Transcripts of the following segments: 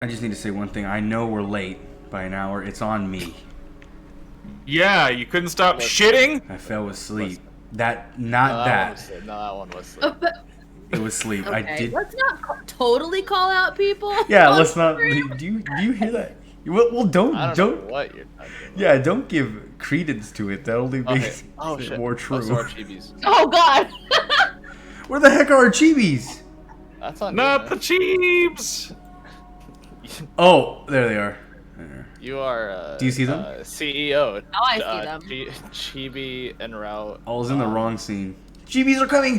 I just need to say one thing. I know we're late by an hour. It's on me. Yeah, you couldn't stop shitting? I fell asleep. No, that one was sleep. It was sleep. Okay, I did. let's not totally call out people. Yeah, let's not. Do you hear that? Well, don't. I don't know what you're talking about. Yeah, don't give credence to it. That only makes it more true. Oh God. Where the heck are our chibis? That's on Not the Cheebs! Oh, there they are. You are. Do you see them? CEO. Oh, I see them. Chibi and Route. I was in the wrong scene. Chibis are coming!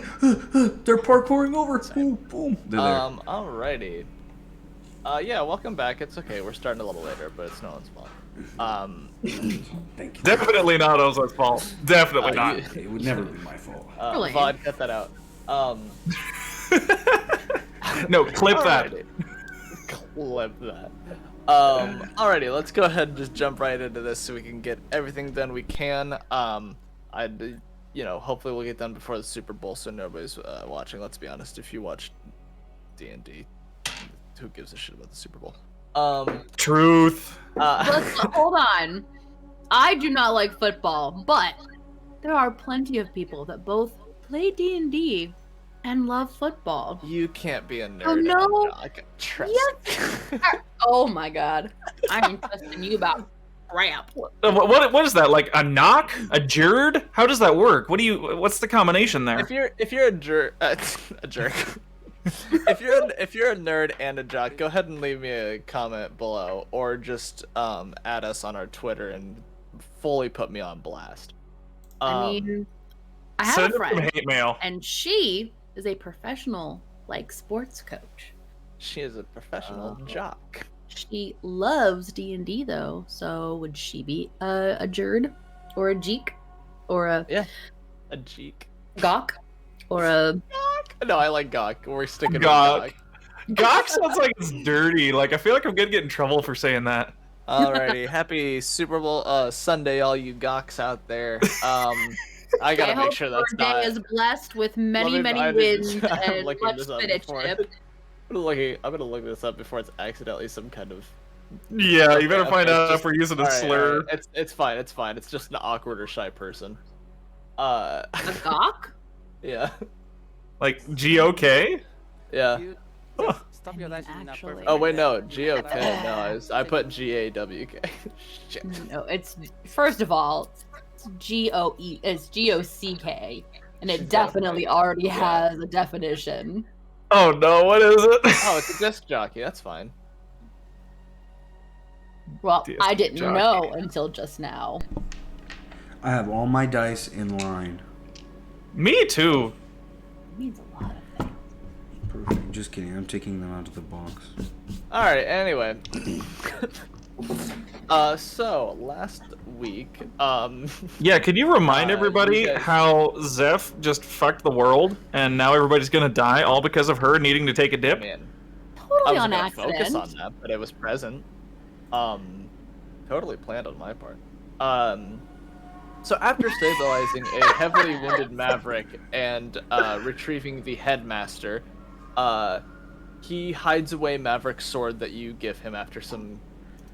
They're parkouring over. Boom, boom. They're there. Alrighty. Yeah, welcome back. It's okay. We're starting a little later, but it's no one's fault. Thank you. Definitely not Ozo's fault. Definitely not. It would never be my fault. Really? Vod, cut that out. No, clip that. Clip that. Alrighty, let's go ahead and just jump right into this so we can get everything done we can. Hopefully we'll get done before the Super Bowl so nobody's watching. Let's be honest, if you watch D&D, who gives a shit about the Super Bowl? Truth. Hold on. I do not like football, but there are plenty of people that both play D&D and love football. You can't be a nerd. Oh no! Trust. Yes. Oh my God! I'm trusting you about crap. What is that? Like a knock? A jerd? How does that work? What's the combination there? If you're a jerk, a jerk. if you're a nerd and a jock, go ahead and leave me a comment below, or just add us on our Twitter and fully put me on blast. I mean, I have send a friend, hate mail. and she is a professional, sports coach. She is a professional jock. She loves D&D though, so would she be a jerd, or a geek, or a geek, gawk, or a? No, I like gawk. We're sticking with Gawk. Gawk sounds like it's dirty. Like I feel like I'm gonna get in trouble for saying that. Alrighty, happy Super Bowl Sunday, all you gawks out there. I gotta make sure that's not. Day is blessed with many wins and much spinach dip. I'm gonna look this up before it's accidentally some kind of. Yeah, you better find out if we're using a slur. Right. It's fine. It's just an awkward or shy person. A gawk? Yeah. Like GOK? Yeah. Huh. Stop your life. Oh wait, no, GOK. No, I put GAWK. Shit. No, it's first of all, it's GOE. It's GOCK, and it definitely already has a definition. Oh no, what is it? Oh, it's a disc jockey. That's fine. Well, I didn't know until just now. I have all my dice in line. Me too. It means a lot of things. Perfect. Just kidding. I'm taking them out of the box. All right. Anyway. So last week, Yeah, can you remind everybody guys... how Zeph just fucked the world and now everybody's gonna die all because of her needing to take a dip? Man, Totally I on was accident. focus on that, but it was present. Totally planned on my part. So after stabilizing a heavily wounded Maverick and retrieving the headmaster, he hides away Maverick's sword that you give him after some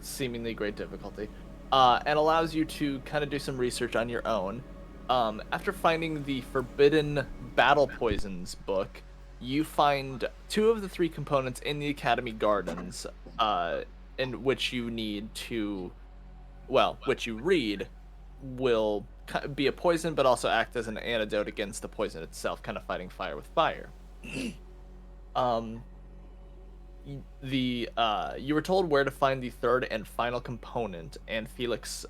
seemingly great difficulty, and allows you to kind of do some research on your own. After finding the Forbidden Battle Poisons book, you find 2 of the 3 components in the Academy Gardens, in which you need to, which you read, will be a poison, but also act as an antidote against the poison itself, kind of fighting fire with fire. You were told where to find the 3rd and final component, and Felix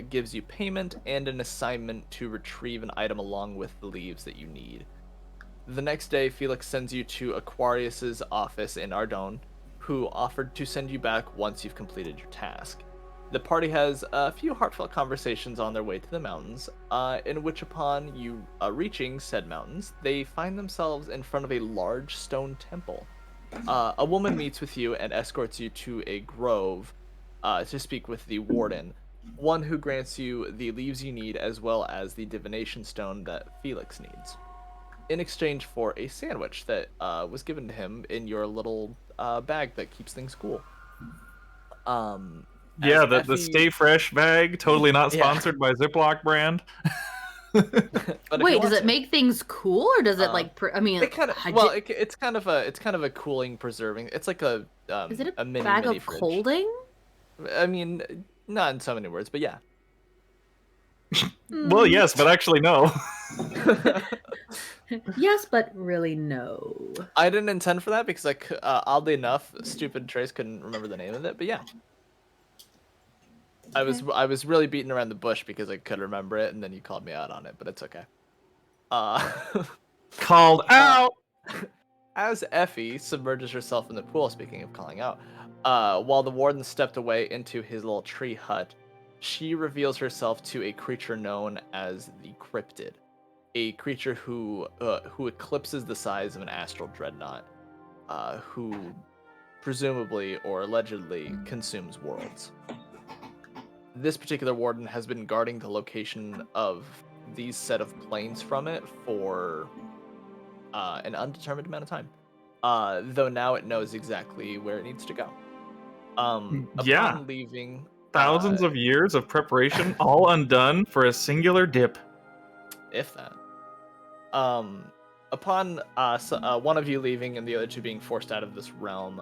gives you payment and an assignment to retrieve an item along with the leaves that you need. The next day, Felix sends you to Aquarius's office in Ardone, who offered to send you back once you've completed your task. The party has a few heartfelt conversations on their way to the mountains, in which upon you reaching said mountains, they find themselves in front of a large stone temple. A woman meets with you and escorts you to a grove to speak with the warden, one who grants you the leaves you need as well as the divination stone that Felix needs, in exchange for a sandwich that was given to him in your little bag that keeps things cool. Yeah, as the Effie- Stay Fresh bag, totally not Yeah. sponsored by Ziploc brand. but if you Wait, want does it to- make things cool, or does it I mean, It kind of it's kind of a cooling preserving. It's like a is it a mini bag mini of fridge. holding? I mean, not in so many words, but yeah. Well, yes, but actually no. Yes, but really no. I didn't intend for that because oddly enough, stupid Trace couldn't remember the name of it, but yeah. I was really beating around the bush because I could remember it, and then you called me out on it, but it's okay. Called out. As Effie submerges herself in the pool, speaking of calling out, while the warden stepped away into his little tree hut, she reveals herself to a creature known as the Cryptid, a creature who eclipses the size of an astral dreadnought, who presumably or allegedly consumes worlds. This particular warden has been guarding the location of these set of planes from it for an undetermined amount of time. Though now it knows exactly where it needs to go. Yeah. Upon leaving, Thousands of years of preparation, all undone for a singular dip. if that. Upon one of you leaving and the other two being forced out of this realm,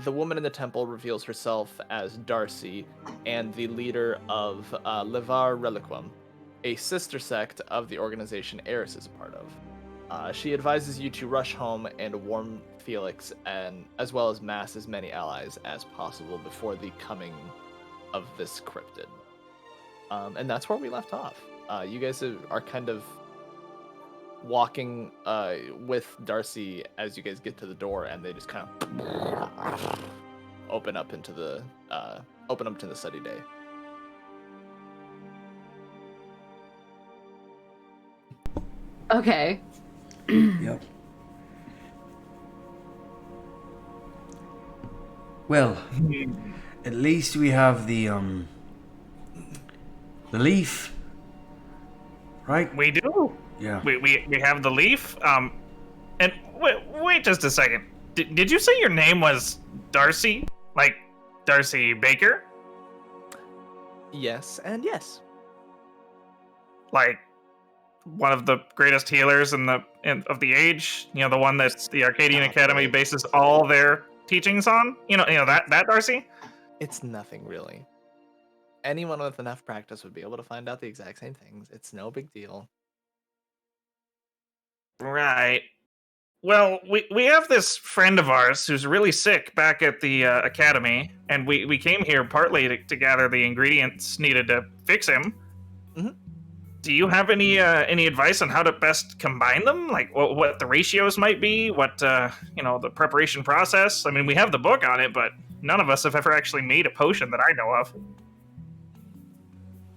the woman in the temple reveals herself as Darcy and the leader of Levar Reliquum, a sister sect of the organization Eris is a part of. She advises you to rush home and warn Felix, and as well as mass as many allies as possible before the coming of this cryptid. And that's where we left off. You guys are kind of walking with Darcy as you guys get to the door, and they just kind of open up into the study day. Okay. Yep. Well, at least we have the leaf, right? We do. Yeah. We have the leaf. And wait just a second. Did you say your name was Darcy? Like Darcy Baker? Yes, and yes. Like one of the greatest healers of the age? You know, the one that the Arcadian Not Academy really. bases all their teachings on? You know that Darcy? It's nothing really. Anyone with enough practice would be able to find out the exact same things. It's no big deal. Right. Well, we have this friend of ours who's really sick back at the academy, and we came here partly to gather the ingredients needed to fix him. Mhm. Do you have any advice on how to best combine them? Like what the ratios might be? What the preparation process? I mean, we have the book on it, but none of us have ever actually made a potion that I know of.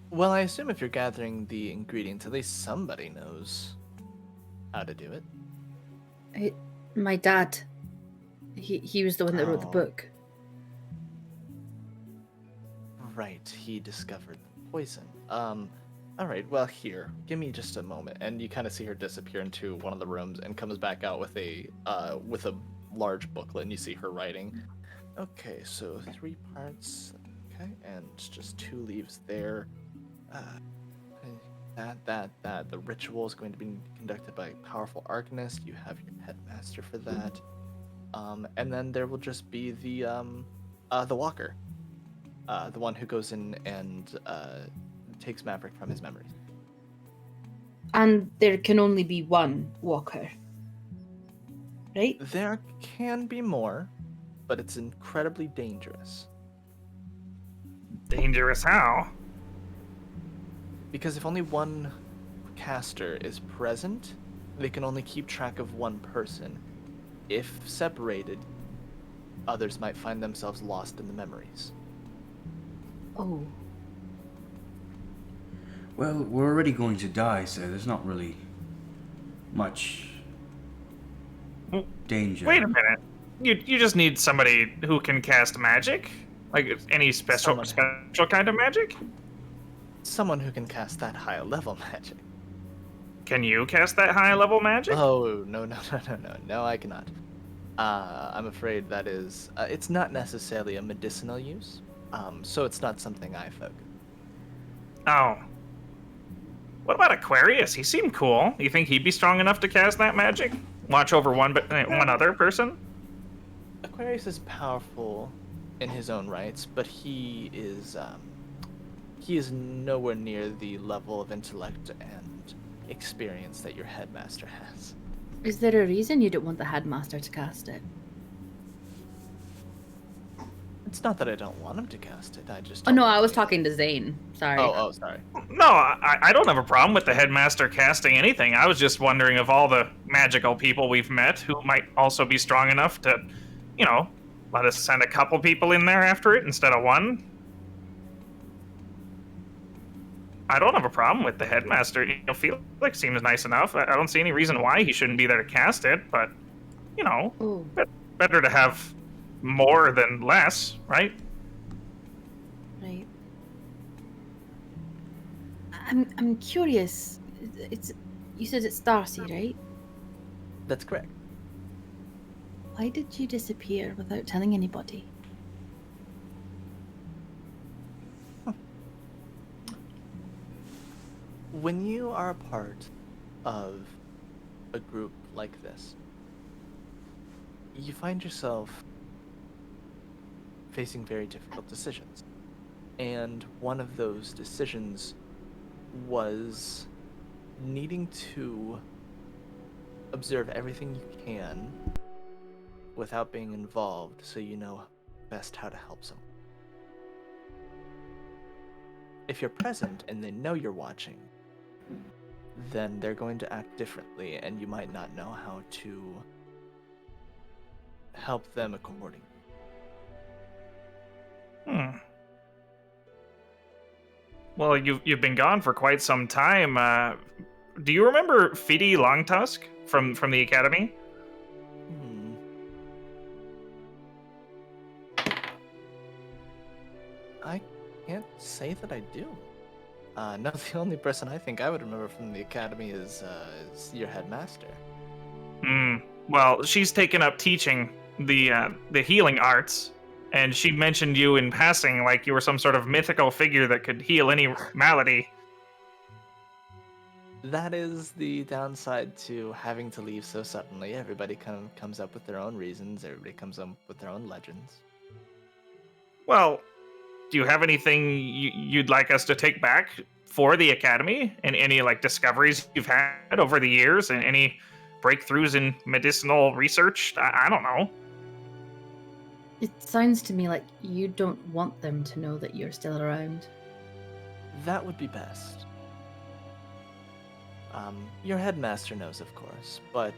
Well, I assume if you're gathering the ingredients, at least somebody knows how to do it. My dad. He was the one that wrote the Oh. book. Right, he discovered the poison. All right, well, here, give me just a moment. And you kind of see her disappear into one of the rooms and comes back out with a large booklet, and you see her writing. Okay, so 3 parts. Okay, and just 2 leaves there. The ritual is going to be conducted by a powerful arcanist. You have your headmaster for that. And then there will just be the walker. The one who goes in and takes Maverick from his memories. And there can only be one walker. Right? There can be more, but it's incredibly dangerous. Dangerous how? Because if only one caster is present, they can only keep track of one person. If separated, others might find themselves lost in the memories. Oh. Well, we're already going to die, so there's not really much danger. Wait a minute. You just need somebody who can cast magic? Like any special kind of magic? Someone who can cast that high level magic. Can you cast that high level magic? Oh, no, I cannot. I'm afraid that is, it's not necessarily a medicinal use, so it's not something I focus. Oh. What about Aquarius? He seemed cool. You think he'd be strong enough to cast that magic? Watch over one other person? Aquarius is powerful in his own rights, but he is nowhere near the level of intellect and experience that your headmaster has. Is there a reason you don't want the headmaster to cast it? It's not that I don't want him to cast it. I just. Oh no, I was talking to Zane. Sorry. Oh, sorry. No, I don't have a problem with the headmaster casting anything. I was just wondering of all the magical people we've met who might also be strong enough to, let us send a couple people in there after it instead of one. I don't have a problem with the headmaster. Felix seems nice enough. I don't see any reason why he shouldn't be there to cast it, but, Oh. better to have more than less, right? Right. I'm curious. You said it's Darcy, right? That's correct. Why did you disappear without telling anybody? When you are a part of a group like this, you find yourself facing very difficult decisions. And one of those decisions was needing to observe everything you can without being involved so you know best how to help someone. If you're present and they know you're watching, then they're going to act differently and you might not know how to help them accordingly. Well, you've been gone for quite some time. Do you remember Fidi Longtusk from the academy? I can't say that I do. No, the only person I think I would remember from the academy is your headmaster. Well, she's taken up teaching the healing arts, and she mentioned you in passing like you were some sort of mythical figure that could heal any malady. That is the downside to having to leave so suddenly. Everybody kind of comes up with their own reasons. Everybody comes up with their own legends. Well, do you have anything you'd like us to take back for the academy, and any discoveries you've had over the years, and any breakthroughs in medicinal research? I don't know. It sounds to me like you don't want them to know that you're still around. That would be best. Your headmaster knows, of course, but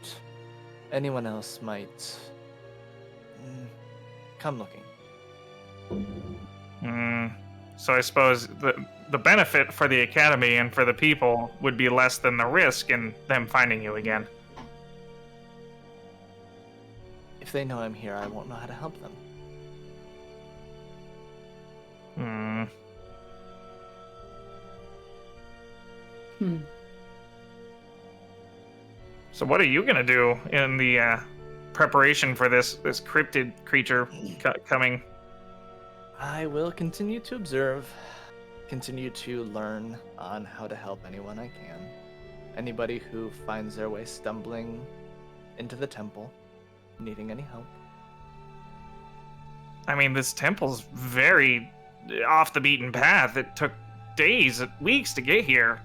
anyone else might come looking. So I suppose the benefit for the academy and for the people would be less than the risk in them finding you again. If they know I'm here, I won't know how to help them. So what are you gonna do in the preparation for this cryptid creature coming? I will continue to observe, continue to learn on how to help anyone I can. Anybody who finds their way stumbling into the temple, needing any help. I mean, this temple's very off the beaten path. It took days, weeks to get here.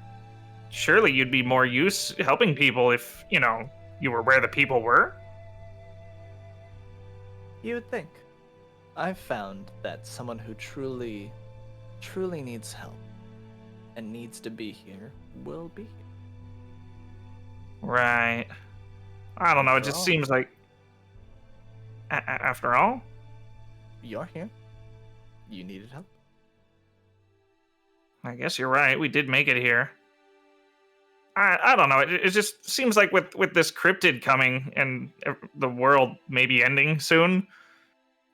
Surely you'd be more use helping people if, you were where the people were? You would think. I've found that someone who truly needs help and needs to be here will be here. Right. I don't know, it just seems like... After all? You're here. You needed help. I guess you're right, we did make it here. I don't know, it just seems like with this cryptid coming and the world maybe ending soon,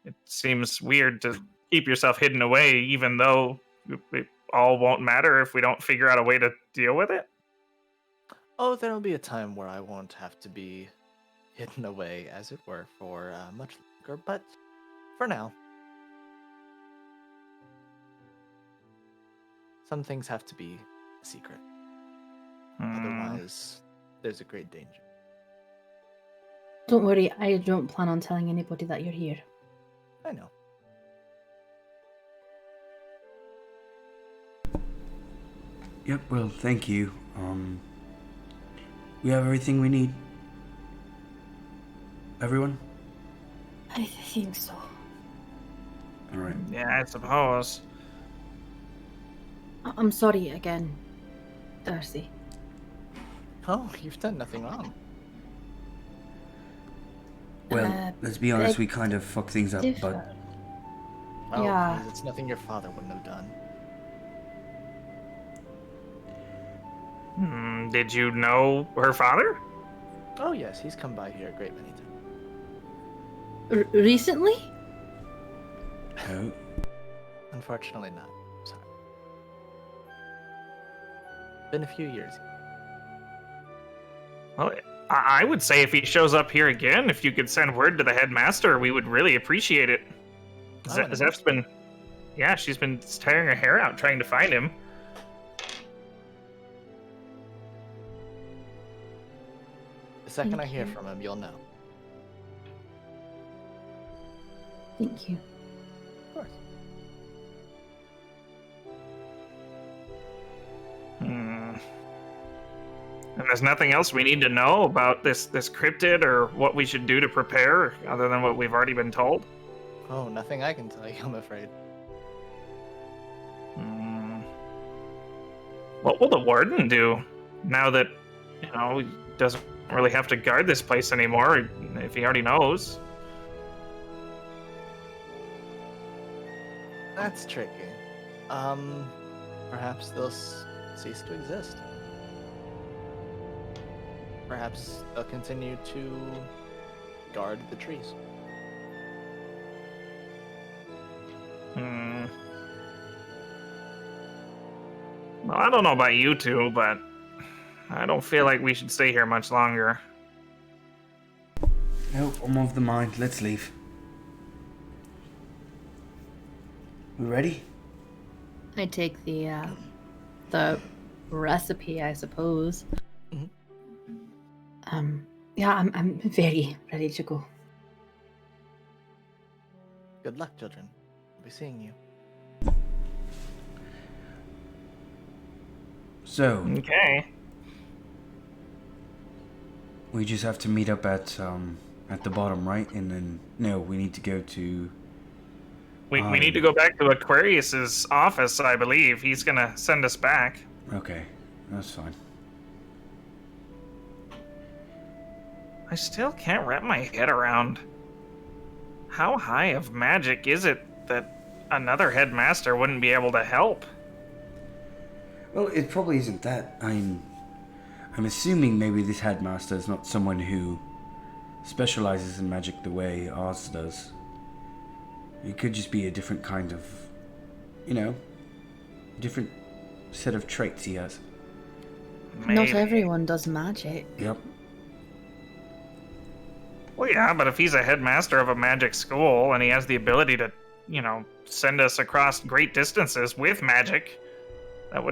it seems weird to keep yourself hidden away, even though it all won't matter if we don't figure out a way to deal with it. Oh, there'll be a time where I won't have to be hidden away, as it were, for much longer, but for now. Some things have to be a secret. Otherwise, there's a great danger. Don't worry, I don't plan on telling anybody that you're here. I know. Yep, well, thank you. We have everything we need. Everyone? I think so. Alright. Yeah, I suppose. I'm sorry again, Darcy. Oh, you've done nothing wrong. Well, let's be honest, beg we kind of fucked things up, differ. but Oh, Yeah. please, it's nothing your father wouldn't have done. Did you know her father? Oh yes, he's come by here a great many times. Recently? no. Unfortunately not. Sorry. Been a few years. Well, I would say if he shows up here again, if you could send word to the headmaster, we would really appreciate it. Zeph's been, yeah, she's been tearing her hair out trying to find him. The second I Thank hear you. from him, you'll know. Thank you. Of course. And there's nothing else we need to know about this cryptid or what we should do to prepare, other than what we've already been told. Oh, nothing I can tell you, I'm afraid. What will the warden do now that, he doesn't really have to guard this place anymore, if he already knows? That's tricky. Perhaps they'll cease to exist. Perhaps they'll continue to guard the trees. Well, I don't know about you two, but I don't feel like we should stay here much longer. Nope, I'm of the mind. Let's leave. We ready? I take the recipe, I suppose. Mhm. Yeah, I'm very ready to go. Good luck, children. I'll be seeing you. So, Okay. we just have to meet up at the bottom, right? And then, no, we need to go to... We need to go back to Aquarius's office, I believe. He's gonna send us back. Okay, that's fine. I still can't wrap my head around how high of magic is it that another headmaster wouldn't be able to help? Well, it probably isn't that. I'm assuming maybe this headmaster is not someone who specializes in magic the way ours does. It could just be a different kind of, different set of traits he has. Not Maybe. everyone does magic. Yep. Well, yeah, but if he's a headmaster of a magic school and he has the ability to, send us across great distances with magic, that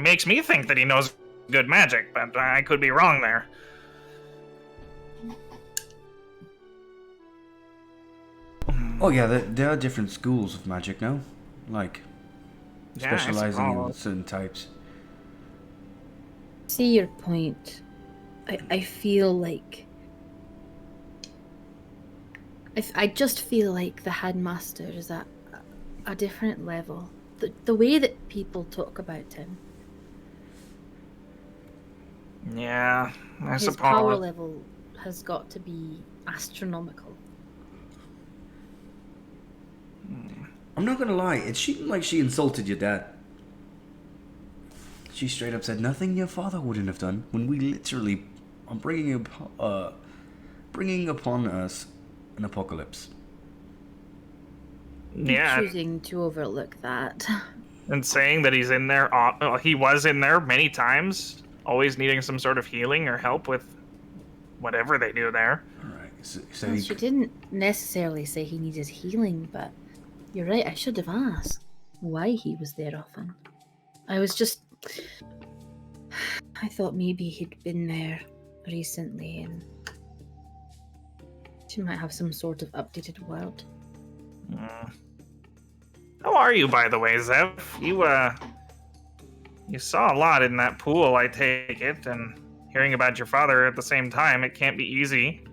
makes me think that he knows good magic, but I could be wrong there. Oh yeah, there are different schools of magic, no? Like, Yeah, I specializing in suppose. certain types. See your point. I feel like... I just feel like the headmaster is at a different level. The way that people talk about him, Yeah, I his suppose. power level has got to be astronomical. I'm not gonna lie, it seemed like she insulted your dad. She straight up said nothing your father wouldn't have done when we literally are bringing upon us an apocalypse. Yeah, Choosing to overlook that. and saying that he's in there, he was in there many times, always needing some sort of healing or help with whatever they do there. So Well, he she didn't necessarily say he needed healing, but you're right, I should have asked why he was there often. I was just. I thought maybe he'd been there recently and she might have some sort of updated word. How are you, by the way, Zev? You saw a lot in that pool, I take it, and hearing about your father at the same time, it can't be easy.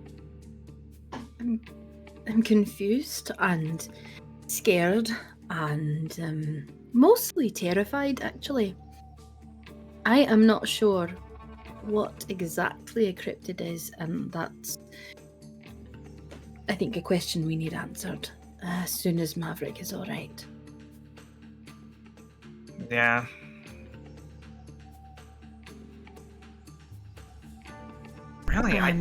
I'm confused and scared and mostly terrified, actually. I am not sure what exactly a cryptid is, and that's, I think, a question we need answered as soon as Maverick is alright. Yeah. Really, I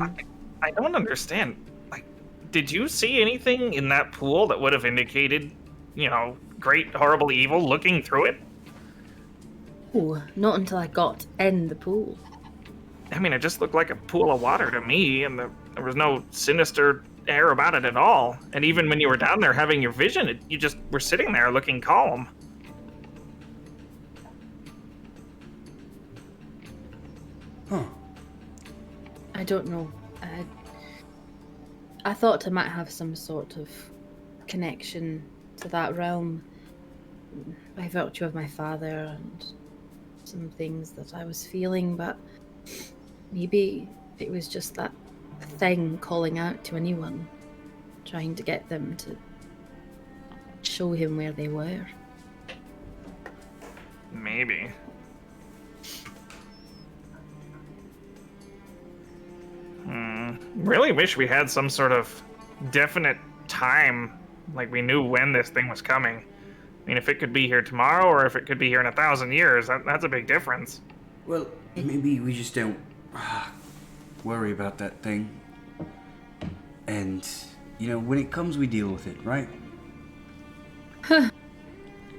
don't understand. Like, did you see anything in that pool that would have indicated, great, horrible evil looking through it? Oh, not until I got in the pool. I mean, it just looked like a pool of water to me, and there was no sinister air about it at all. And even when you were down there having your vision, you just were sitting there looking calm. Huh. I don't know. I thought I might have some sort of connection to that realm by virtue of my father and some things that I was feeling, but maybe it was just that thing calling out to anyone, trying to get them to show him where they were. Maybe. Really wish we had some sort of definite time, like we knew when this thing was coming. I mean, if it could be here tomorrow or if it could be here in 1,000 years, that's a big difference. Well, maybe we just don't worry about that thing. And, when it comes, we deal with it, right?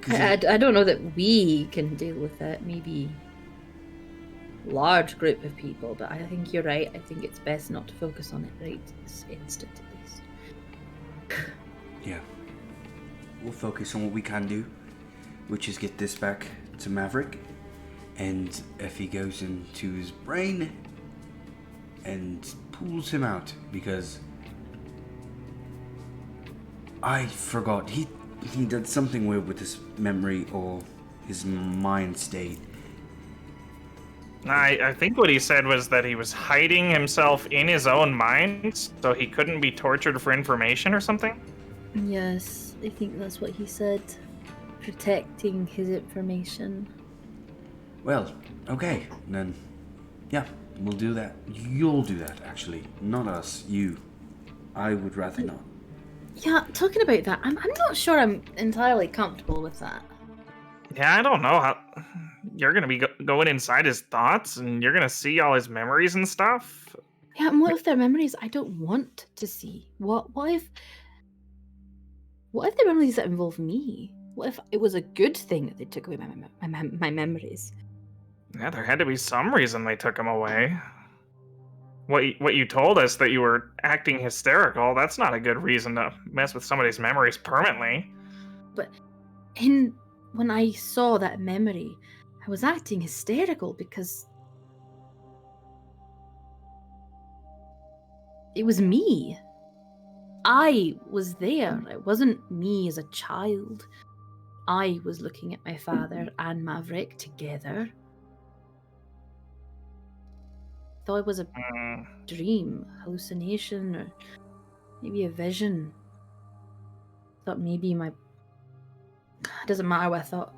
I don't know that we can deal with it. Maybe large group of people, but I think you're right. I think it's best not to focus on it right this instant, at least. Yeah. We'll focus on what we can do, which is get this back to Maverick. And if he goes into his brain and pulls him out, because I forgot, he did something weird with his memory or his mind state. I think what he said was that he was hiding himself in his own mind so he couldn't be tortured for information or something. Yes, I think that's what he said. Protecting his information. Well, okay, then, yeah, we'll do that. You'll do that, actually. Not us, you. I would rather not. Yeah, talking about that, I'm not sure I'm entirely comfortable with that. Yeah, I don't know how... You're gonna be going inside his thoughts and you're gonna see all his memories and stuff? Yeah, and what if they're memories I don't want to see? What if they're memories that involve me? What if it was a good thing that they took away my memories? Yeah, there had to be some reason they took him away. What you told us, that you were acting hysterical, that's not a good reason to mess with somebody's memories permanently. But when I saw that memory, I was acting hysterical because it was me. I was there. It wasn't me as a child. I was looking at my father and Maverick together. Thought it was a dream, hallucination, or maybe a vision. Thought maybe it doesn't matter what I thought.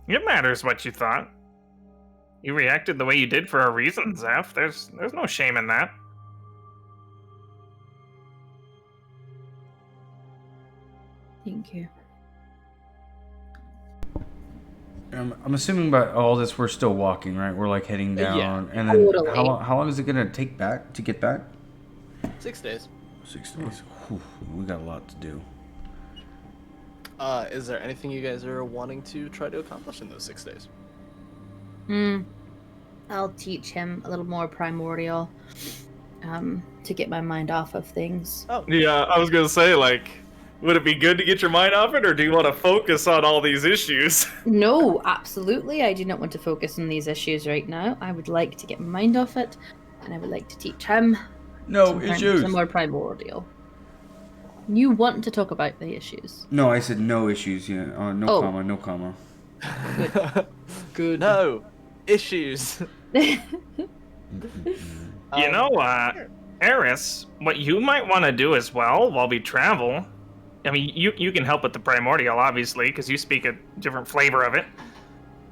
It matters what you thought. You reacted the way you did for a reason, Zeph. There's no shame in that. Thank you. I'm assuming by all this we're still walking, right? We're like heading down, Yeah. and then Totally. how long is it gonna take to get back? 6 days. 6 days. Whew, we got a lot to do. Is there anything you guys are wanting to try to accomplish in those 6 days? I'll teach him a little more primordial. to get my mind off of things. Oh, Yeah, I was gonna say, like, would it be good to get your mind off it, or do you want to focus on all these issues? No, absolutely. I do not want to focus on these issues right now. I would like to get my mind off it, and I would like to teach him No issues. some more primordial. You want to talk about the issues? No, I said no issues. Yeah. No Oh. comma. No comma. Good. no issues. You know, Eris, what you might want to do as well while we travel. I mean, you can help with the primordial, obviously, because you speak a different flavor of it.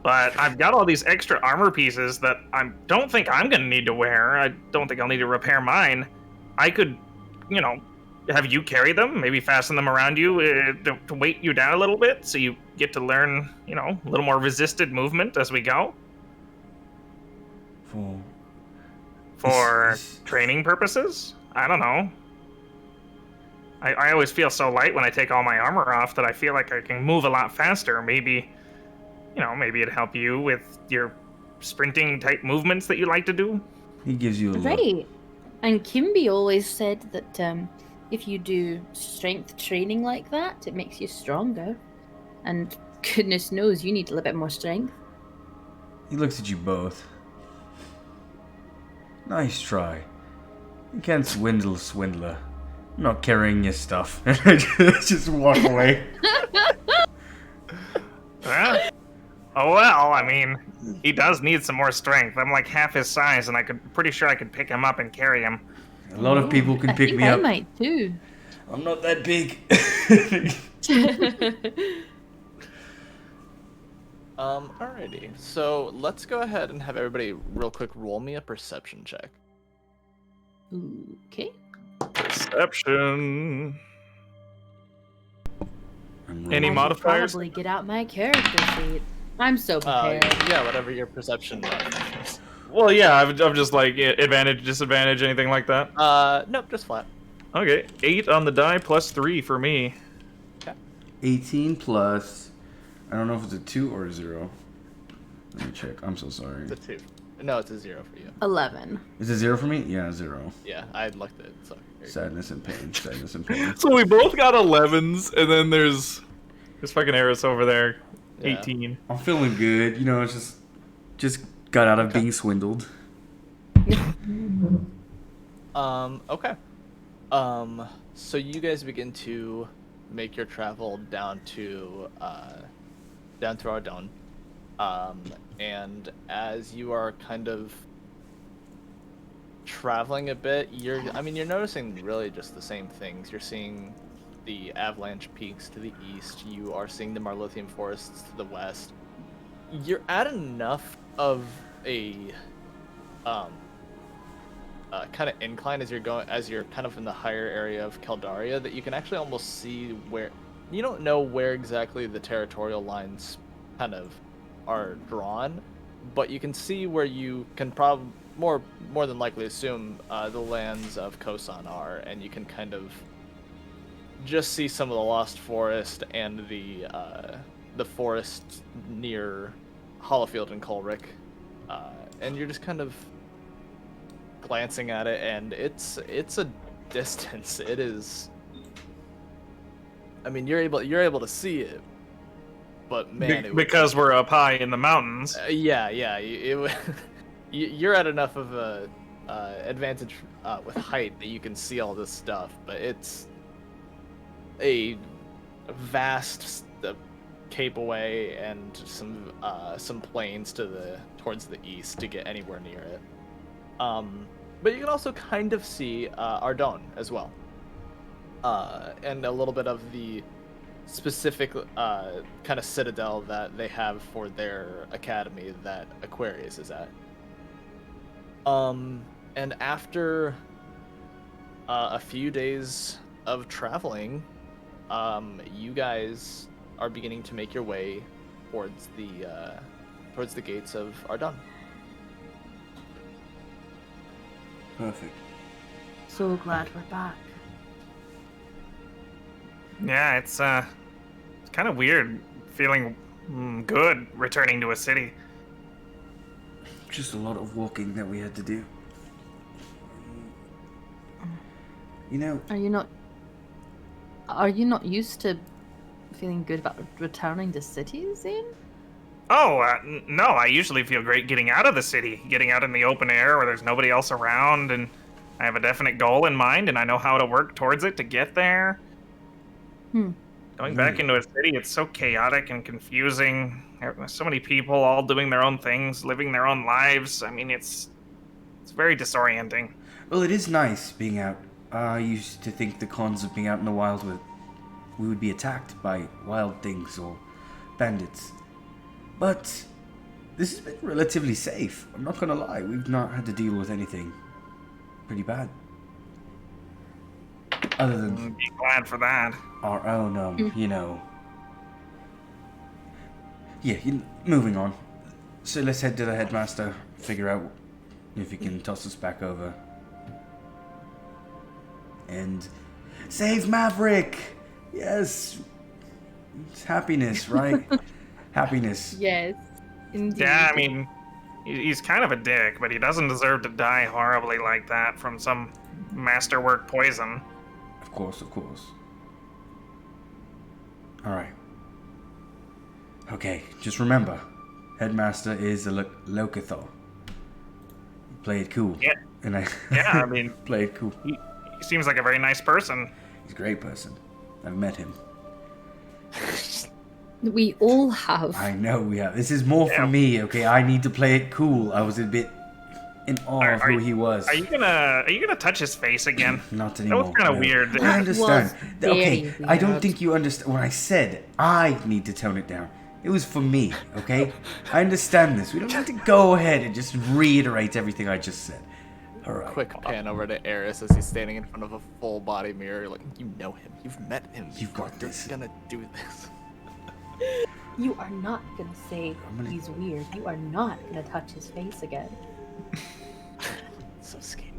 But I've got all these extra armor pieces that I don't think I'm going to need to wear. I don't think I'll need to repair mine. I could, have you carry them, maybe fasten them around you to weight you down a little bit so you get to learn, a little more resisted movement as we go. For training purposes? I don't know. I always feel so light when I take all my armor off that I feel like I can move a lot faster. Maybe it'd help you with your sprinting type movements that you like to do. He gives you a look. Right. And Kimby always said that if you do strength training like that, it makes you stronger. And goodness knows you need a little bit more strength. He looks at you both. Nice try. You can't swindle, swindler. I'm not carrying your stuff. Just walk away. Oh well, I mean, he does need some more strength. I'm like half his size, and pretty sure I could pick him up and carry him. A lot of people can pick me I up. might too. I'm not that big. Alrighty. So let's go ahead and have everybody real quick roll me a perception check. Okay. Perception. I'm Any rolling. modifiers? Probably get out my character sheet. I'm so prepared. Yeah, whatever your perception is. Well, yeah, I'm just like advantage, disadvantage, anything like that. Nope, just flat. Okay, 8 on the die plus 3 for me. 18 plus. I don't know if it's a 2 or a 0. Let me check. I'm so sorry. It's a 2. No, it's a 0 for you. 11. Is it 0 for me? Yeah, 0. Yeah, I looked at it. So Sadness and pain. Sadness and pain. So we both got 11s, and then there's fucking Eris over there, Yeah. 18. I'm feeling good. It's just got out of being swindled. Okay. So you guys begin to make your travel down to Ardon. And as you are kind of traveling a bit, you're noticing really just the same things. You're seeing the avalanche peaks to the east. You are seeing the Marlothian forests to the west. You're at enough of a kind of incline as you're kind of in the higher area of Keldaria that you can actually almost see where you don't know where exactly the territorial lines kind of are drawn, but you can see where you can probably more than likely assume the lands of Kosan are, and you can kind of just see some of the Lost Forest and the forest near Hollowfield and Colrick, and you're just kind of glancing at it, and it's a distance. It is. I mean, you're able to see it, but man, Because we're up high in the mountains. You're at enough of a advantage with height that you can see all this stuff, but it's a vast cape away and some plains towards the east to get anywhere near it. But you can also kind of see Ardon as well, and a little bit of the specific kind of citadel that they have for their academy that Aquarius is at. And after a few days of traveling, you guys are beginning to make your way towards the gates of Ardon. Perfect. So glad we're back. Yeah, it's kind of weird feeling good returning to a city. Just a lot of walking that we had to do. You know, Are you not used to feeling good about returning to cities, Zane? Oh, no, I usually feel great getting out of the city, getting out in the open air where there's nobody else around, and I have a definite goal in mind, and I know how to work towards it to get there. Going back into a city, it's so chaotic and confusing. There's so many people all doing their own things, living their own lives. I mean, it's very disorienting. well, it is nice being out. I used to think the cons of being out in the wild we would be attacked by wild things or bandits. But this has been relatively safe. I'm not gonna lie, we've not had to deal with anything pretty bad. Other than Be glad for that. our own, Yeah, moving on. So let's head to the headmaster, figure out if he can toss us back over. And save Maverick! Yes! It's happiness, right? Happiness. Yes, indeed. Yeah, I mean, he's kind of a dick, but he doesn't deserve to die horribly like that from some masterwork poison. Of course. Alright. Okay, just remember, Headmaster is a Locathor. Play it cool. Yeah. And I Yeah, I mean, play it cool. he seems like a very nice person. He's a great person. I've met him. We all have. I know we have. This is more for Yeah. me, okay? I need to play it cool. I was a bit in awe of who he was. Are you gonna touch his face again? Not That anymore. was kind of no. weird. I understand. was Okay, very I don't weird. think you understand. When I said I need to tone it down, it was for me, okay? I understand this. We don't need to go ahead and just reiterate everything I just said. All right. Quick pan over to Eris as he's standing in front of a full body mirror. Like, you know him. You've met him. You've got You're this. gonna do this. You are not gonna say I'm gonna- he's weird. You are not gonna touch his face again. So skinny.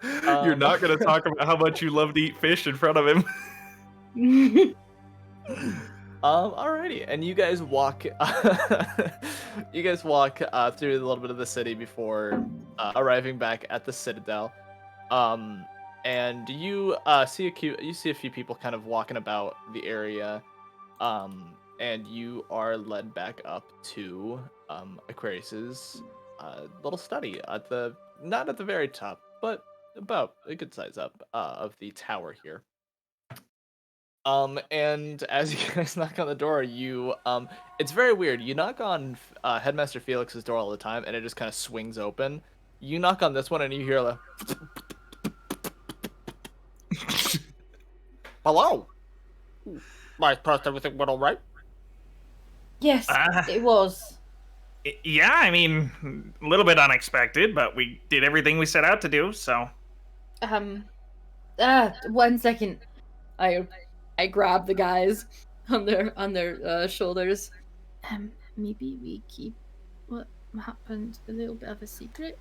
You're not gonna talk about how much you love to eat fish in front of him. Alrighty, and you guys walk. You guys walk through a little bit of the city before arriving back at the Citadel. And you see a few people kind of walking about the area. And you are led back up to Aquarius's little study not at the very top, but about a good size up of the tower here. And as you guys knock on the door, it's very weird. You knock on Headmaster Felix's door all the time, and it just kind of swings open. You knock on this one, and you hear the. Hello. I trust everything went all right. Yes, Ah. it was. Yeah, I mean, a little bit unexpected, but we did everything we set out to do, so. 1 second. I grab the guys on their shoulders. Maybe we keep what happened a little bit of a secret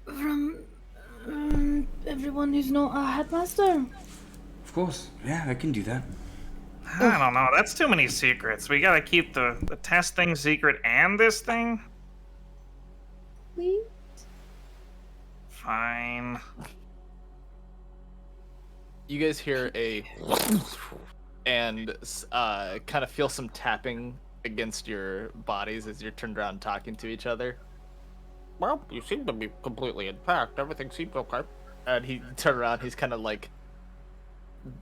from everyone who's not a headmaster. Of course. Yeah, I can do that. I don't know, that's too many secrets. We gotta keep the test thing secret and this thing? Please? Fine. You guys hear and kind of feel some tapping against your bodies as you're turned around talking to each other. Well, you seem to be completely intact. Everything seems okay. And he turned around. He's kind of like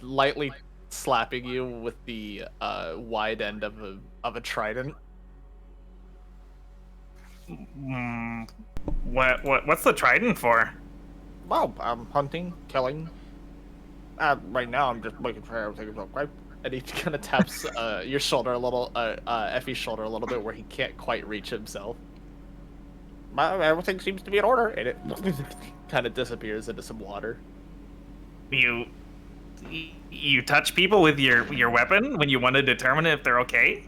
lightly slapping you with the wide end of a trident. What's the trident for? Well, I'm hunting, killing. Right now, I'm just making sure everything's okay. And he kind of taps your shoulder a little, Effie's shoulder a little bit, where he can't quite reach himself. Everything seems to be in order, and it kind of disappears into some water. You touch people with your weapon when you want to determine if they're okay?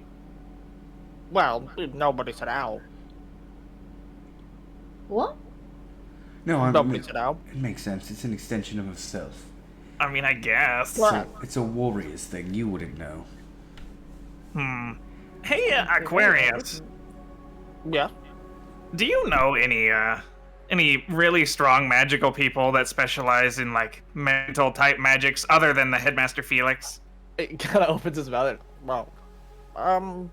Well, nobody said ow. What? No, Nobody said ow. it makes sense. It's an extension of himself. I mean, I guess. It's a warrior's thing. You wouldn't know. Hey, Aquarius. Yeah. Do you know any any really strong magical people that specialize in like mental type magics other than the headmaster Felix? It kind of opens his mouth and,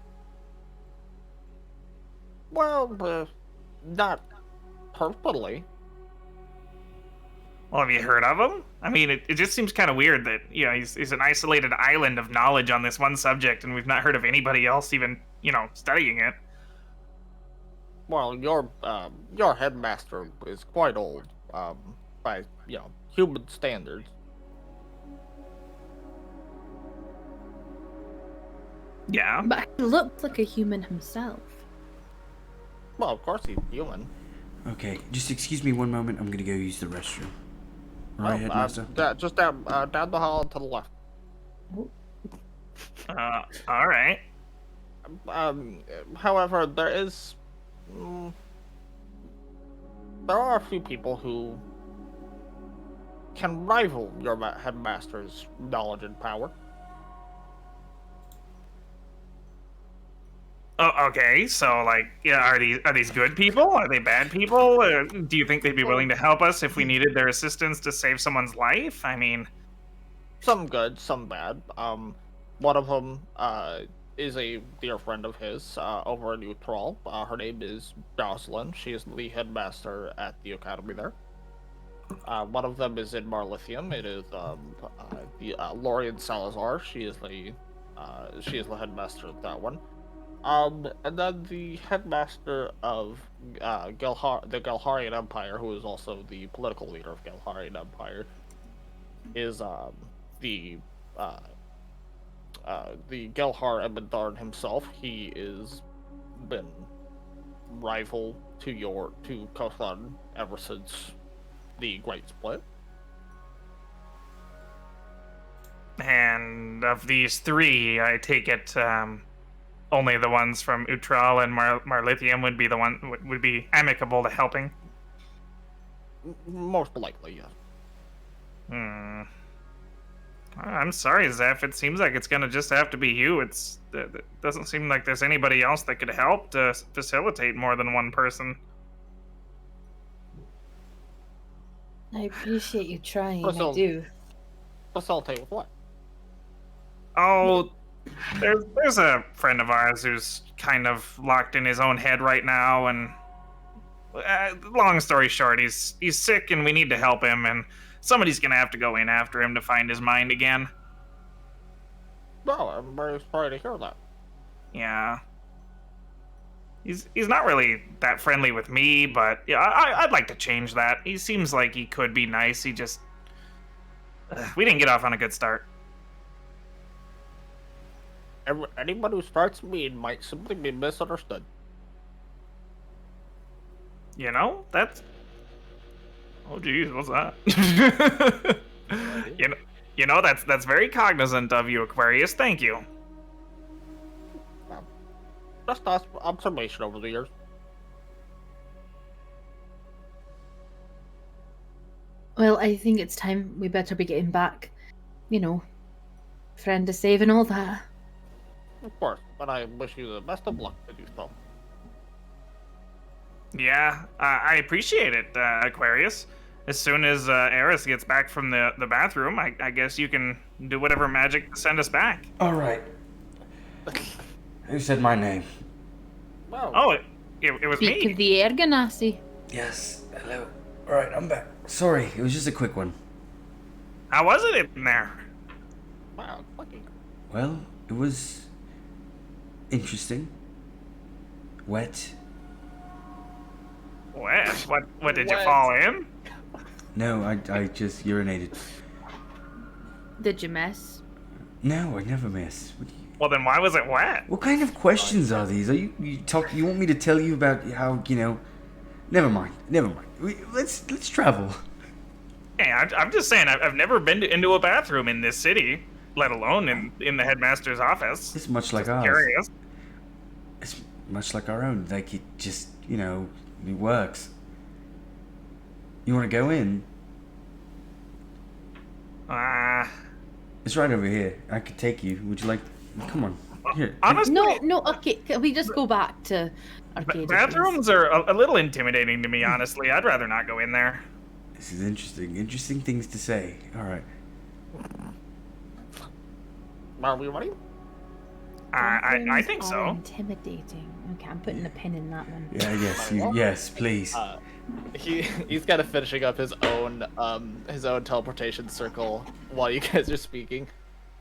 not personally. Well, have you heard of him? I mean, it just seems kind of weird that, you know, he's an isolated island of knowledge on this one subject, and we've not heard of anybody else even, you know, studying it. Well, your headmaster is quite old, by, human standards. Yeah. But he looked like a human himself. Well, of course he's human. Okay, just excuse me one moment. I'm gonna go use the restroom. All right, headmaster. Just down the hall to the left. All right. However, there are a few people who can rival your headmaster's knowledge and power. Oh, okay. So, like, yeah, are these good people? Are they bad people? Do you think they'd be willing to help us if we needed their assistance to save someone's life? I mean, Some good, some bad. One of them is a dear friend of his over in Utral. Her name is Jocelyn. She is the headmaster at the academy there. One of them is in Marlithium. It is Lorian Salazar. She is the headmaster of that one. And then the headmaster of the Galharian Empire, who is also the political leader of Galharian Empire, is the Gelhar Ebentharn himself. He is been rival to Kothan ever since the Great Split. and of these three, I take it only the ones from Utral and Marlithium would be amicable to helping. Most likely, yes. I'm sorry, Zeph. It seems like it's gonna just have to be you. It doesn't seem like there's anybody else that could help to facilitate more than one person. I appreciate you trying, First of I all- do. Facilitate with what? Oh, there's a friend of ours who's kind of locked in his own head right now, and long story short, he's sick, and we need to help him, and somebody's gonna have to go in after him to find his mind again. No, I'm very sorry to hear that. Yeah. He's not really that friendly with me, but yeah, I'd like to change that. He seems like he could be nice. He just we didn't get off on a good start. Anyone who starts mean might simply be misunderstood. You know, that's... Oh, geez, what's that? you know, that's very cognizant of you, Aquarius. Thank you. Just observation over the years. Well, I think it's time we better be getting back. You know, friend to save and all that. Of course, but I wish you the best of luck to do so. Yeah, I appreciate it, Aquarius. As soon as Eris gets back from the bathroom, I guess you can do whatever magic to send us back. All right. Who said my name? Well, Oh, it was Speak me. of the air, Ganassi. Yes. Hello. All right, I'm back. Sorry, it was just a quick one. How was it in there? wow, lucky. Well, it was interesting. Wet. What did you Wet. fall in? No, I just urinated. Did you mess? No, I never miss. Well, then why was it wet? What kind of questions are these? Are you want me to tell you about how, Never mind. Let's travel. Hey, I'm just saying, I've never been into a bathroom in this city, let alone in the headmaster's office. It's much like ours. Curious. It's much like our own. Like, it just, it works. You want to go in? It's right over here. I could take you. Would you like... Come on. Here. Honestly, No, okay, can we just go back to Arcadian. Bathrooms are a little intimidating to me, honestly. I'd rather not go in there. This is interesting. Interesting things to say. All right. Are we ready? I think Bathrooms are so. Intimidating. Okay, I'm putting a pin in that one. Yeah. Yes, please. He's kind of finishing up his own teleportation circle while you guys are speaking.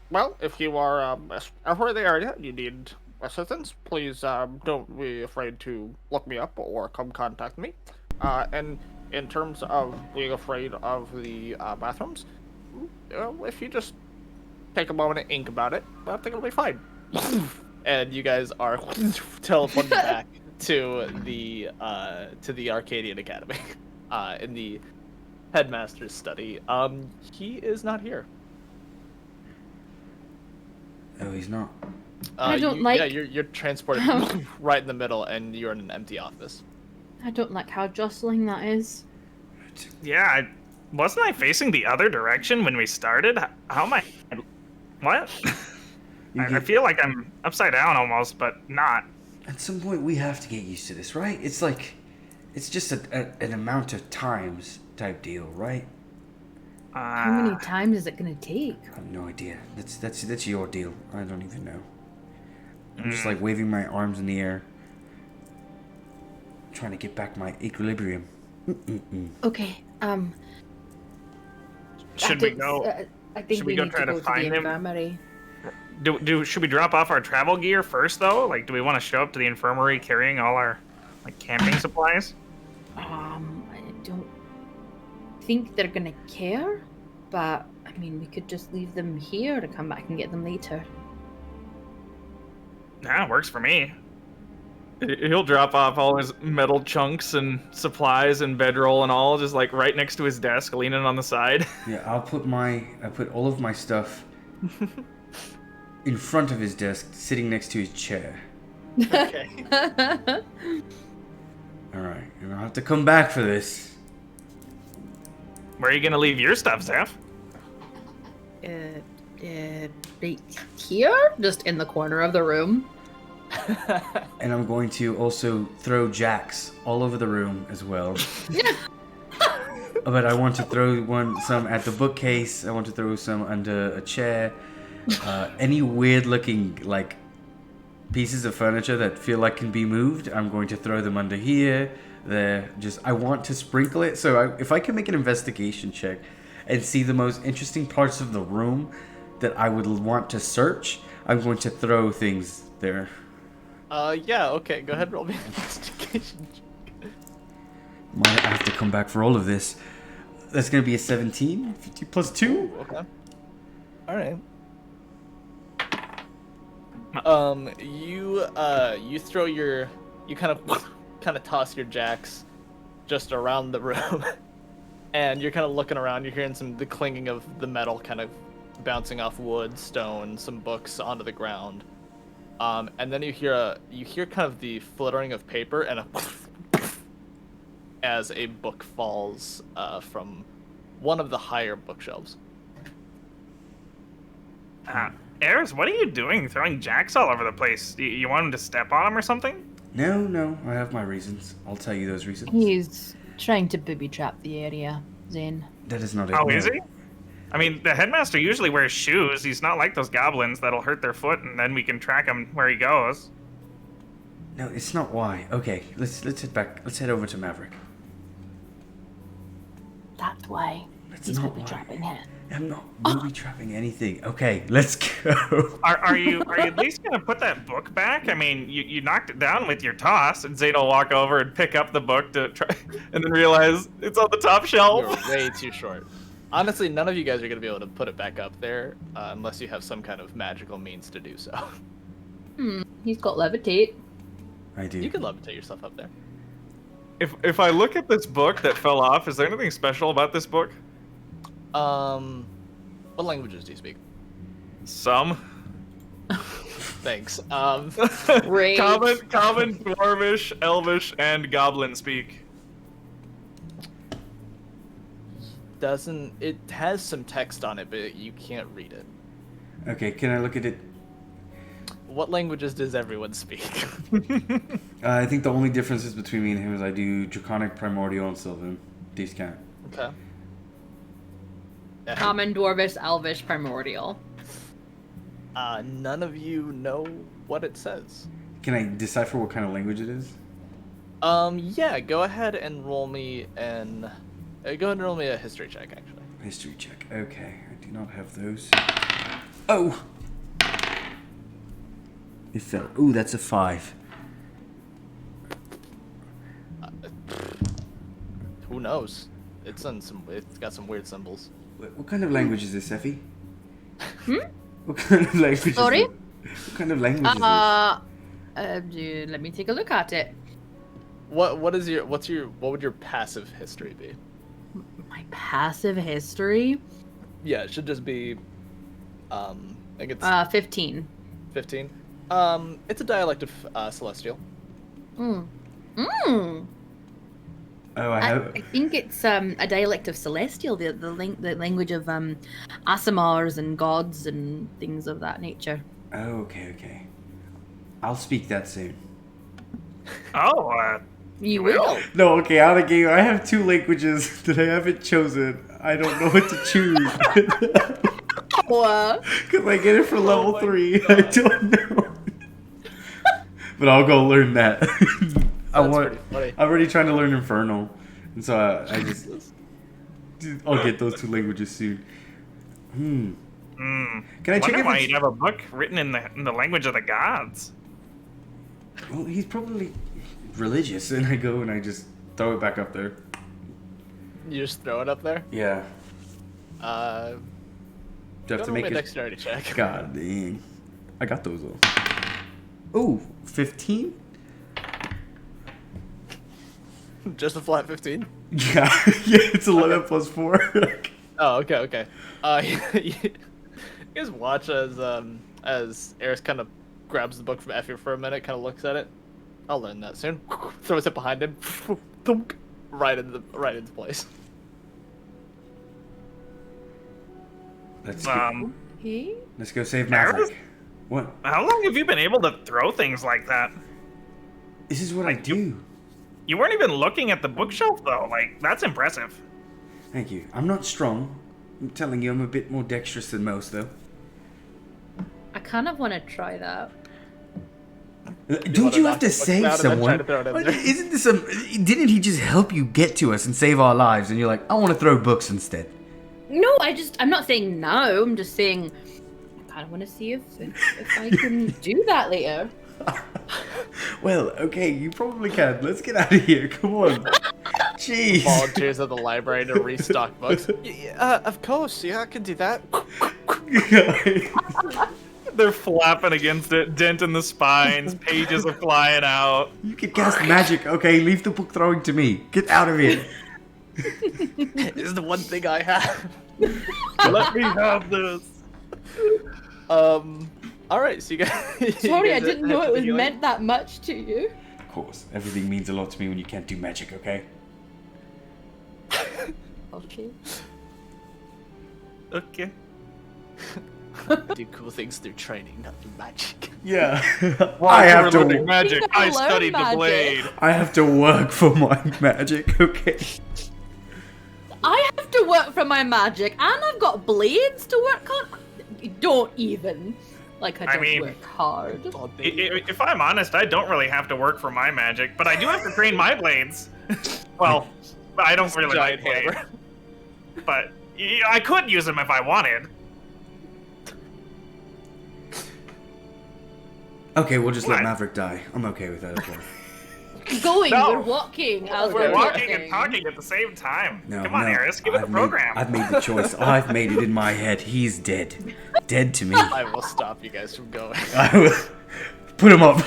Well, if you are ever in the area and you need assistance, please don't be afraid to look me up or come contact me. And in terms of being afraid of the bathrooms, if you just take a moment and think about it, I think it'll be fine. And you guys are teleported back to the Arcadian Academy, in the headmaster's study. He is not here. Oh, he's not. I don't like- Yeah, you're transported right in the middle, and you're in an empty office. I don't like how jostling that is. Yeah, wasn't I facing the other direction when we started? How am I? What? I feel like I'm upside down almost, but not. At some point, we have to get used to this, right? It's like, it's just an amount of times type deal, right? How many times is it gonna take? I have no idea. That's your deal. I don't even know. I'm just like waving my arms in the air, trying to get back my equilibrium. Okay. Should we go? I think should we we go need try to to go to find the him? infirmary. Should we drop off our travel gear first though? Like, do we want to show up to the infirmary carrying all our like camping supplies? I don't think they're gonna care, but I mean, we could just leave them here to come back and get them later. Nah, works for me. He'll drop off all his metal chunks and supplies and bedroll and all, just like right next to his desk, leaning on the side. Yeah, I put all of my stuff in front of his desk, sitting next to his chair. Okay. All right, and I'll have to come back for this. Where are you gonna leave your stuff, Zeph? Right here, just in the corner of the room. And I'm going to also throw jacks all over the room as well. But I want to throw some at the bookcase. I want to throw some under a chair. Any weird looking like pieces of furniture that feel like can be moved, I'm going to throw them under here. There, I want to sprinkle it. So if I can make an investigation check and see the most interesting parts of the room that I would want to search, I'm going to throw things there. Yeah, okay, go ahead and roll me an investigation. I have to come back for all of this. That's going to be a 17, 50 plus 2. Okay. Alright. You throw you kind of toss your jacks just around the room. And you're kind of looking around, you're hearing the clinging of the metal kind of bouncing off wood, stone, some books onto the ground. And then you hear kind of the fluttering of paper and as a book falls from one of the higher bookshelves. Eris, what are you doing throwing jacks all over the place? You want him to step on them or something? No, I have my reasons. I'll tell you those reasons. He's trying to booby trap the area, Zane. That is not it. Oh, no. is he? I mean, the headmaster usually wears shoes. He's not like those goblins that'll hurt their foot and then we can track him where he goes. No, it's not why. Okay, let's head back. Let's head over to Maverick. That's why That's he's not booby why. trapping him. I'm not booby trapping anything. Okay, let's go. Are you at least gonna put that book back? I mean, you knocked it down with your toss, and Zane will walk over and pick up the book to try, and then realize it's on the top shelf. You're way too short. Honestly, none of you guys are going to be able to put it back up there unless you have some kind of magical means to do so. He's got levitate. I do. You can levitate yourself up there. If I look at this book that fell off, is there anything special about this book? What languages do you speak? Some. Thanks. Great. Common, Dwarvish, Elvish, and Goblin speak. It has some text on it, but you can't read it. Okay, can I look at it? what languages does everyone speak? I think the only differences between me and him is I do Draconic, Primordial, and Sylvan. These count. Okay. Yeah. Common, Dwarvish, Elvish, Primordial. None of you know what it says. Can I decipher what kind of language it is? Yeah, go ahead and roll me a history check, actually. History check. Okay, I do not have those. Oh! It fell. Ooh, that's a 5. Who knows? It's got some weird symbols. What kind of language is this, Effie? Hmm? What kind of language Sorry? is it? What kind of language is Let me take a look at it. What would your passive history be? My passive history? Yeah, it should just be I think it's 15. 15. It's a dialect of Celestial. Mm. Oh, I think it's a dialect of Celestial, the language of Asimars and gods and things of that nature. Oh, okay. I'll speak that soon. Oh, You will. No, okay, out of game. I have 2 languages that I haven't chosen. I don't know what to choose. Because I get it for level 3. I don't know. But I'll go learn that. That's pretty funny. I'm already trying to learn Infernal. And so I'll get those 2 languages soon. Can I check wonder if why it's... you'd have a book written in the language of the gods. Well, he's probably religious, and I go and I just throw it back up there. You just throw it up there? Yeah. Do I have to make a a dexterity check. God dang. I got those though. Oh, 15? Just a flat 15? Yeah, it's 11 plus 4. Oh, okay. You guys watch as Eris kind of grabs the book from Effie for a minute, kind of looks at it. I'll learn that soon. Throws it behind him. Thunk. Right into place. Let's go save Eris? Maverick. What? How long have you been able to throw things like that? This is what I do. You weren't even looking at the bookshelf, though. Like, that's impressive. Thank you. I'm not strong. I'm telling you, I'm a bit more dexterous than most, though. I kind of want to try that. Don't you have to save someone? Isn't this a... Didn't he just help you get to us and save our lives? And you're like, I want to throw books instead. No, I'm not saying no. I'm just saying I kind of want to see if I can do that later. Well, okay, you probably can. Let's get out of here. Come on. Jeez. Volunteers at the library to restock books. Of course, yeah, I can do that. They're flapping against it, dent in the spines, pages are flying out. You can cast magic. Okay, leave the book throwing to me. Get out of here. This is the one thing I have. Let me have this. Alright, so you guys... Sorry, I didn't know it was meant that much to you. Of course, everything means a lot to me when you can't do magic, okay? Okay. Okay. do cool things through training, not through magic. Yeah. I have to You magic. gotta I learn studied the magic. blade. I have to work for my magic, okay? I have to work for my magic, and I've got blades to work on. Don't even. Like, I don't work hard. If I'm honest, I don't really have to work for my magic, but I do have to train my blades. Well, I don't really like blades. But I could use them if I wanted. Okay, we'll just let Maverick die. I'm okay with that as well. Going, No. we're walking as We're we're walking talking. and talking at the same time. No, Come on, no, Eris, give it the program. I've made the choice. I've made it in my head. He's dead. Dead to me. I will stop you guys from going. I will put him up.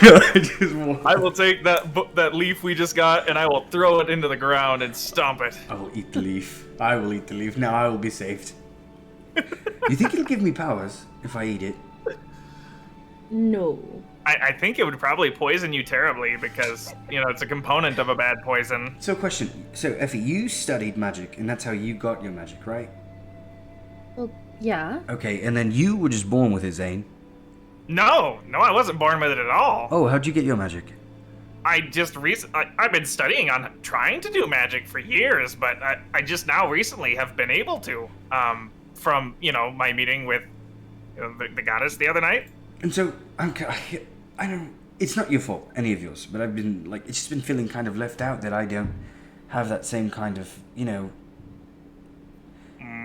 I will take that leaf we just got and I will throw it into the ground and stomp it. I will eat the leaf. I will eat the leaf. Now I will be saved. You think it'll give me powers if I eat it? No. I think it would probably poison you terribly because, it's a component of a bad poison. So, question. So, Effie, you studied magic, and that's how you got your magic, right? Well, yeah. Okay, and then you were just born with it, Zane. No, I wasn't born with it at all. Oh, how'd you get your magic? I've been studying on trying to do magic for years, but I just now recently have been able to, from, my meeting with the goddess the other night. And so, I don't, it's not your fault, any of yours, but I've been, it's just been feeling kind of left out that I don't have that same kind of,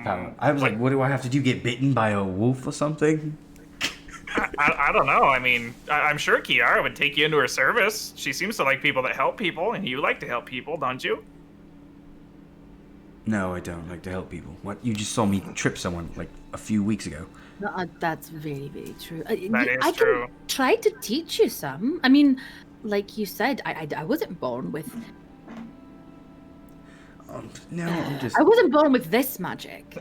power. I was like, what do I have to do, get bitten by a wolf or something? I don't know. I mean, I'm sure Kiara would take you into her service. She seems to like people that help people, and you like to help people, don't you? No, I don't like to help people. What? You just saw me trip someone, a few weeks ago. That's very, very true. That is I true. can try to teach you some. I mean, like you said, I wasn't born with... No, I'm just... I wasn't born with this magic.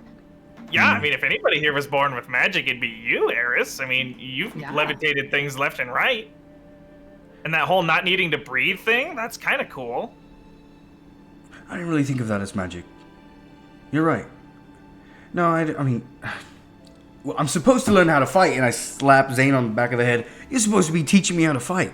Yeah, I mean, if anybody here was born with magic, it'd be you, Eris. I mean, you've levitated things left and right. And that whole not needing to breathe thing, that's kind of cool. I didn't really think of that as magic. You're right. No, I mean... Well, I'm supposed to learn how to fight, and I slap Zane on the back of the head. You're supposed to be teaching me how to fight.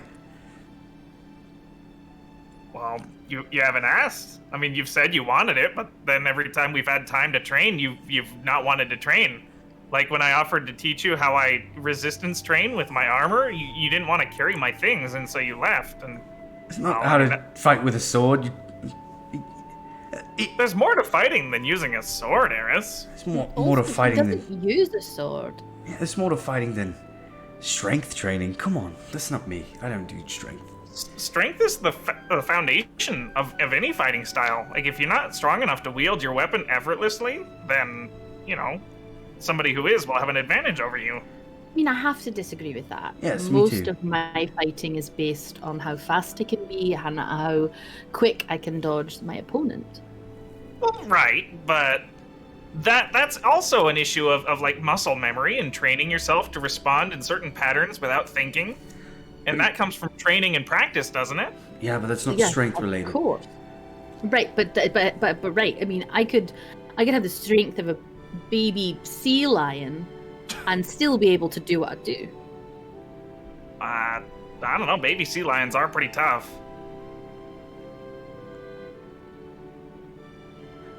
Well, you haven't asked. I mean, you've said you wanted it, but then every time we've had time to train, you've not wanted to train. Like when I offered to teach you how I resistance train with my armor, you didn't want to carry my things, and so you left. And it's not how to fight with a sword. There's more to fighting than using a sword, Eris. It's more to fighting than... He doesn't use a sword. Yeah, it's more to fighting than strength training. Come on, that's not me. I don't do strength. Strength is the foundation of any fighting style. Like, if you're not strong enough to wield your weapon effortlessly, then, somebody who is will have an advantage over you. I mean, I have to disagree with that. Yes, me Most too. of my fighting is based on how fast I can be and how quick I can dodge my opponent. Well, right, but that's also an issue of muscle memory and training yourself to respond in certain patterns without thinking. And that comes from training and practice, doesn't it? Yeah, but that's not Yeah, strength related. Of course. Right, but right. I mean, I could have the strength of a baby sea lion and still be able to do what I do. I don't know. Baby sea lions are pretty tough.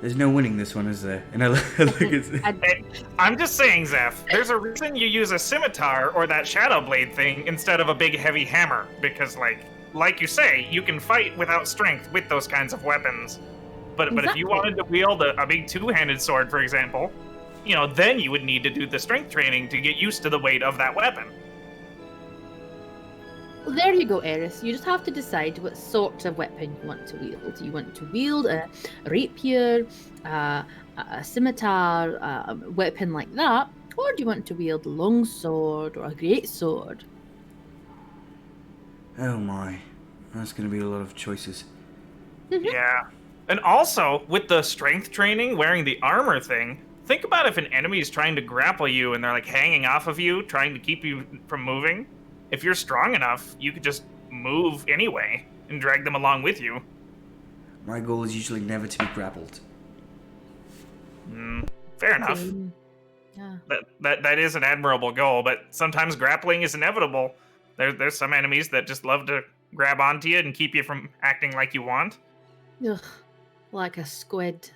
There's no winning this one, is there? And I look at... Hey, I'm just saying, Zeph, there's a reason you use a scimitar or that shadow blade thing instead of a big heavy hammer. Because, like you say, you can fight without strength with those kinds of weapons. But if you wanted to wield a big two-handed sword, for example, then you would need to do the strength training to get used to the weight of that weapon. Well, there you go, Eris. You just have to decide what sort of weapon you want to wield. Do you want to wield a rapier, a scimitar, a weapon like that? Or do you want to wield a long sword or a great sword? Oh my. That's going to be a lot of choices. Yeah. And also, with the strength training, wearing the armor thing, think about if an enemy is trying to grapple you and they're hanging off of you, trying to keep you from moving. If you're strong enough, you could just move anyway and drag them along with you. My goal is usually never to be grappled. Fair enough. Yeah. That is an admirable goal, but sometimes grappling is inevitable. There's some enemies that just love to grab onto you and keep you from acting like you want. Ugh, like a squid.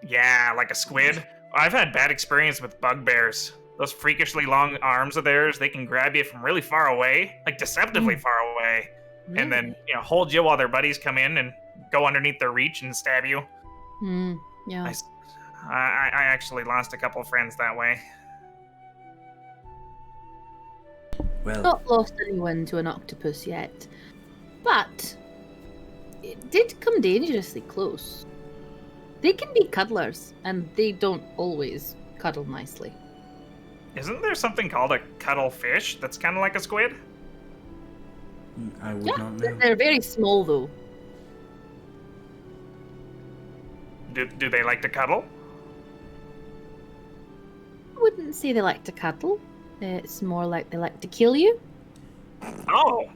Yeah, like a squid. I've had bad experience with bugbears. Those freakishly long arms of theirs, they can grab you from really far away, deceptively far away, and then hold you while their buddies come in and go underneath their reach and stab you. Yeah. I actually lost a couple of friends that way. Well, Not lost anyone to an octopus yet, but it did come dangerously close. They can be cuddlers, and they don't always cuddle nicely. Isn't there something called a cuttlefish that's kind of like a squid? I would not know. They're very small, though. Do they like to cuddle? I wouldn't say they like to cuddle. It's more like they like to kill you. Oh.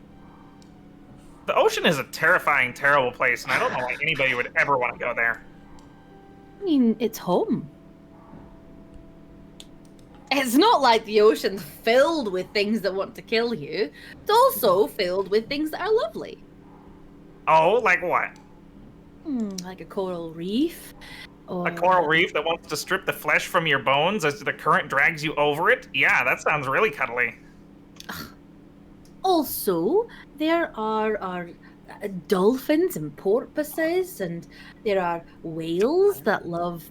The ocean is a terrifying, terrible place, and I don't know why anybody would ever want to go there. I mean, it's home. It's not like the ocean's filled with things that want to kill you. It's also filled with things that are lovely. Oh, like what? Like a coral reef. Or A coral reef that wants to strip the flesh from your bones as the current drags you over it? Yeah, that sounds really cuddly. Also, there are dolphins and porpoises, and there are whales that love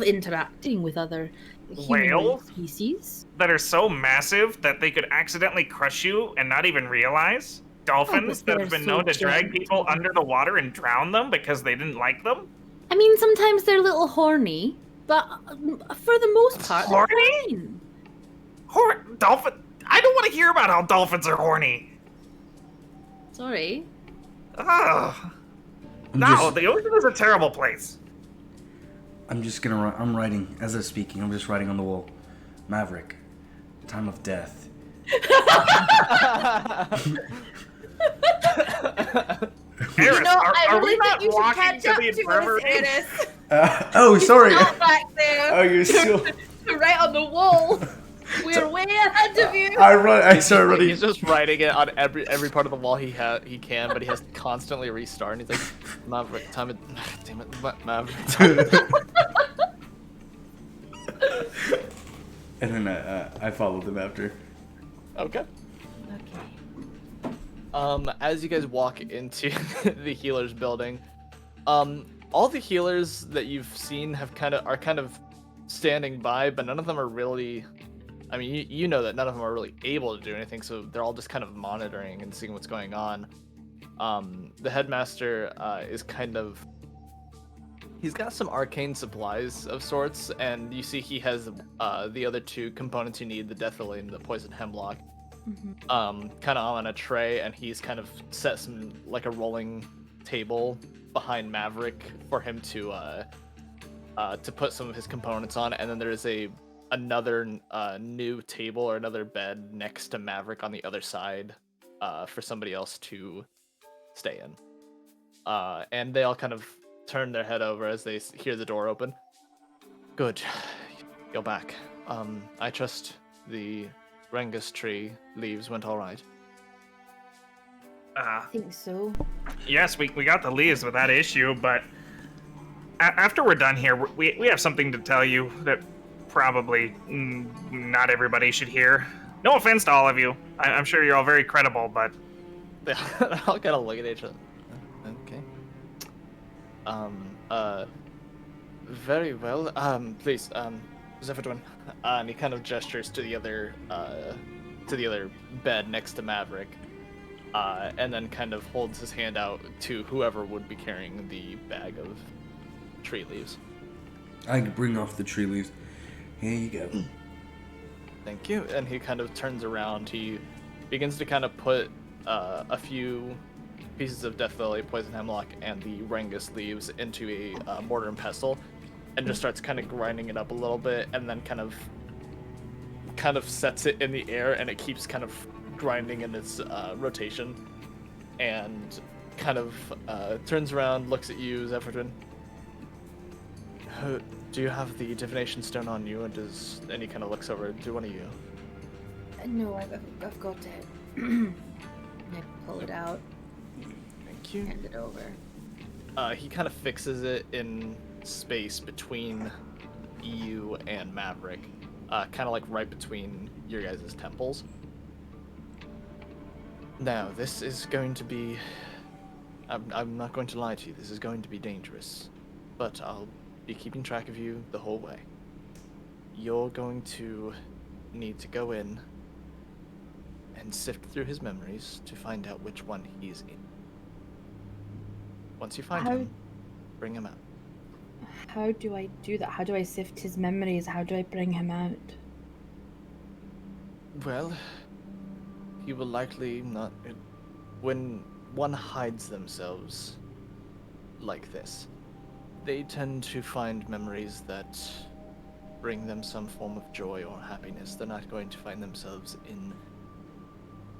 interacting with other humanoid Whales? species. That are so massive that they could accidentally crush you and not even realize? Dolphins that they're have been so known to drag gentle. people under the water and drown them because they didn't like them? I mean, sometimes they're a little horny, but for the most part, they're Horny? fine. Dolphin? I don't want to hear about how dolphins are horny. Sorry. Ugh. I'm No, just, the ocean is a terrible place. I'm just gonna. I'm writing as I'm speaking. I'm just writing on the wall. Maverick, time of death. Eris, You know, I are we really not think you should walking catch to up the to infirmary? us, Eris. Oh, sorry. Not back there. Oh, you're still. Right on the wall. We're way ahead of you. I started running. He's just writing it on every part of the wall he can, but he has to constantly restart. And he's like, Maverick, time it, damn it, Maverick. And then I followed them after. Okay. As you guys walk into the healers building, all the healers that you've seen are kind of standing by, but none of them are really. I mean, you know that none of them are really able to do anything, so they're all just kind of monitoring and seeing what's going on. The headmaster is kind of. He's got some arcane supplies of sorts, and you see he has the other two components you need: the death lily and the poison hemlock. Kind of on a tray, and he's kind of set some like a rolling table behind Maverick for him to put some of his components on, and then there is another new table or another bed next to Maverick on the other side for somebody else to stay in. And they all kind of turn their head over as they hear the door open. Good, you're back. I trust the Rengus tree leaves went all right. I think so. Yes, we got the leaves without issue, but after we're done here, we have something to tell you that probably not everybody should hear. No offense to all of you. I'm sure you're all very credible, but... They all kind of look at each other. Okay. Very well. Please, Zephyrtwin. And he kind of gestures to the other bed next to Maverick. And then kind of holds his hand out to whoever would be carrying the bag of tree leaves. I bring off the tree leaves. Here you go. Thank you. And he kind of turns around. He begins to kind of put a few pieces of death lily, poison hemlock, and the Rengus leaves into a mortar and pestle, and just starts kind of grinding it up a little bit, and then kind of sets it in the air, and it keeps kind of grinding in its rotation, and kind of turns around, looks at you, Zephyrtwin. Do you have the divination stone on you? And he kind of looks over to one of you. No, I've got it. I pull it out. Thank you. Hand it over. He kind of fixes it in space between you and Maverick, kind of like right between your guys' temples. Now, this is going to be... I'm not going to lie to you, this is going to be dangerous, but I'll be keeping track of you the whole way. You're going to need to go in and sift through his memories to find out which one he's in. Once you find him, bring him out. How do I do that? How do I sift his memories? How do I bring him out? Well, he will likely not... When one hides themselves like this, they tend to find memories that bring them some form of joy or happiness. They're not going to find themselves in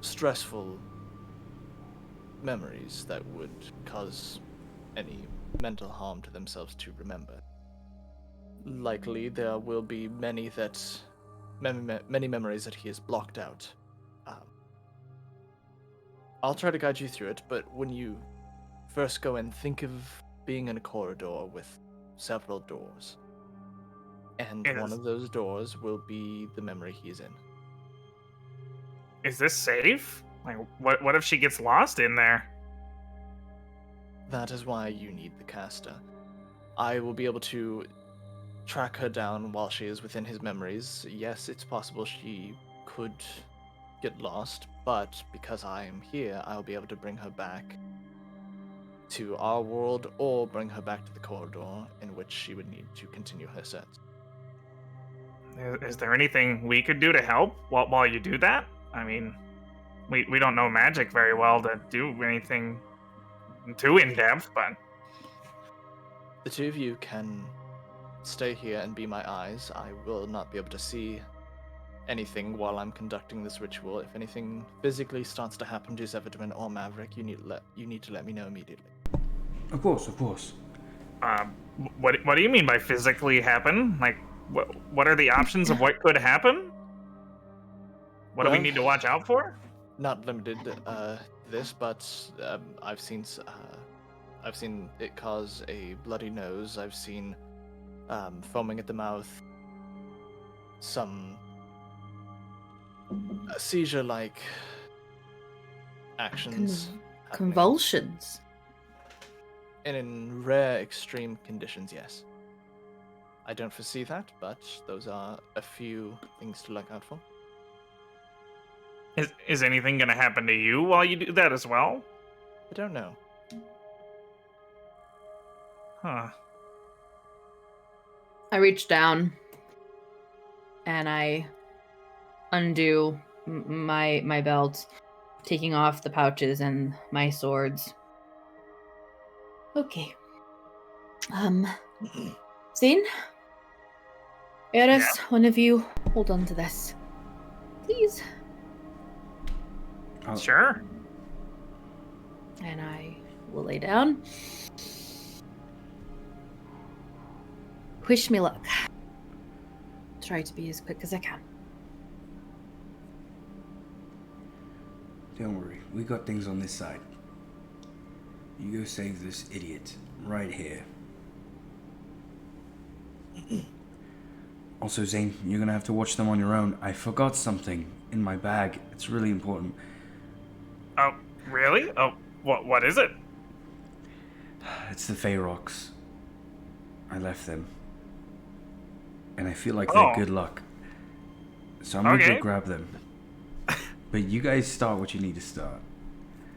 stressful memories that would cause any mental harm to themselves to remember. Likely there will be many that many memories that he has blocked out. I'll try to guide you through it, but when you first go in, think of being in a corridor with several doors. And one of those doors will be the memory he's in. Is this safe? Like, what if she gets lost in there? That is why you need the caster. I will be able to track her down while she is within his memories. Yes, it's possible she could get lost, but because I am here, I'll be able to bring her back to our world or bring her back to the corridor in which she would need to continue her search. Is there anything we could do to help while you do that? I mean, we don't know magic very well to do anything too in-depth, but... The two of you can stay here and be my eyes. I will not be able to see anything while I'm conducting this ritual. If anything physically starts to happen to Zevadrin or Maverick, you need to let me know immediately. Of course, of course. What do you mean by physically happen? Like, what are the options of what could happen? What do we need to watch out for? Not limited this, but I've seen it cause a bloody nose. I've seen foaming at the mouth. Some seizure-like actions. happening. Convulsions. And in rare extreme conditions, yes. I don't foresee that, but those are a few things to look out for. Is anything gonna happen to you while you do that as well? I don't know. Huh. I reach down and I undo my belt, taking off the pouches and my swords. Okay. Zane? Eris, one of you, hold on to this. Please. Sure. And I will lay down. Wish me luck. Try to be as quick as I can. Don't worry, we got things on this side. You go save this idiot right here. Also, Zane, you're gonna have to watch them on your own. I forgot something in my bag. It's really important. Oh, really? Oh, what is it? It's the Fey Rocks. I left them. And I feel like they're good luck. So I'm gonna go grab them. But you guys start what you need to start.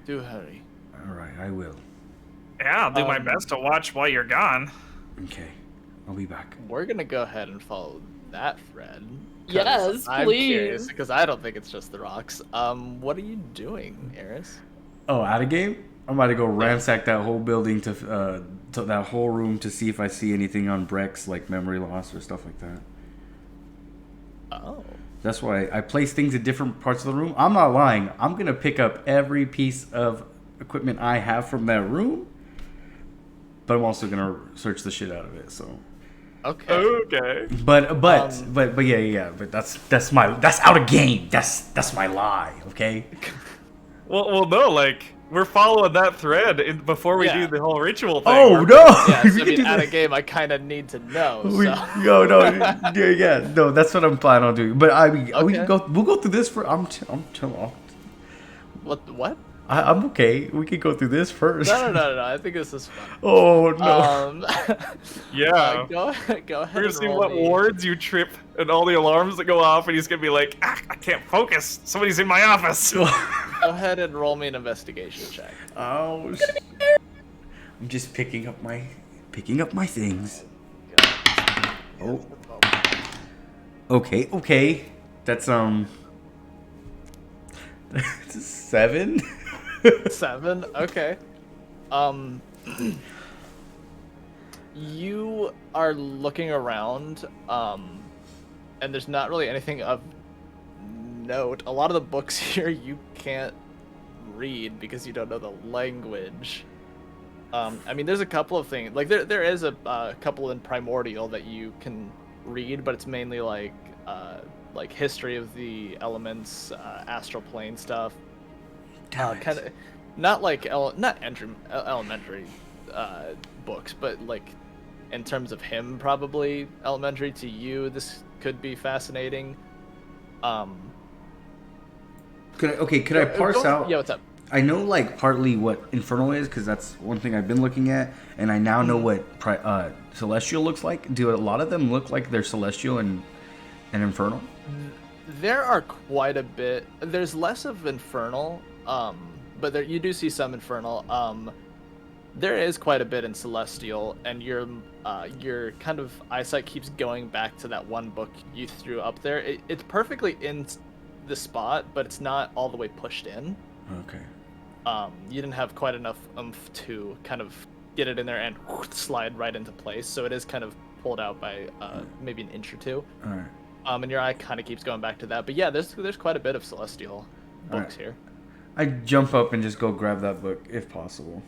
Do hurry. Alright, I will. Yeah, I'll do my best to watch while you're gone. Okay, I'll be back. We're gonna go ahead and follow that thread. Yes, I'm please. curious, because I don't think it's just the rocks. What are you doing, Eris? Oh, out of game? I'm about to go ransack that whole building to that whole room to see if I see anything on Brex, like memory loss or stuff like that. Oh. That's why I place things in different parts of the room. I'm not lying. I'm going to pick up every piece of equipment I have from that room, but I'm also going to search the shit out of it, so. Okay. But yeah. But that's out of game. That's my lie, okay? Well, no, like we're following that thread before we do the whole ritual thing. Oh no! Yeah, so, I mean, out of game, I kind of need to know. No, that's what I'm planning on doing. But I mean, we can go. We'll go through this for. I'm What? I'm okay. We can go through this first. No. I think this is fun. Oh no. Yeah. Go ahead. We're gonna see what wards you trip and all the alarms that go off, and he's gonna be like, I can't focus. Somebody's in my office. Go ahead and roll me an investigation check. Oh. I'm just picking up my things. Oh. Okay. That's It's a 7. 7. Okay. You are looking around, and there's not really anything of note. A lot of the books here you can't read because you don't know the language. I mean, there's a couple of things. Like there is a couple in Primordial that you can read, but it's mainly like like history of the elements, astral plane stuff. Damn it. Kind of, not like not elementary books, but like in terms of him, probably elementary to you. This could be fascinating. Could I parse out? Yeah, what's up? I know like partly what infernal is because that's one thing I've been looking at, and I now know what celestial looks like. Do a lot of them look like they're celestial and infernal? There are quite a bit. There's less of infernal, but there you do see some infernal. There is quite a bit in celestial, and your kind of eyesight keeps going back to that one book you threw up there. It's perfectly in the spot, but it's not all the way pushed in. Okay. You didn't have quite enough oomph to kind of get it in there and slide right into place, so it is kind of pulled out by maybe an inch or two. All right. And your eye kind of keeps going back to that. But yeah, there's quite a bit of celestial books here. I jump up and just go grab that book if possible.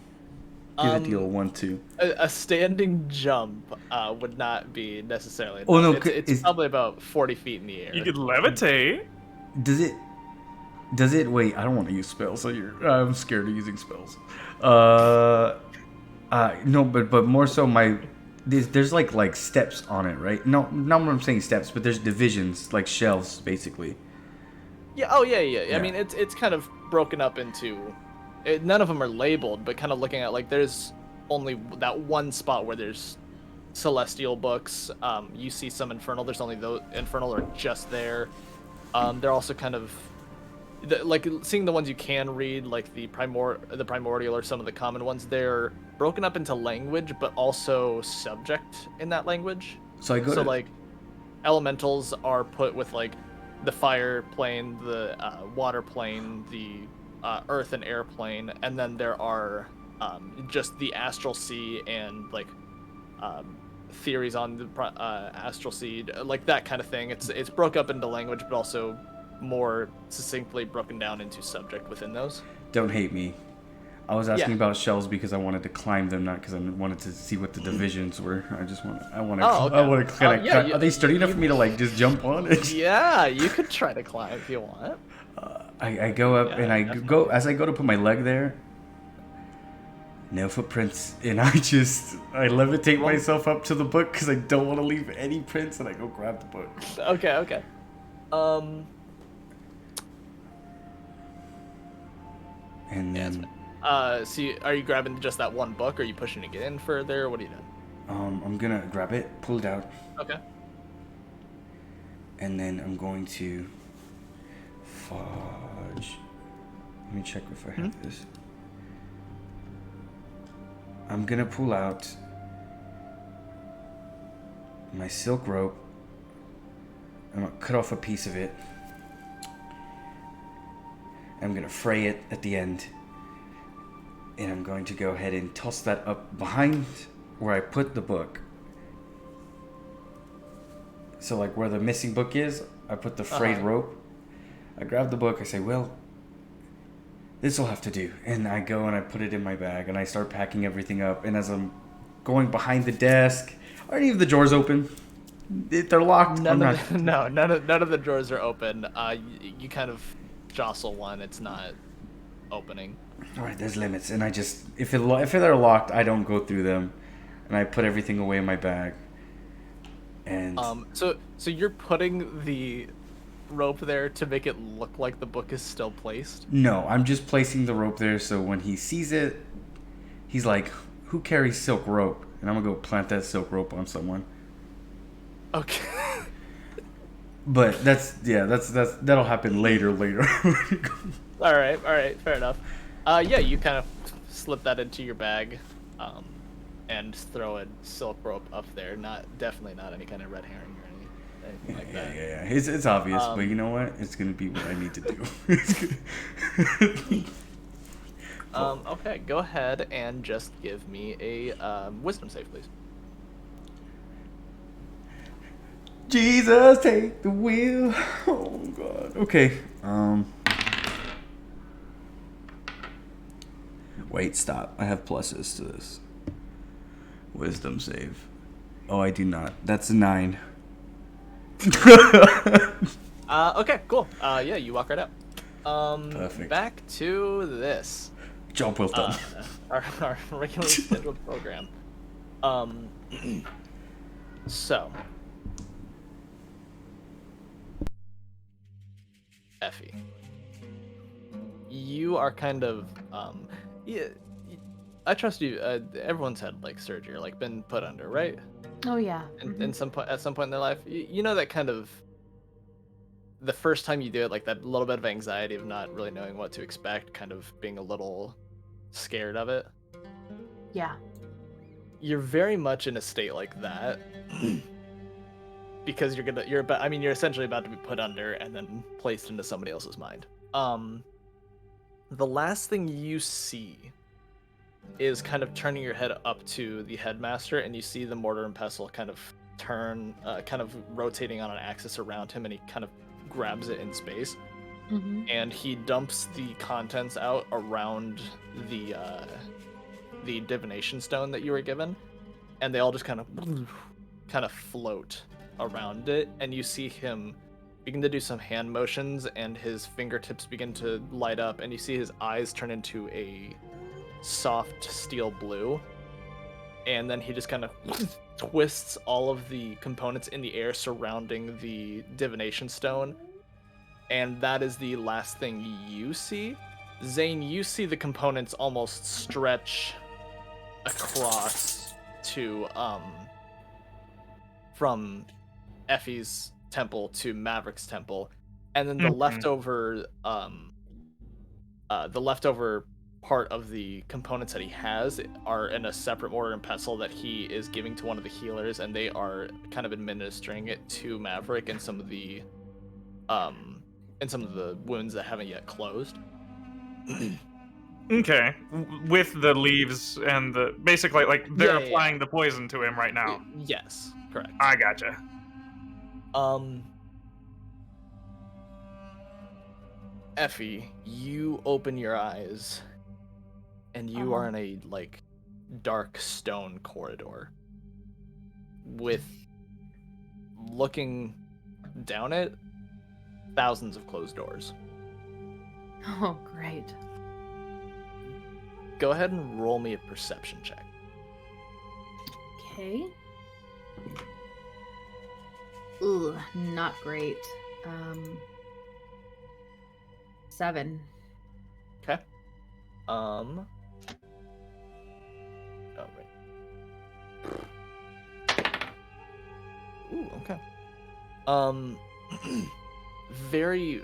Give it the old 1-2. A standing jump would not be necessarily enough. Oh no, it's probably about 40 feet in the air. You could levitate. Does it? Wait, I don't want to use spells. So I'm scared of using spells. No, but more so there's like steps on it, right? No, not what I'm saying steps, but there's divisions, like shelves, basically. Yeah. Oh yeah. I mean, it's kind of broken up into. None of them are labeled, but kind of looking at like there's only that one spot where there's celestial books. You see some infernal. There's only those infernal are just there. They're also kind of like seeing the ones you can read, like the primordial or some of the common ones. They're broken up into language, but also subject in that language. So like elementals are put with like the fire plane, the water plane, the earth and air plane, and then there are just the astral sea and like theories on the astral sea, like that kind of thing. It's broke up into language, but also more succinctly broken down into subject within those. Don't hate me. I was asking about shells because I wanted to climb them, not because I wanted to see what the divisions were. I want to kind of. Are they sturdy enough for me to like just jump on it? Yeah, you could try to climb if you want. I go up and I go as I go to put my leg there. No footprints, and I levitate myself up to the book because I don't want to leave any prints, and I go grab the book. Okay. And then, so are you grabbing just that one book, or are you pushing to get in further? What are you doing? I'm gonna grab it, pull it out. Okay. And then I'm going to fudge. Let me check if I have this. I'm gonna pull out my silk rope. I'm gonna cut off a piece of it. I'm gonna fray it at the end. And I'm going to go ahead and toss that up behind where I put the book. So like where the missing book is, I put the frayed rope. I grab the book, I say, well, this will have to do. And I go and I put it in my bag and I start packing everything up. And as I'm going behind the desk, are any of the drawers open? They're locked. None of the drawers are open. You kind of jostle one, it's not opening. All right, there's limits. And I just, if they're locked, I don't go through them. And I put everything away in my bag. And so you're putting the rope there to make it look like the book is still placed? No, I'm just placing the rope there so when he sees it, he's like, who carries silk rope? And I'm gonna go plant that silk rope on someone. Okay. But that'll happen later. All right, fair enough. Yeah, you kind of slip that into your bag, and throw a silk rope up there. Definitely not any kind of red herring or anything like that. Yeah. It's obvious, but you know what? It's gonna be what I need to do. Okay, go ahead and just give me a wisdom save, please. Jesus, take the wheel. Oh God. Okay. Wait, stop. I have pluses to this. Wisdom save. Oh, I do not. That's a 9. Okay, cool. Yeah, you walk right out. Perfect. Back to this. Job well done. Our regularly scheduled program. So, Effie, you are kind of yeah. I trust you. Everyone's had like surgery or like been put under, right? Oh yeah. In some point, at some point in their life, you know that kind of the first time you do it, like that little bit of anxiety of not really knowing what to expect, kind of being a little scared of it. Yeah. You're very much in a state like that because you're essentially about to be put under and then placed into somebody else's mind. The last thing you see is kind of turning your head up to the headmaster, and you see the mortar and pestle kind of turn, kind of rotating on an axis around him, and he kind of grabs it in space, and he dumps the contents out around the divination stone that you were given, and they all just kind of float around it, and you see him begin to do some hand motions, and his fingertips begin to light up, and you see his eyes turn into a soft steel blue, and then he just kind of twists all of the components in the air surrounding the divination stone, and that is the last thing you see. Zane, you see the components almost stretch across to from Effie's temple to Maverick's temple, and then the leftover part of the components that he has are in a separate mortar and pestle that he is giving to one of the healers, and they are kind of administering it to Maverick in some of the wounds that haven't yet closed. Okay, with the leaves and the basically like they're Yeah. applying the poison to him right now. Yes, correct. I gotcha. Effie, you open your eyes, and you are in a like dark stone corridor with, looking down it, thousands of closed doors. Oh, great. Go ahead and roll me a perception check. Okay. Ooh, not great. 7. Okay. Oh, right. Ooh, okay. Very,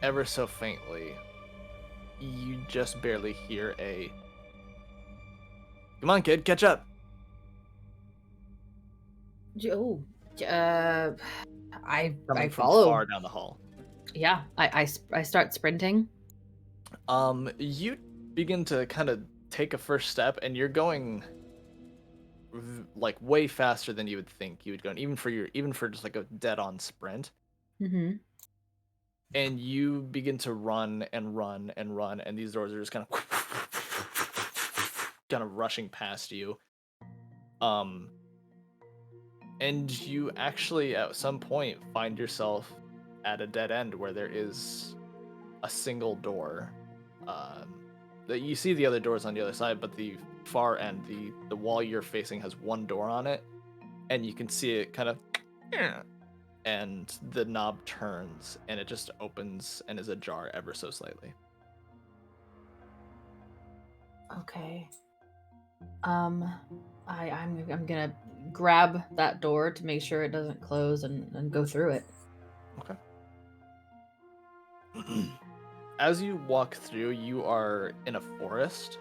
ever so faintly, you just barely hear a, "Come on, kid, catch up." Oh, I Coming from follow. far down the hall. Yeah, I start sprinting. You begin to kind of take a first step, and you're going like way faster than you would think you would go, even for just like a dead-on sprint. Mm-hmm. And you begin to run and run and run, and these doors are just kind of rushing past you. And you actually at some point find yourself at a dead end where there is a single door. That you see the other doors on the other side, but the far end, the wall you're facing has one door on it, and you can see it kind of, and the knob turns, and it just opens and is ajar ever so slightly. Okay. I'm gonna grab that door to make sure it doesn't close and go through it. Okay. As you walk through, you are in a forest,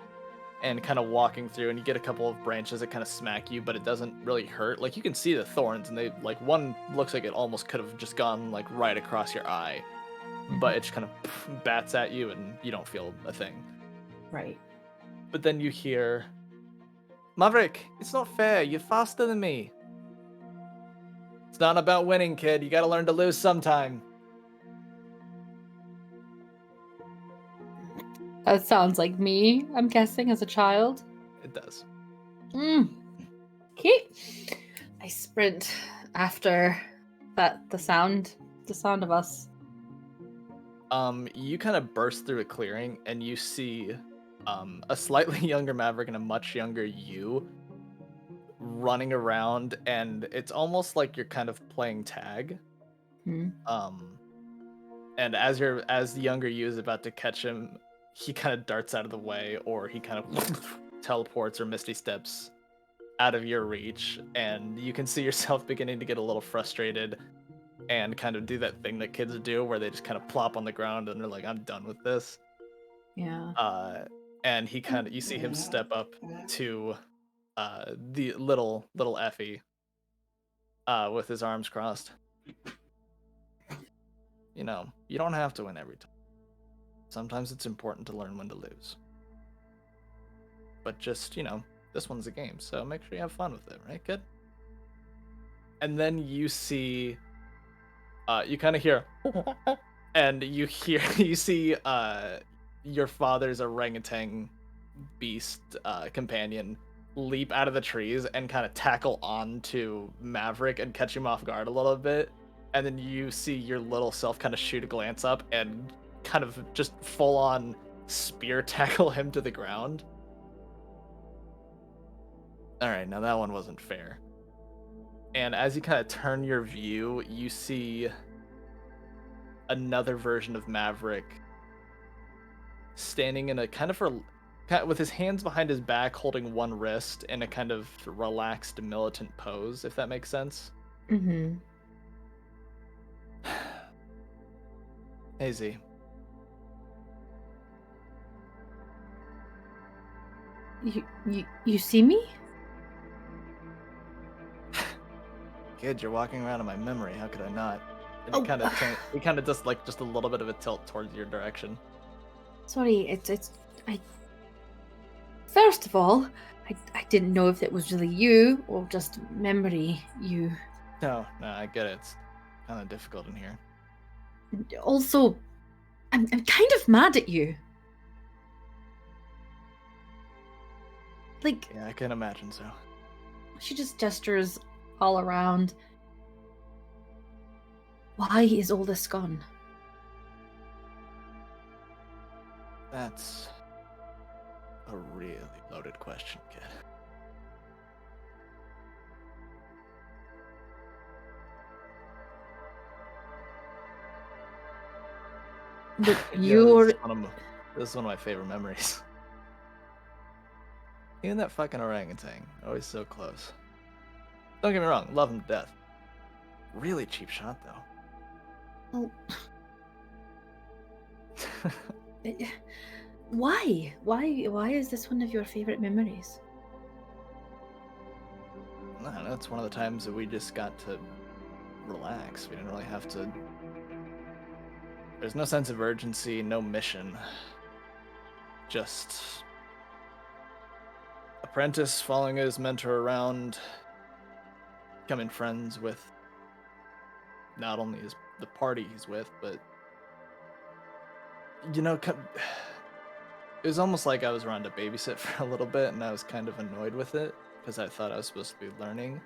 and kind of walking through, and you get a couple of branches that kind of smack you, but it doesn't really hurt. Like, you can see the thorns, and they, like, one looks like it almost could have just gone, like, right across your eye, but it just kind of bats at you, and you don't feel a thing. Right. But then you hear, "Maverick, it's not fair. You're faster than me." "It's not about winning, kid. You gotta learn to lose sometime." That sounds like me, I'm guessing, as a child. It does. Okay. I sprint after the sound of us You kind of burst through a clearing and you see a slightly younger Maverick and a much younger you running around, and it's almost like you're kind of playing tag. Hmm. And as the younger you is about to catch him, he kind of darts out of the way, or he kind of teleports or misty steps out of your reach, and you can see yourself beginning to get a little frustrated and kind of do that thing that kids do where they just kind of plop on the ground and they're like, I'm done with this. Yeah. And you see him step up to the little Effie with his arms crossed. You know, you don't have to win every time. Sometimes it's important to learn when to lose. But just, this one's a game, so make sure you have fun with it, right, kid? And then you see, you kind of hear, and you see your father's orangutan beast companion leap out of the trees and kind of tackle onto Maverick and catch him off guard a little bit. And then you see your little self kind of shoot a glance up and kind of just full on spear tackle him to the ground. All right, now that one wasn't fair. And as you kind of turn your view, you see another version of Maverick standing in a kind of with his hands behind his back, holding one wrist in a kind of relaxed, militant pose, if that makes sense. Mm-hmm. Hey, Z. You see me? Kid, you're walking around in my memory. How could I not? And Oh. he kind of does like just a little bit of a tilt towards your direction. Sorry, I. First of all, I didn't know if it was really you or just memory you. No, I get it. It's kind of difficult in here. Also, I'm kind of mad at you. Like, Yeah, I can imagine so. she just gestures all around. Why is all this gone? That's a really loaded question, kid. But Yeah, you're. this is one of my favorite memories. You and that fucking orangutan, always so close. Don't get me wrong, love him to death. Really cheap shot, though. Oh. Why? Why is this one of your favorite memories? I don't know, it's one of the times that we just got to relax. We didn't really have to. There's no sense of urgency, no mission. Just apprentice following his mentor around, becoming friends with not only the party he's with, but it was almost like I was around to babysit for a little bit, and I was kind of annoyed with it because I thought I was supposed to be learning.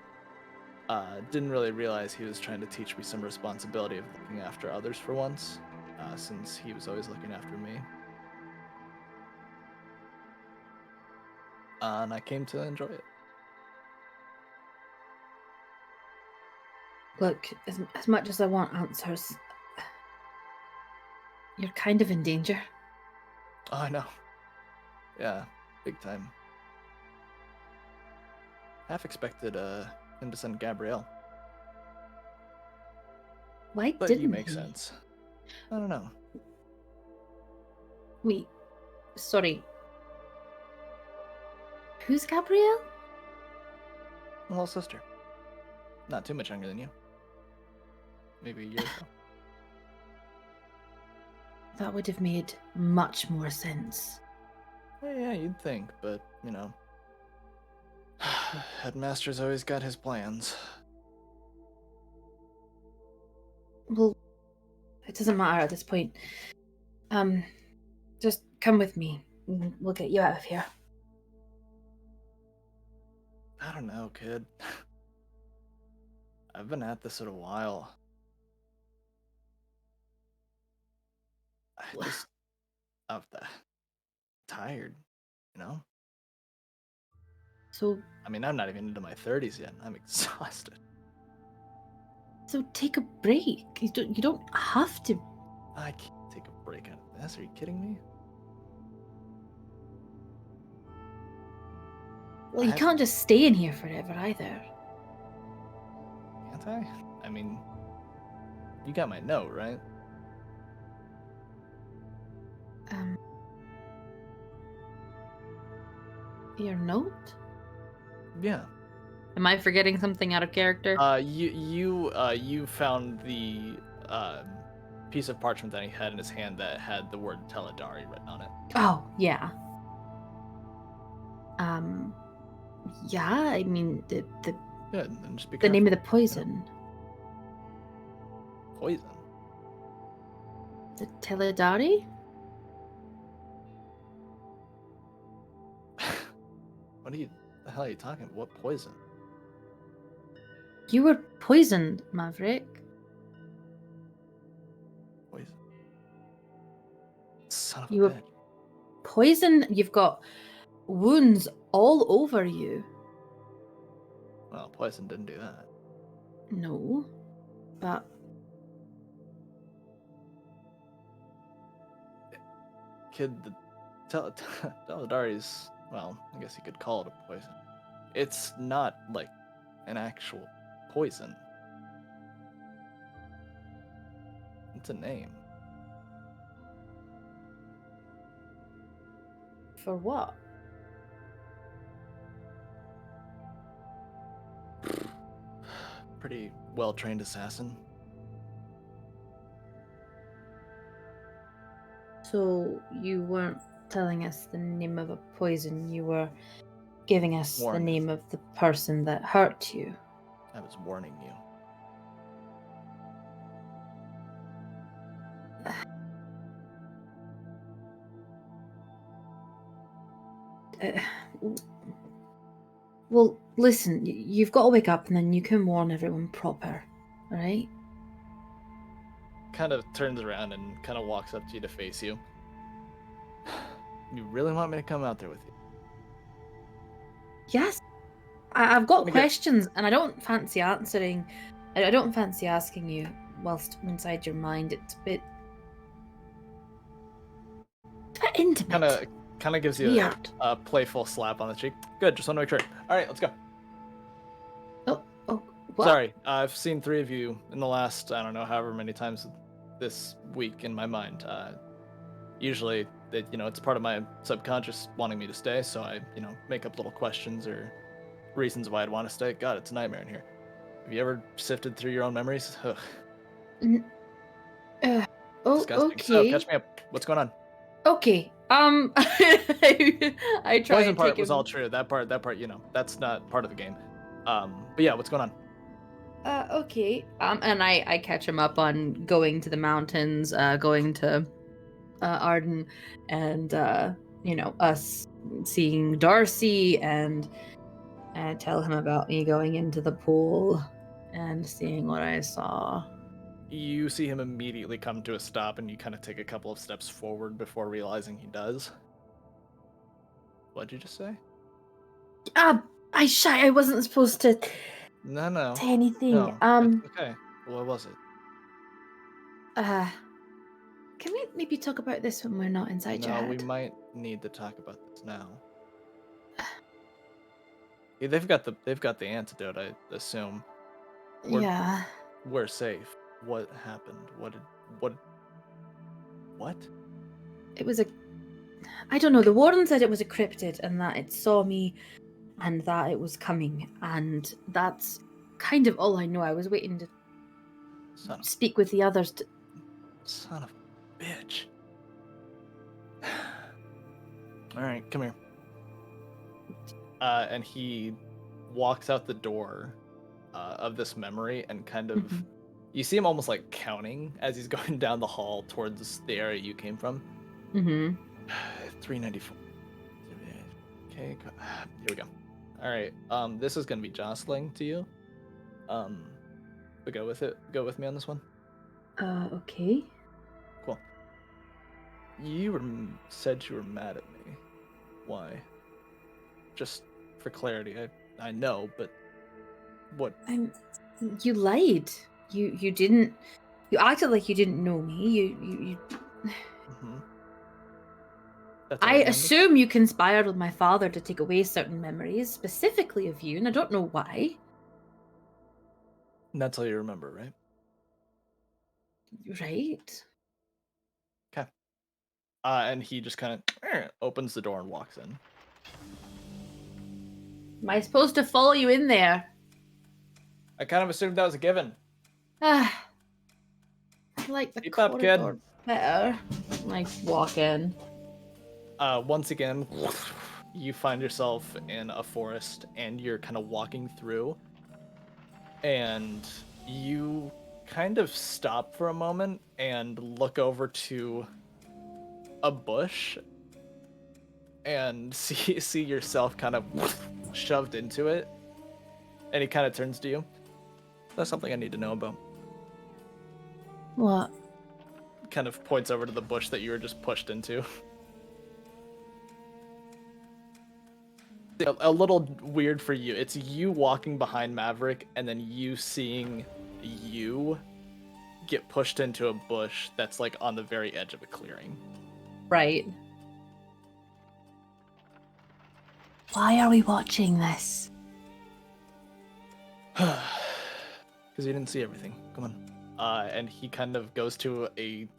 Didn't really realize he was trying to teach me some responsibility of looking after others for once, since he was always looking after me. And I came to enjoy it. Look, as much as I want answers, you're kind of in danger. Oh, I know. Yeah, big time. Half expected him to send Gabrielle. Why But didn't you make he? sense. I don't know. Wait, sorry. Who's Gabrielle? My little sister. Not too much younger than you. Maybe a year or so. That would have made much more sense. Yeah, you'd think, but, Headmaster's always got his plans. Well, it doesn't matter at this point. Just come with me. We'll get you out of here. I don't know, kid. I've been at this a while. Just I'm tired, you know? So, I mean, I'm not even into my 30s yet. I'm exhausted. so take a break. You don't have to. I can't take a break out of this. Are you kidding me? Well, I you have- can't just stay in here forever either. Can't I? I mean, you got my note, right? Your note? Yeah. Am I forgetting something out of character? You found the piece of parchment that he had in his hand that had the word Teledari written on it. Oh, yeah. Yeah, I mean, the Good. Then just be the name of the careful, poison. Poison. The Teledari? The hell are you talking about? What poison? You were poisoned, Maverick. Poison. Son of You a were bitch. poisoned. You've got wounds all over you. Well, poison didn't do that. No, but Kid, the Teledari's, well, I guess you could call it a poison. It's not like an actual poison. It's a name. for what? Pretty well-trained assassin. So you weren't telling us the name of a poison. You were giving us the Warning. name of the person that hurt you. I was warning you. Well, listen, you've got to wake up and then you can warn everyone proper, alright? Kind of turns around and kind of walks up to you to face you. You really want me to come out there with you? Yes. I've got Let me get- questions and I don't fancy answering. I don't fancy asking you whilst inside your mind. It's a bit intimate. Kind of gives you Weird. a playful slap on the cheek. Good, just want to make sure. All right, let's go. Oh, what? Sorry, I've seen 3 of you in the last, I don't know, however many times this week in my mind. Usually, it's part of my subconscious wanting me to stay, so I, make up little questions or reasons why I'd want to stay. God, it's a nightmare in here. Have you ever sifted through your own memories? Ugh, Oh, disgusting. So, okay. catch me up. What's going on? Okay. I try Poison and part take was him. all true. That part, that's not part of the game. But yeah, what's going on? Okay. And I catch him up on going to the mountains, going to Arden, and us seeing Darcy, and tell him about me going into the pool and seeing what I saw. You see him immediately come to a stop, and you kind of take a couple of steps forward before realizing he does. What'd you just say? I wasn't supposed to No. say anything. No, it's okay. What was it? Can we maybe talk about this when we're not inside your No, head? we might need to talk about this now. Yeah, they've got the antidote, I assume. Yeah. We're safe. What happened? What? It was I don't know, the warden said it was a cryptid and that it saw me and that it was coming, and that's kind of all I know. I was waiting to speak with the others. Son of a bitch. Alright, come here. And he walks out the door of this memory and kind of... Mhm. You see him almost like counting as he's going down the hall towards the area you came from. Mm-hmm. 394. Okay, here we go. Alright, this is gonna be jostling to you. But go with it. Go with me on this one. Okay. Cool. said you were mad at me. Why? Just for clarity, I know, but what? You lied. You didn't. You acted like you didn't know me. You. Mhm. That's all I you remember? assume you conspired with my father to take away certain memories, specifically of you, and I don't know why. And that's all you remember, right? Right? Okay. And he just kind of opens the door and walks in. Am I supposed to follow you in there? I kind of assumed that was a given. Ah, I like the Keep up, kid. corridor better. Like walk in. Once again, you find yourself in a forest and you're kind of walking through, and you kind of stop for a moment and look over to a bush and see yourself kind of shoved into it, and he kind of turns to you. That's something I need to know about. What? Kind of points over to the bush that you were just pushed into. A little weird for you. It's you walking behind Maverick and then you seeing you get pushed into a bush that's like on the very edge of a clearing. Right. Why are we watching this? Because you didn't see everything. Come on. And he kind of goes to a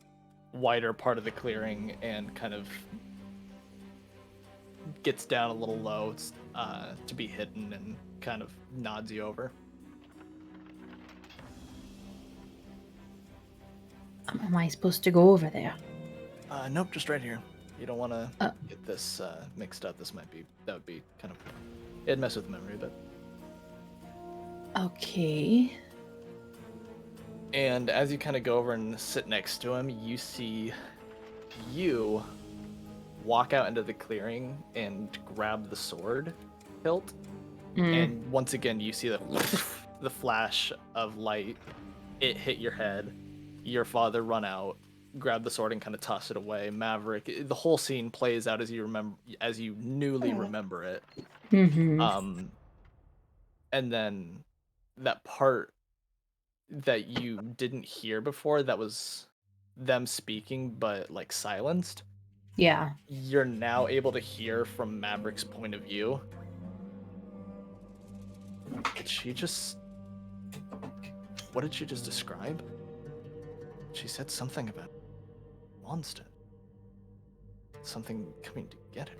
wider part of the clearing and kind of gets down a little low to be hidden and kind of nods you over. Am I supposed to go over there? Nope, just right here. You don't want to Uh. get this mixed up. That would be kind of, it'd mess with memory, but. Okay. And as you kind of go over and sit next to him, you see you walk out into the clearing and grab the sword hilt. And once again, you see the flash of light. It hit your head. Your father run out, grab the sword, and kind of toss it away. Maverick. The whole scene plays out as you newly remember it. Mm-hmm. And then that part that you didn't hear before, that was them speaking but like silenced. Yeah. You're now able to hear from Maverick's point of view. What did she just describe? She said something about monster. Something coming to get her.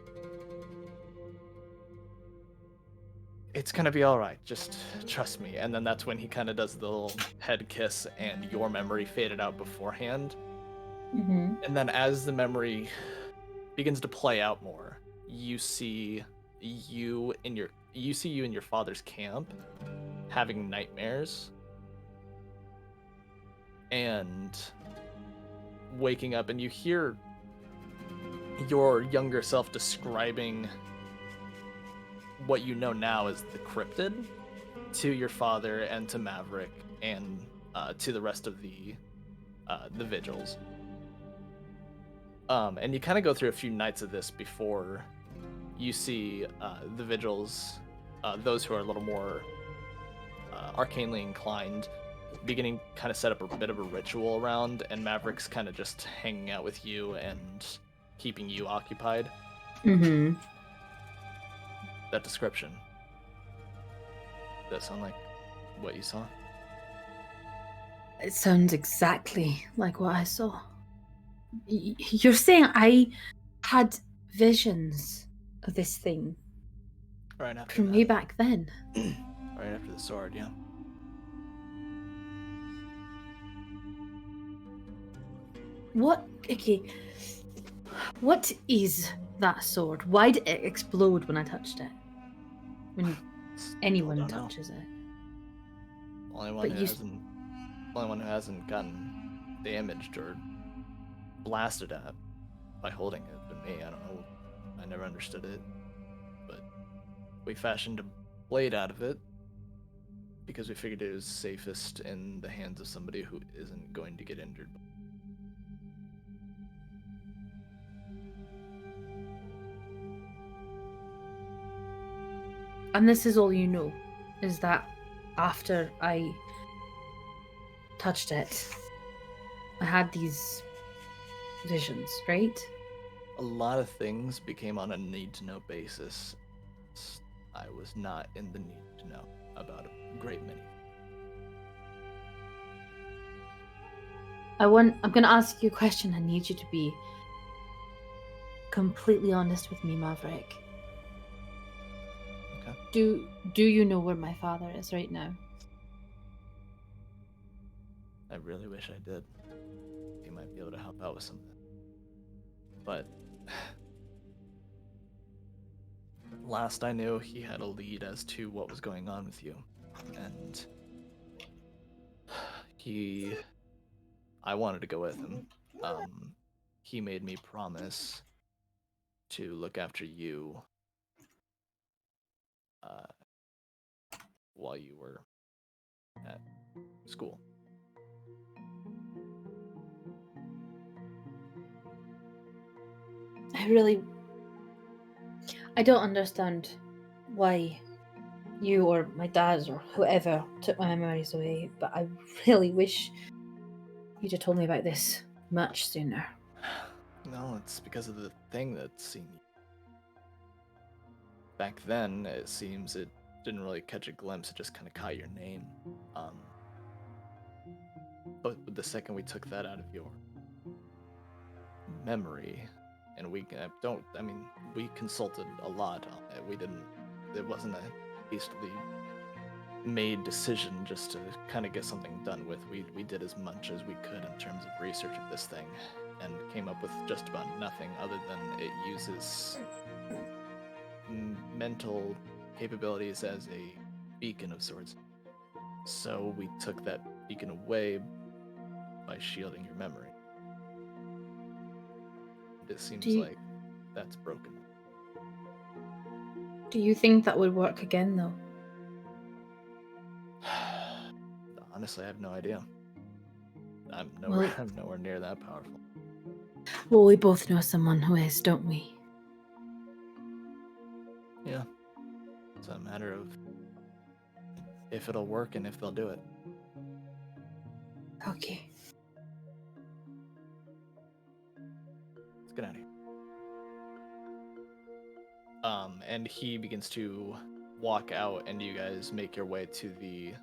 It's gonna be alright, just trust me. And then that's when he kind of does the little head kiss and your memory faded out beforehand. Mm-hmm. And then as the memory begins to play out more, you see you in your father's camp having nightmares and waking up, and you hear your younger self describing what you know now as the cryptid to your father and to Maverick and to the rest of the vigils. And you kind of go through a few nights of this before you see the vigils, those who are a little more arcanely inclined, beginning kind of set up a bit of a ritual around, and Maverick's kind of just hanging out with you and keeping you occupied. Mm-hmm. That description. Does that sound like what you saw? It sounds exactly like what I saw. You're saying I had visions of this thing Right after from that. way back then? Right after the sword, yeah. What? Okay. What is that sword? Why did it explode when I touched it? When anyone don't know. touches it? Only But one who hasn't gotten damaged or blasted at by holding it. But me, I don't know. I never understood it. But we fashioned a blade out of it because we figured it was safest in the hands of somebody who isn't going to get injured. And this is all you know, is that after I touched it, I had these visions, right? A lot of things became on a need-to-know basis. I was not in the need to know about a great many. I'm gonna ask you a question. I need you to be completely honest with me, Maverick. Okay. Do you know where my father is right now? I really wish I did. He might be able to help out with something. But last I knew, he had a lead as to what was going on with you. And I wanted to go with him. He made me promise to look after you while you were at school. I don't understand why you or my dad or whoever took my memories away, but I really wish you'd have told me about this much sooner. No, it's because of the thing that's seen you. Back then, it seems it didn't really catch a glimpse, it just kind of caught your name. But the second we took that out of your memory, and we consulted a lot on it. It wasn't a hastily made decision just to kind of get something done with. We did as much as we could in terms of research of this thing, and came up with just about nothing other than it uses mental capabilities as a beacon of sorts. So we took that beacon away by shielding your memory. It seems like that's broken. Do you think that would work again, though? Honestly, I have no idea. I'm nowhere near that powerful. Well, we both know someone who is, don't we? Yeah. It's a matter of if it'll work and if they'll do it. Okay. Let's get out of here. And he begins to walk out, and you guys make your way to the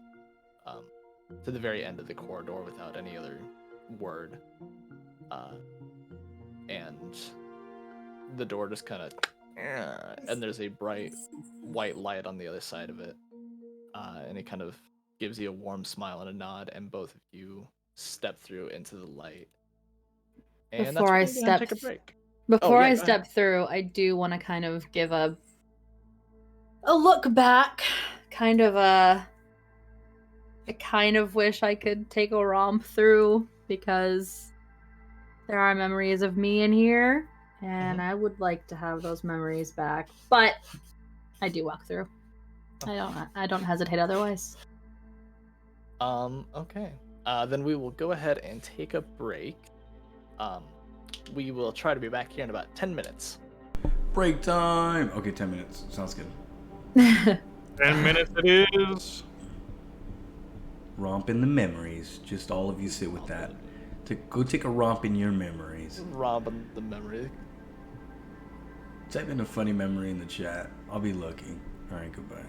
very end of the corridor without any other word. And the door just kind of, and there's a bright white light on the other side of it. And it kind of gives you a warm smile and a nod, and both of you step through into the light. And Before I that's where we're gonna take a break. Before yeah, I go ahead. step through, I do want to kind of give a look back, kind of I kind of wish I could take a romp through, because there are memories of me in here, and I would like to have those memories back. But I do walk through. I don't hesitate otherwise. Okay. Then we will go ahead and take a break. We will try to be back here in about 10 minutes. Break time. Okay, 10 minutes. Sounds good. 10 minutes it is. Romp in the memories. Just all of you sit with that. Go take a romp in your memories. Robin the memory. Type in a funny memory in the chat. I'll be looking. All right, goodbye.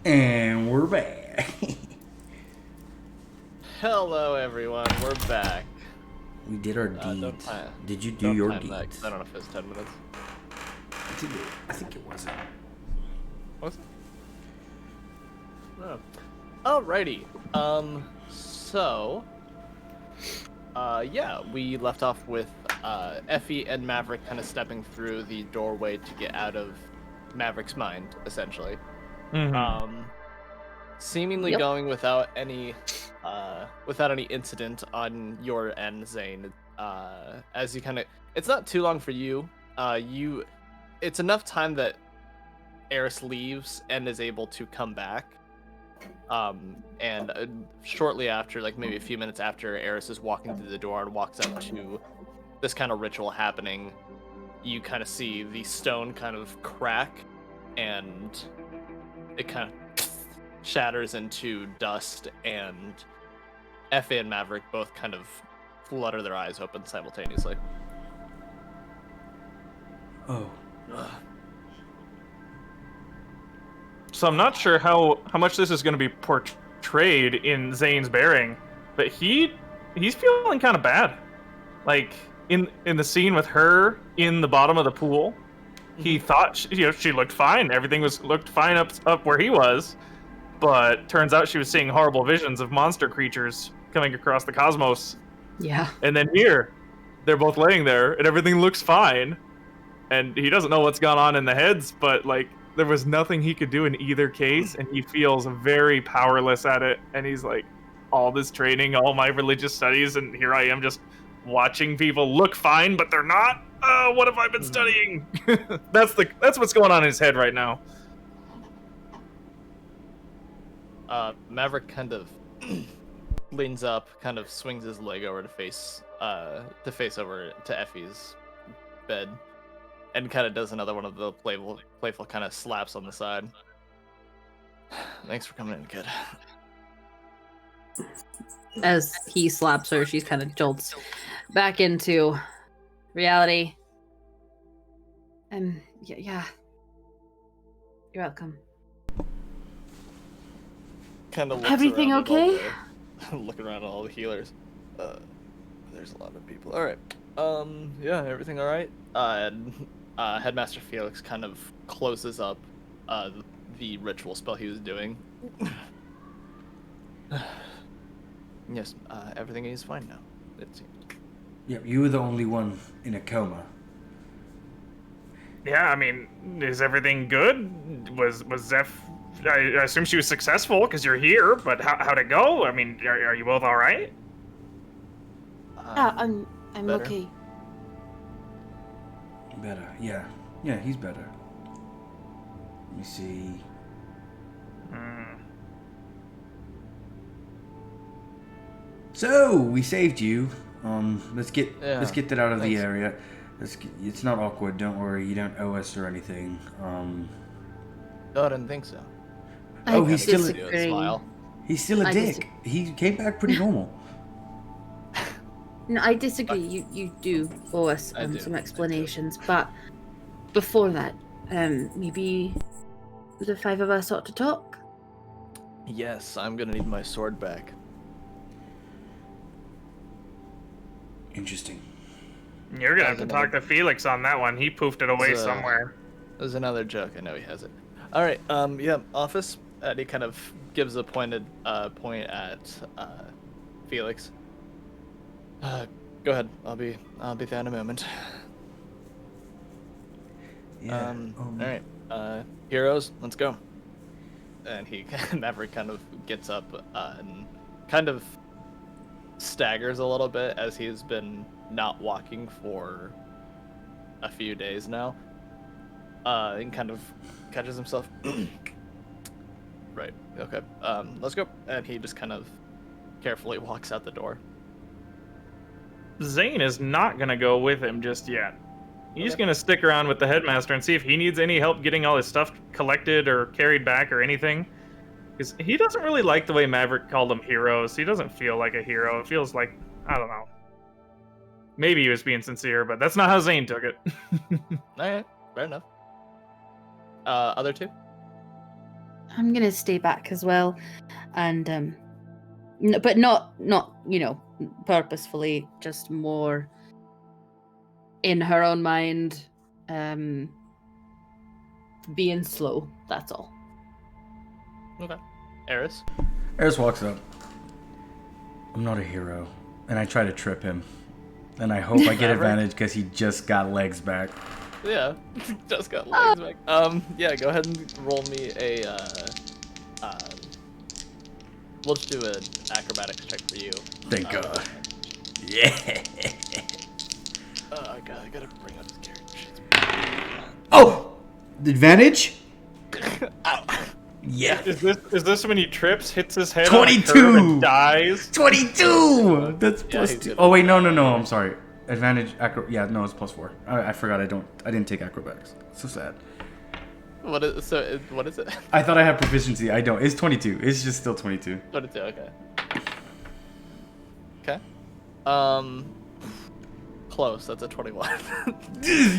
And we're back. Hello, everyone. We're back. We did our Don't deeds. time- Did you do Don't your time that, deeds? 'cause I don't know if it's 10 minutes. I think it was. Was it? No. Alrighty. Yeah, we left off with Effie and Maverick kind of stepping through the doorway to get out of Maverick's mind, essentially. Seemingly Yep. going without any incident on your end, Zane. As you kind of, it's not too long for you. It's enough time that Eris leaves and is able to come back. And shortly after, like maybe a few minutes after Eris is walking through the door and walks up to this kind of ritual happening, you kind of see the stone kind of crack and it kind of shatters into dust, and Effie and Maverick both kind of flutter their eyes open simultaneously. Oh. So I'm not sure how much this is going to be portrayed in Zane's bearing, but he's feeling kind of bad. Like in the scene with her in the bottom of the pool, he thought she looked fine. Everything looked fine up where he was, but turns out she was seeing horrible visions of monster creatures coming across the cosmos. Yeah. And then here, they're both laying there, and everything looks fine, and he doesn't know what's gone on in the heads, but like there was nothing he could do in either case, and he feels very powerless at it. And he's like, all this training, all my religious studies, and here I am just watching people look fine, but they're not. What have I been studying? That's what's going on in his head right now. Maverick kind of leans up, kind of swings his leg over to face over to Effie's bed, and kind of does another one of the playful kind of slaps on the side. Thanks for coming in, kid. As he slaps her, she kind of jolts back into reality. Yeah. You're welcome. Kind of Everything okay? Looking around at all the healers. There's a lot of people. All right. Yeah, everything all right? And Headmaster Felix kind of closes up the ritual spell he was doing. Yes, everything is fine now. It seems. Yep, you were the only one in a coma. Yeah, I mean, is everything good? Was Zeph? I assume she was successful because you're here. But how'd it go? I mean, are you both all right? I'm better. okay. Better, yeah. Yeah, he's better. Let me see. So, we saved you. Let's get that out of the Thanks. area. It's not awkward, don't worry, you don't owe us or anything. No, I didn't think so. Oh, I he's still a, disagree. Smile. he's still a I dick. He came back pretty normal. No, I disagree. You do owe us I do. some explanations, but before that, maybe the five of us ought to talk. Yes, I'm gonna need my sword back. Interesting. You're gonna have to talk to Felix on that one. He poofed it away It's, somewhere. There's another joke. I know he has it. All right. Yeah. Office. And he kind of gives a pointed point at Felix. Go ahead. I'll be there in a moment. Yeah. All right. Heroes, let's go. And Maverick kind of gets up and kind of staggers a little bit as he's been not walking for a few days now. And kind of catches himself. Right. Okay. Let's go. And he just kind of carefully walks out the door. Zane is not gonna go with him just yet. He's Okay. gonna stick around with the headmaster and see if he needs any help getting all his stuff collected or carried back or anything. Because he doesn't really like the way Maverick called them heroes. He doesn't feel like a hero. It feels like, I don't know. Maybe he was being sincere, but that's not how Zane took it. All right. Fair enough. Other two? I'm gonna stay back as well, and but not purposefully, just more in her own mind, being slow. That's all. Okay. Eris? Eris walks up. I'm not a hero, and I try to trip him, and I hope I get advantage because he just got legs back. Yeah, just got legs back. Yeah, go ahead and roll me a, we'll just do an acrobatics check for you. Thank God. Yeah. Oh god, I gotta bring up his character. Oh! The advantage? Yeah. Is this when he trips, hits his head 22! on a curb and dies? 22! That's Yeah, plus he's 2. good. Oh, wait, no, I'm sorry. Advantage, yeah, no, it's plus 4. I forgot I didn't take acrobatics. So sad. What is it? I thought I had proficiency. I don't. It's 22. It's just still 22. 22, okay. Okay. Close, that's a 21.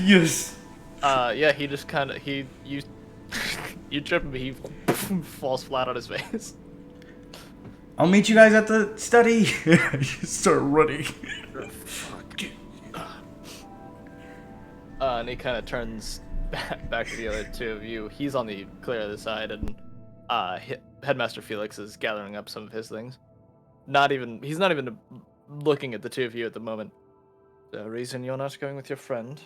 Yes! Yeah, he just kinda, you trip him, he falls flat on his face. I'll meet you guys at the study. You start running. And he kind of turns back to the other two of you. He's on the clear other side, and Headmaster Felix is gathering up some of his things. He's not even looking at the two of you at the moment. The reason you're not going with your friend?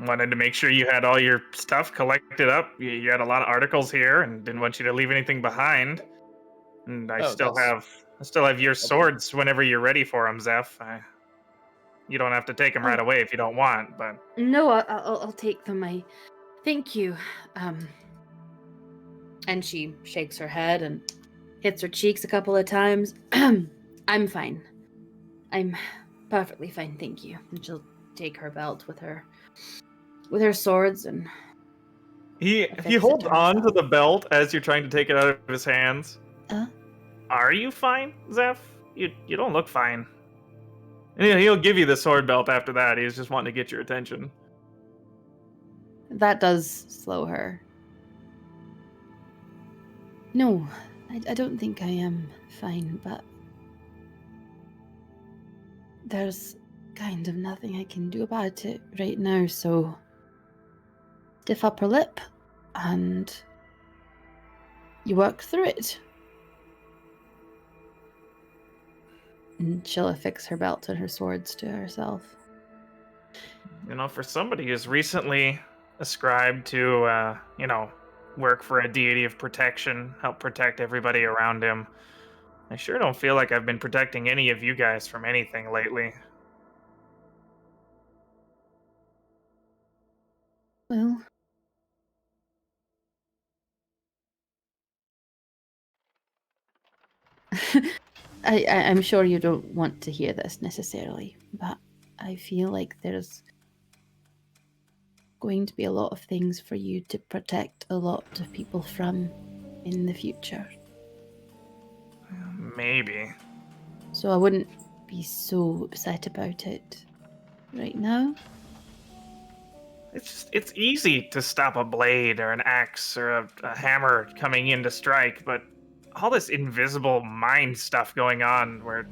Wanted to make sure you had all your stuff collected up. You had a lot of articles here, and didn't want you to leave anything behind. And I still have your swords whenever you're ready for them, Zeph. You don't have to take them right away if you don't want, but No, I'll take them. Thank you. And she shakes her head and hits her cheeks a couple of times. I'm fine. I'm perfectly fine, thank you. And she'll take her belt with her swords and He affix it holds to on to herself. the belt as you're trying to take it out of his hands. are you fine, Zeph? You don't look fine. And he'll give you the sword belt after that. He's just wanting to get your attention. That does slow her. No, I don't think I am fine, but there's kind of nothing I can do about it right now, so stiff upper lip and you work through it. And she'll affix her belt and her swords to herself. You know, for somebody who's recently ascribed to, work for a deity of protection, help protect everybody around him, I sure don't feel like I've been protecting any of you guys from anything lately. Well, I'm sure you don't want to hear this necessarily, but I feel like there's going to be a lot of things for you to protect a lot of people from in the future. Maybe. So I wouldn't be so upset about it right now. It's easy to stop a blade or an axe or a hammer coming in to strike, but all this invisible mind stuff going on where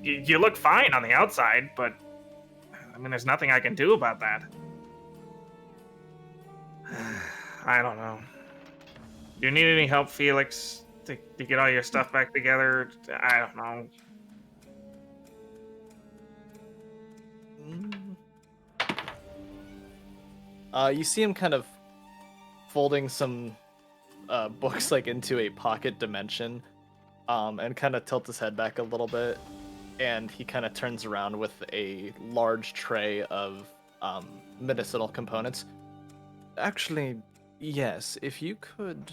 you look fine on the outside, but I mean, there's nothing I can do about that. I don't know. Do you need any help, Felix, to get all your stuff back together? I don't know. You see him kind of folding some books like into a pocket dimension, and kind of tilt his head back a little bit, and he kind of turns around with a large tray of medicinal components. Actually, yes, if you could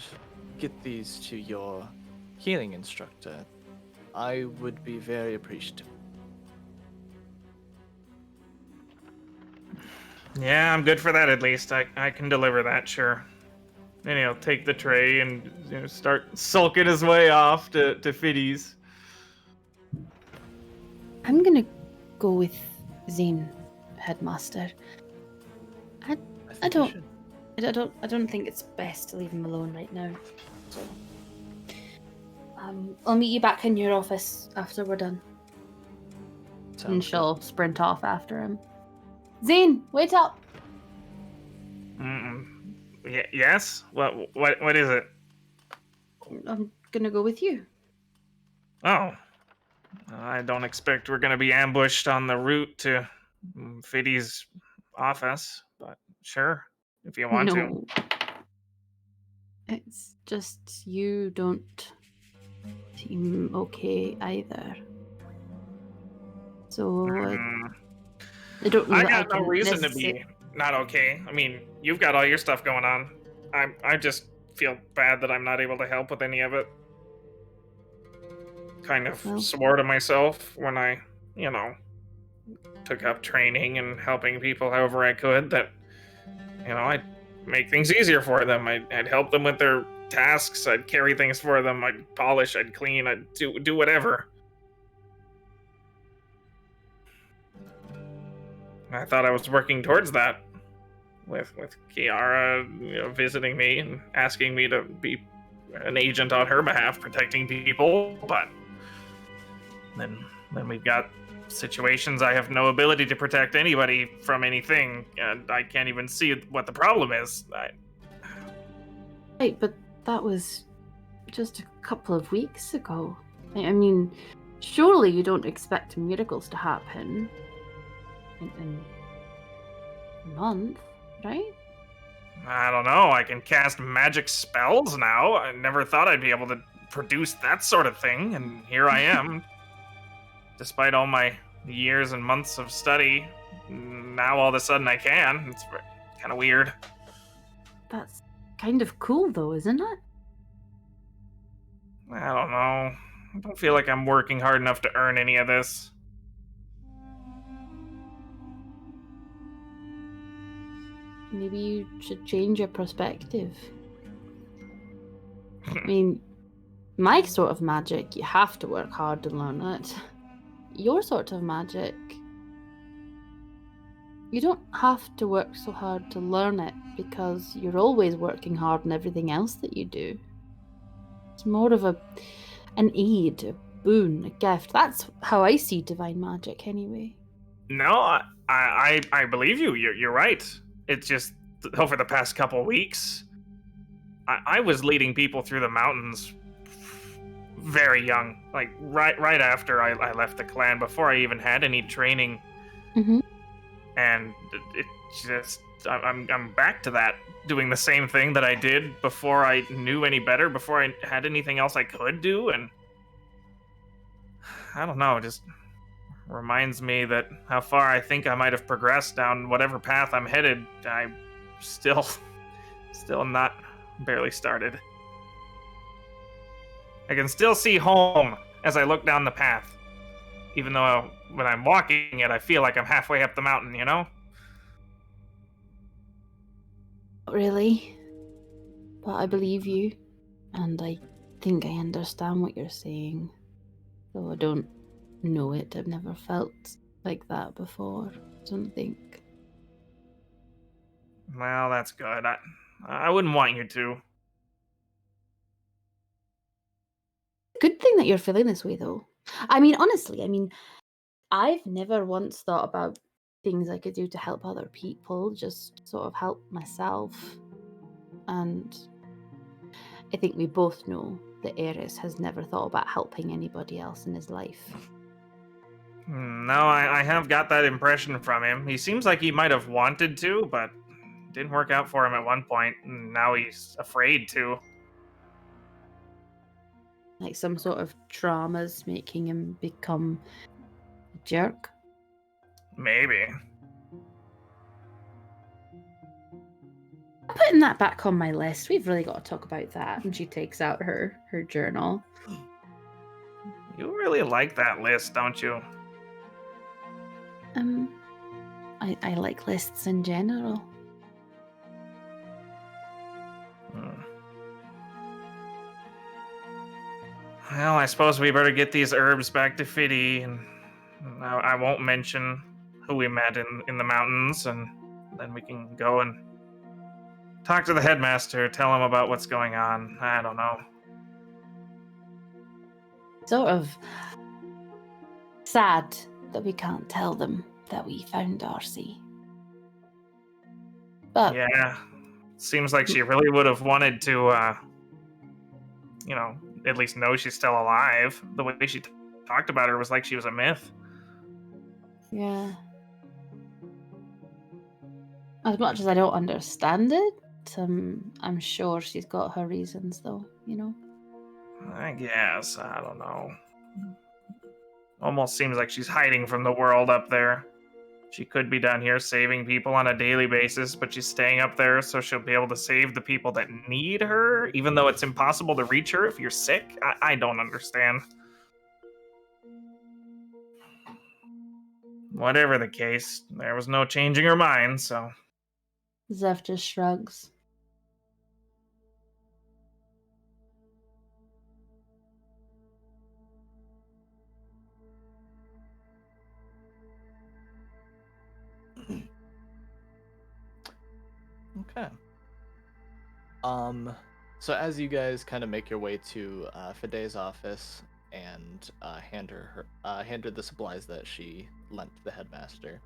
get these to your healing instructor, I would be very appreciative. Yeah, I'm good for that at least. I can deliver that, sure. And he'll take the tray and start sulking his way off to Fiddy's. I'm gonna go with Zane, Headmaster. I think you don't should. I don't think it's best to leave him alone right now. So, I'll meet you back in your office after we're done. And she'll sprint off after him. Zane, wait up! Yes? What is it? I'm gonna go with you. Oh. I don't expect we're gonna be ambushed on the route to Fiddy's office, but sure, if you want to. No. It's just you don't seem okay either. So I don't know I that got no can reason to be not okay. I mean, you've got all your stuff going on. I just feel bad that I'm not able to help with any of it. Kind of swore to myself when I, took up training and helping people however I could that, I'd make things easier for them. I'd help them with their tasks. I'd carry things for them. I'd polish. I'd clean. I'd do whatever. I thought I was working towards that with Kiara, visiting me and asking me to be an agent on her behalf, protecting people, but then we've got situations I have no ability to protect anybody from anything, and I can't even see what the problem is. Right, but that was just a couple of weeks ago. I mean, surely you don't expect miracles to happen in a month, right? I don't know. I can cast magic spells now. I never thought I'd be able to produce that sort of thing, and here I am. Despite all my years and months of study, now all of a sudden I can. It's kind of weird. That's kind of cool, though, isn't it? I don't know. I don't feel like I'm working hard enough to earn any of this. Maybe you should change your perspective. I mean, my sort of magic, you have to work hard to learn it. Your sort of magic, you don't have to work so hard to learn it because you're always working hard on everything else that you do. It's more of an aid, a boon, a gift. That's how I see divine magic, anyway. No, I believe you. You're right. It's just over the past couple weeks, I was leading people through the mountains very young, like right after I left the clan, before I even had any training. Mm-hmm. And it just I'm back to that, doing the same thing that I did before I knew any better, before I had anything else I could do, and I don't know, it just reminds me that how far I think I might have progressed down whatever path I'm headed. I still not barely started. I can still see home as I look down the path, even though when I'm walking it, I feel like I'm halfway up the mountain, Really? But I believe you, and I think I understand what you're saying. Though I don't know it, I've never felt like that before, I don't think. Well, that's good. I wouldn't want you to. Good thing that you're feeling this way, though. I mean, honestly, I've never once thought about things I could do to help other people, just sort of help myself. And I think we both know that Eris has never thought about helping anybody else in his life. No, I have got that impression from him. He seems like he might have wanted to, but it didn't work out for him at one point, and now he's afraid to. Like some sort of traumas making him become a jerk. Maybe. Putting that back on my list. We've really got to talk about that. And she takes out her journal. You really like that list, don't you? I like lists in general. Well, I suppose we better get these herbs back to Fiddy, and I won't mention who we met in the mountains, and then we can go and talk to the headmaster, tell him about what's going on. I don't know. Sort of sad that we can't tell them that we found Darcy. But Yeah, seems like she really would have wanted to, at least know she's still alive. The way she talked about her was like she was a myth. yeah. As much as I don't understand it, I'm sure she's got her reasons, though, I guess. I don't know. Almost seems like she's hiding from the world up there. She could be down here saving people on a daily basis, but she's staying up there so she'll be able to save the people that need her, even though it's impossible to reach her if you're sick. I don't understand. Whatever the case, there was no changing her mind, so... Zev just shrugs. Okay. So as you guys kind of make your way to Fide's office and hand her the supplies that she lent to the headmaster,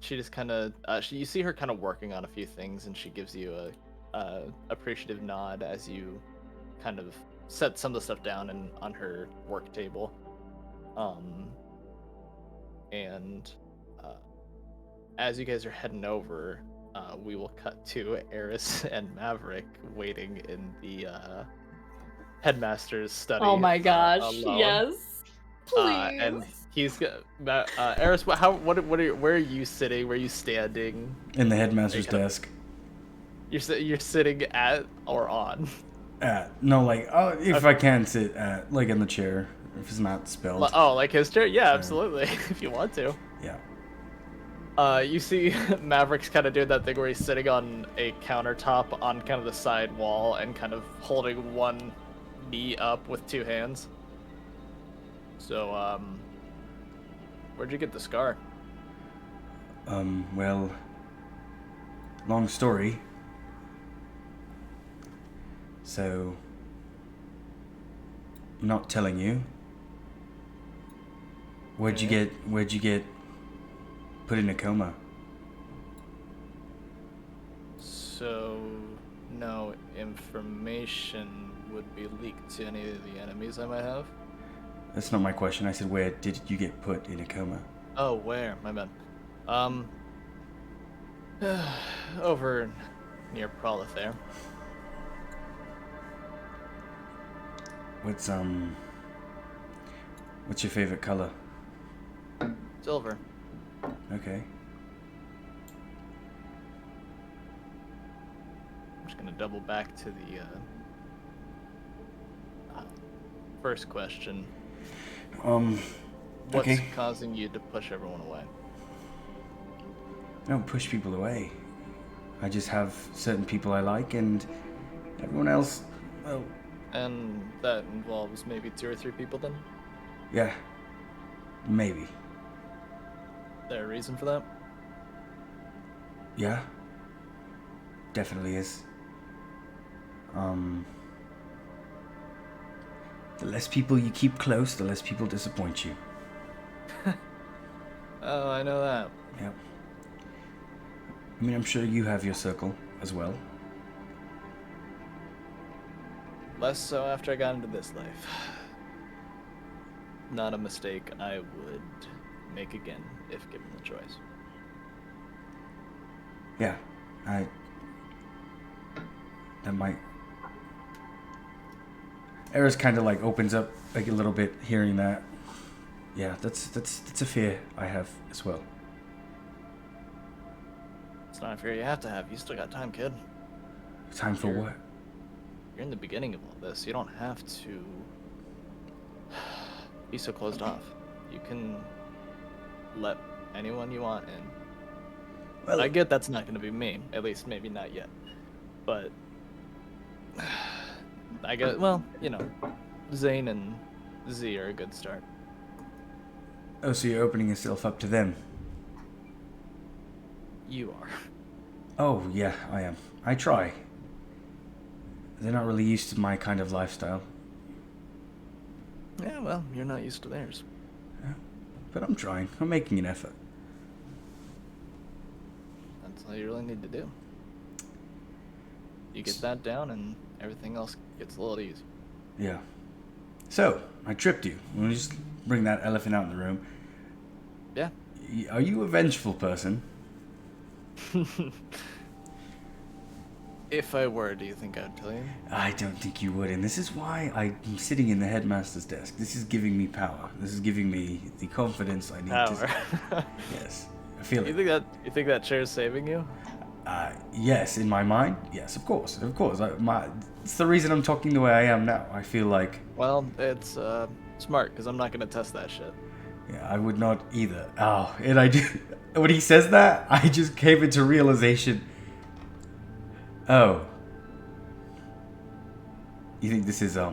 she just kind of you see her kind of working on a few things, and she gives you a appreciative nod as you kind of set some of the stuff down and on her work table. And as you guys are heading over, we will cut to Eris and Maverick waiting in the headmaster's study. Oh my gosh! alone. Yes, please. And he's Eris. Where are you sitting? Where are you standing? In the headmaster's desk. You're sitting at or on? No, like, if I can sit at, like, in the chair, if it's not spilled. Oh, like his chair? Yeah, absolutely. If you want to. Yeah. You see Maverick's kind of doing that thing where he's sitting on a countertop on kind of the side wall and kind of holding one knee up with two hands. So, where'd you get the scar? Well, long story. So, I'm not telling you. Where'd you get put in a coma? So, no information would be leaked to any of the enemies I might have? That's not my question. I said, where did you get put in a coma? Oh, where? My bad. Over near Prolith there. What's your favorite color? Silver. Okay. I'm just gonna double back to the first question. What's Okay. causing you to push everyone away? I don't push people away. I just have certain people I like, and everyone else, well, And that involves maybe 2 or 3 people then? yeah, maybe. Is there a reason for that? Yeah, definitely is. The less people you keep close, the less people disappoint you. Oh, I know that. Yep. I mean, I'm sure you have your circle as well. Less so after I got into this life. Not a mistake I would make again if given the choice. Yeah, that might... Eris kind of like opens up like a little bit hearing that. Yeah, that's a fear I have as well. It's not a fear you have to have. You still got time, kid. Time for what? You're in the beginning of all this. You don't have to be so closed off. You can let anyone you want in. Well, I get that's not going to be me. At least maybe not yet. But I guess, well, Zane and Z are a good start. oh, so you're opening yourself up to them? You are. Oh, yeah, I am. I try. They're not really used to my kind of lifestyle. Yeah, well, you're not used to theirs. But I'm trying. I'm making an effort. That's all you really need to do. You get that down, and everything else gets a little easier. Yeah. So, I tripped you. We'll just bring that elephant out in the room. Yeah. Are you a vengeful person? If I were, do you think I'd tell you? I don't think you would, and this is why I'm sitting in the headmaster's desk. This is giving me power. This is giving me the confidence I need Power. to... Yes. I feel You it. think that chair's saving you? Yes, in my mind. Yes, of course. Of course. It's the reason I'm talking the way I am now. I feel like... Well, it's smart, because I'm not going to test that shit. Yeah, I would not either. Oh, and I do... When he says that, I just came into realization... Oh. You think this is, It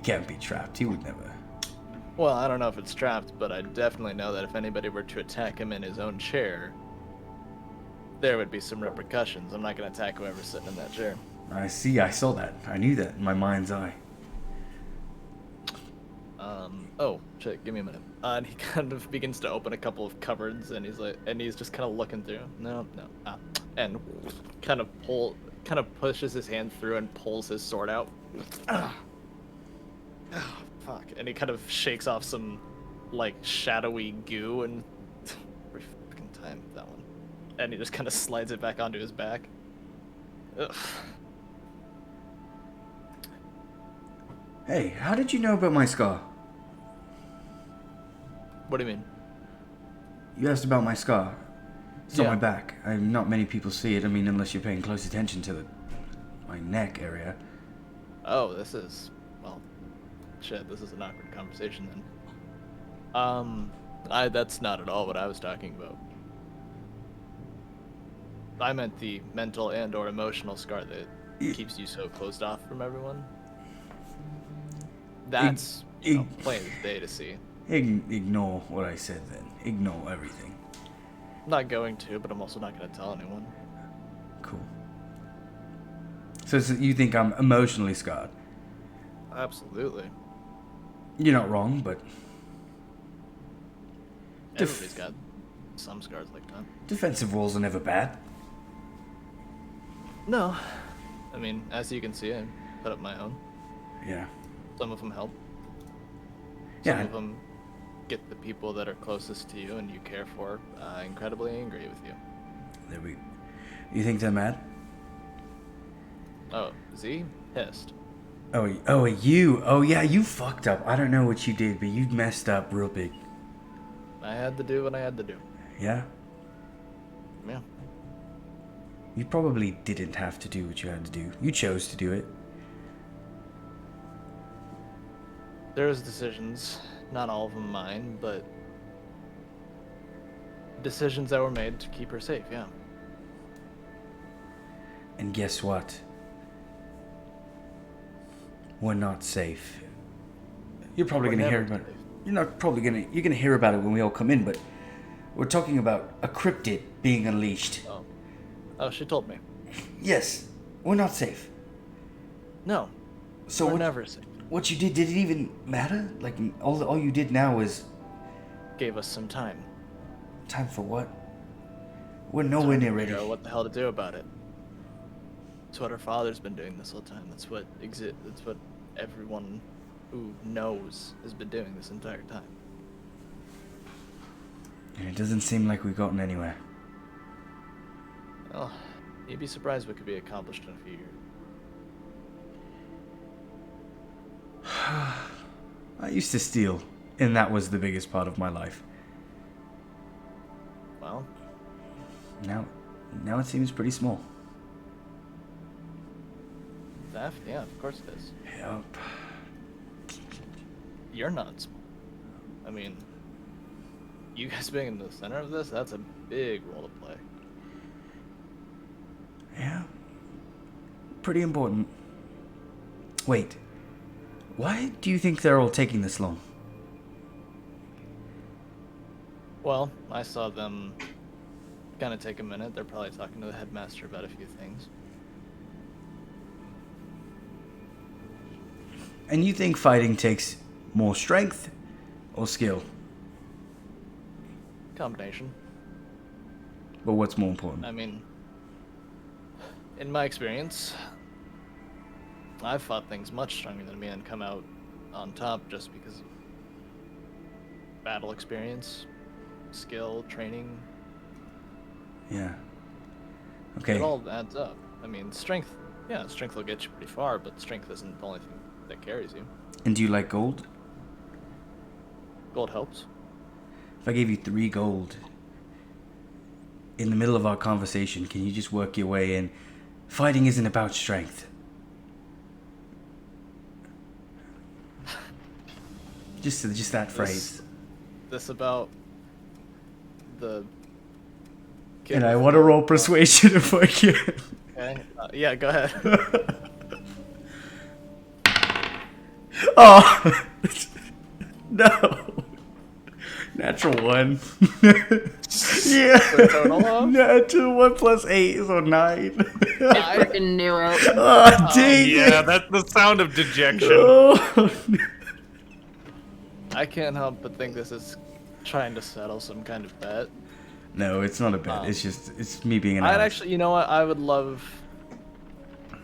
can't be trapped. He would never... Well, I don't know if it's trapped, but I definitely know that if anybody were to attack him in his own chair, there would be some repercussions. I'm not going to attack whoever's sitting in that chair. I see, I saw that. I knew that in my mind's eye. Oh, shit, give me a minute. And he kind of begins to open a couple of cupboards, and he's just kind of looking through. And kind of pushes his hand through and pulls his sword out. Oh, fuck. And he kind of shakes off some, like, shadowy goo, and every fucking time, that one. And he just kind of slides it back onto his back. Ugh. Hey, how did you know about my scar? What do you mean? You asked about my scar. It's on Yeah. my back. Not many people see it. I mean, unless you're paying close attention to my neck area. Oh, this is, well, shit, this is an awkward conversation then. That's not at all what I was talking about. I meant the mental and or emotional scar that keeps you so closed off from everyone. That's, plain as day to see. Ignore what I said then. Ignore everything. I'm not going to, but I'm also not going to tell anyone. Cool. So you think I'm emotionally scarred? Absolutely. You're not wrong, but... Everybody's got some scars like that. Defensive walls are never bad. No. I mean, as you can see, I put up my own. Yeah. Some of them help. Some Yeah. of them get the people that are closest to you and you care for incredibly angry with you. There we... You think they're mad? Oh, Z? Pissed. Oh, you? Oh, yeah, you fucked up. I don't know what you did, but you messed up real big. I had to do what I had to do. Yeah? Yeah. You probably didn't have to do what you had to do. You chose to do it. There's decisions, not all of them mine, but decisions that were made to keep her safe, yeah. And guess what? We're not safe. You're probably We're gonna hear never about it. safe. You're gonna hear about it when we all come in, but we're talking about a cryptid being unleashed. Oh, she told me. Yes, we're not safe. No, So we're what, never safe. what you did it even matter? Like all you did now is Gave us some time. time for what? We're nowhere near ready. Figure out what the hell to do about it. That's what her father's been doing this whole time. That's what everyone who knows has been doing this entire time. And it doesn't seem like we've gotten anywhere. Well, you'd be surprised what could be accomplished in a few years. I used to steal, and that was the biggest part of my life. Well, Now it seems pretty small. theft? Yeah, of course it is. Yep. You're not small. I mean, you guys being in the center of this, that's a big role to play. Yeah. Pretty important. Wait. Why do you think they're all taking this long? Well, I saw them kind of take a minute. They're probably talking to the headmaster about a few things. And you think fighting takes more strength or skill? Combination. But what's more important? I mean, in my experience, I've fought things much stronger than me and come out on top just because of battle experience, skill, training. Yeah. Okay. It all adds up. I mean, strength, yeah, strength will get you pretty far, but strength isn't the only thing that carries you. And do you like gold? Gold helps. If I gave you 3 gold in the middle of our conversation, can you just work your way in? Fighting isn't about strength. Just that phrase. This about the. And I want to roll persuasion if I can. Okay. Yeah, go ahead. Oh no! Natural 1. Yeah. Total? Natural 1 plus 8 is a 9. I freaking knew it. Oh, dang Yeah, it. that's the sound of dejection. Oh, no. I can't help but think this is trying to settle some kind of bet. No, it's not a bet. It's me being an I'd ass. actually, you know what? I would love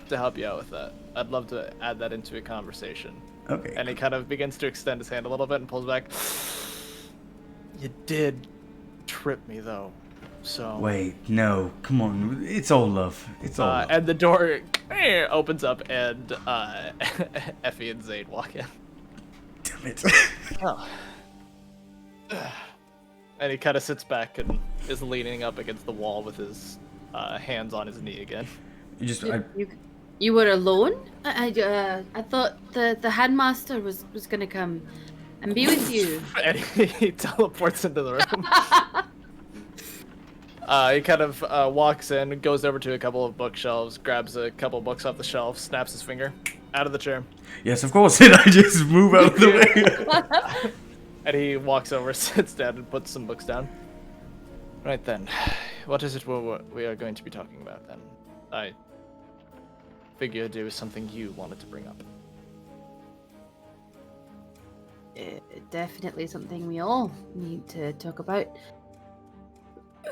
to help you out with that. I'd love to add that into a conversation. Okay. And he kind of begins to extend his hand a little bit and pulls back. You did trip me, though. So. Wait, no. Come on. It's all love. It's all love. And the door opens up, and Effie and Zane walk in. Damn it. Oh. And he kind of sits back and is leaning up against the wall with his hands on his knee again. You just... You were alone? I thought the headmaster was gonna come and be with you. And he teleports into the room. He kind of walks in, goes over to a couple of bookshelves, grabs a couple of books off the shelf, snaps his finger, out of the chair. Yes, of course. And I just move out of the way. And he walks over, sits down, and puts some books down. Right then, what is it we are going to be talking about then? I figured it was something you wanted to bring up. Definitely something we all need to talk about.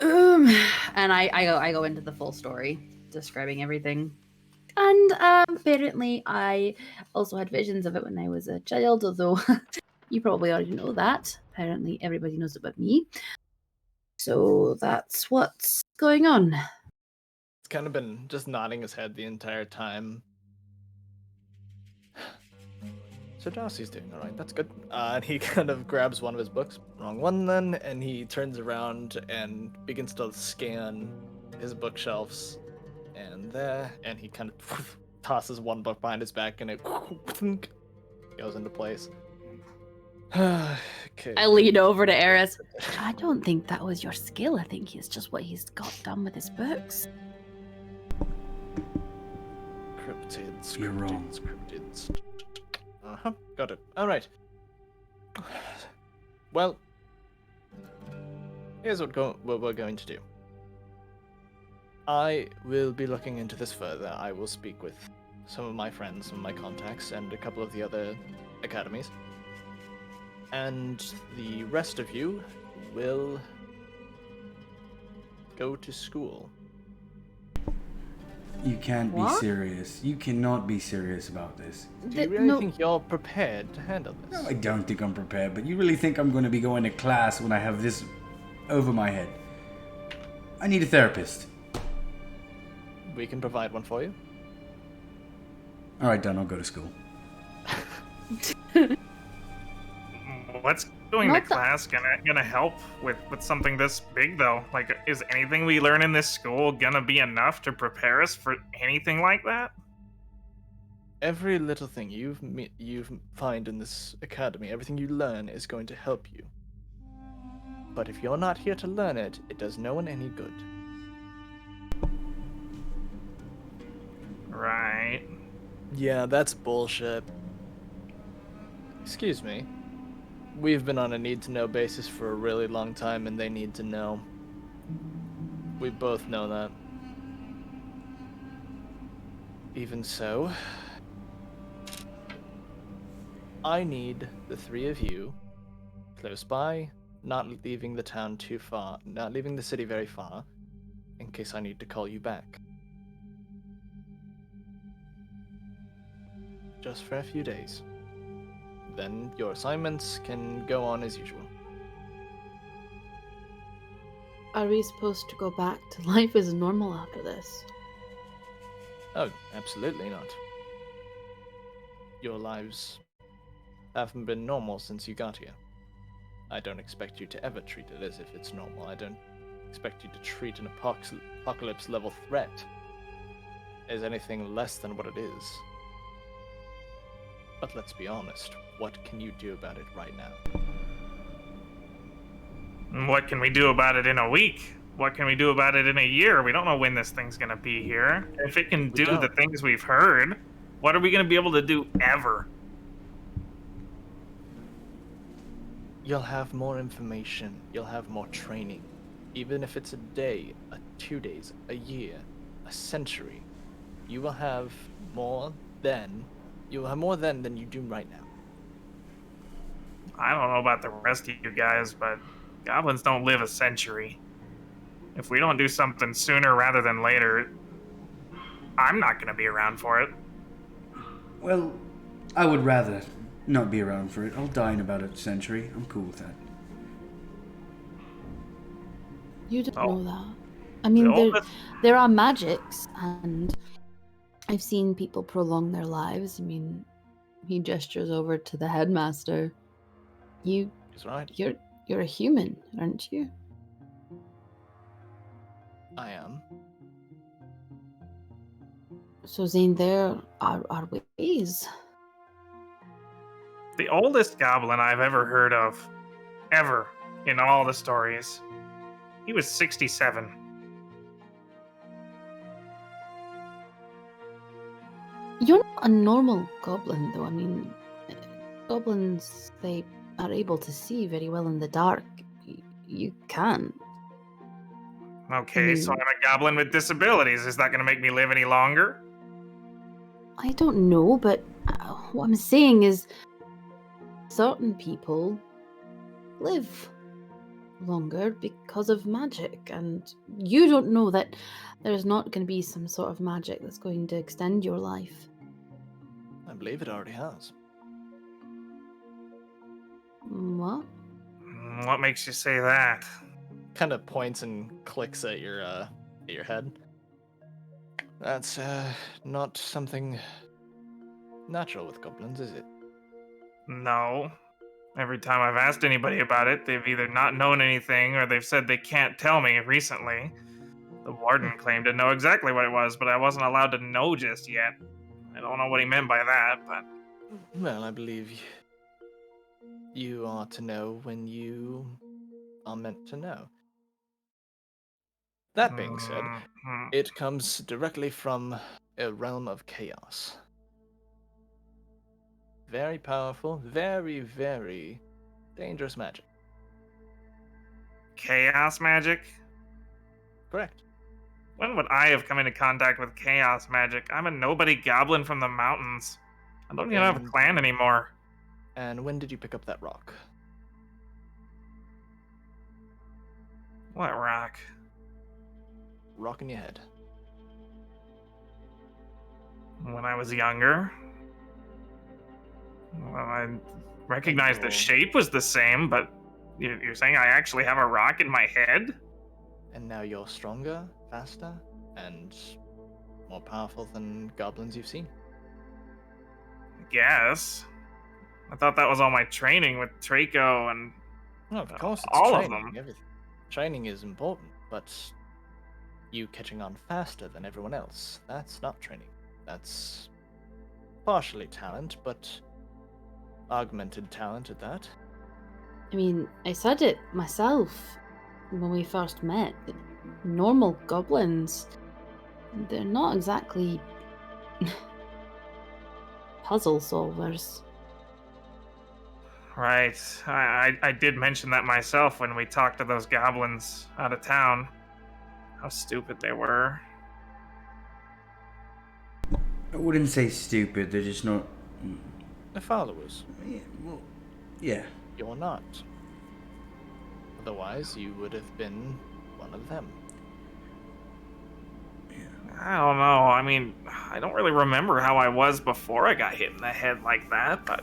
And I go into the full story, describing everything. And apparently I also had visions of it when I was a child, although you probably already know that. Apparently everybody knows about me. So that's what's going on. He's kind of been just nodding his head the entire time. So Darcy's doing alright, that's good. And he kind of grabs one of his books, wrong one then, and he turns around and begins to scan his bookshelves. And he kind of tosses one book behind his back and it goes into place. Okay. I lean over to Eris. I don't think that was your skill. I think it's just what he's got done with his books. Cryptids. You're wrong. Cryptids. Got it. Alright. Well, here's what we're going to do. I will be looking into this further. I will speak with some of my friends, some of my contacts, and a couple of the other academies. And the rest of you will go to school. You can't What? be serious. You cannot be serious about this. Do you really think you're prepared to handle this? No, I don't think I'm prepared, but you really think I'm going to be going to class when I have this over my head? I need a therapist. We can provide one for you. Alright, done. I'll go to school. What's going What to the- class gonna help with something this big though? Like, is anything we learn in this school gonna be enough to prepare us for anything like that? Every little thing you find in this academy, everything you learn is going to help you. But if you're not here to learn it, it does no one any good. Right. Yeah, that's bullshit. Excuse me. We've been on a need-to-know basis for a really long time, and they need to know. We both know that. Even so, I need the three of you close by, not leaving the town too far, not leaving the city very far, in case I need to call you back. Just for a few days. Then your assignments can go on as usual. Are we supposed to go back to life as normal after this? Oh, absolutely not. Your lives haven't been normal since you got here. I don't expect you to ever treat it as if it's normal. I don't expect you to treat an apocalypse level threat as anything less than what it is. But let's be honest, what can you do about it right now? What can we do about it in a week? What can we do about it in a year? We don't know when this thing's gonna be here. If it can do the things we've heard, what are we gonna be able to do ever? You'll have more information, you'll have more training. Even if it's a day, 2 days, a year, a century, you will have more then. You'll have more then than you do right now. I don't know about the rest of you guys, but goblins don't live a century. If we don't do something sooner rather than later, I'm not gonna be around for it. Well, I would rather not be around for it. I'll die in about a century. I'm cool with that. You don't Oh. know that. I mean, The there, oldest- there are magics, and I've seen people prolong their lives. I mean, he gestures over to the headmaster. He's right. You're a human, aren't you? I am. So, Zane, there are ways. The oldest goblin I've ever heard of, ever, in all the stories, he was 67. You're not a normal goblin, though. I mean, goblins, they are able to see very well in the dark. You can't. Okay, so I'm a goblin with disabilities. Is that going to make me live any longer? I don't know, but what I'm saying is certain people live longer because of magic, and you don't know that there's not going to be some sort of magic that's going to extend your life. I believe it already has. What? What makes you say that? Kind of points and clicks at your head. That's not something natural with goblins, is it? No. Every time I've asked anybody about it, they've either not known anything or they've said they can't tell me recently. The warden claimed to know exactly what it was, but I wasn't allowed to know just yet. I don't know what he meant by that, but... Well, I believe you are to know when you are meant to know. That being said, Mhm. it comes directly from a realm of chaos. Very powerful, very, very dangerous magic. Chaos magic? Correct. When would I have come into contact with chaos magic? I'm a nobody goblin from the mountains. I don't even have a And- clan anymore. And when did you pick up that rock? What rock? Rock in your head. When I was younger. Well, I recognized the Oh. shape was the same, but you're saying I actually have a rock in my head? And now you're stronger, faster, and more powerful than goblins you've seen. I guess. I thought that was all my training with Traco and Well, of course, it's all of training. them. Everything. Training is important, but you catching on faster than everyone else, that's not training. That's partially talent, but augmented talent at that. I mean, I said it myself when we first met. That normal goblins, they're not exactly puzzle solvers. Right. I did mention that myself when we talked to those goblins out of town. how stupid they were. I wouldn't say stupid. They're just not. The followers. Yeah, well, yeah. You're not. Otherwise, you would have been one of them. I don't know. I mean, I don't really remember how I was before I got hit in the head like that, but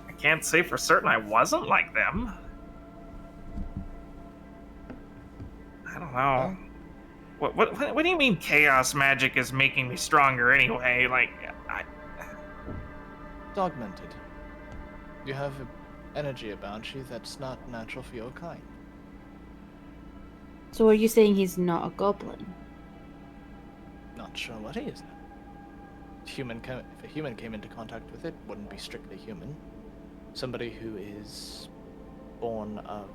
I can't say for certain I wasn't like them. I don't know. What do you mean chaos magic is making me stronger anyway? Like, It's augmented. You have energy about you that's not natural for your kind. So are you saying he's not a goblin? Not sure what he is now. If a human came into contact with it, wouldn't be strictly human. Somebody who is born of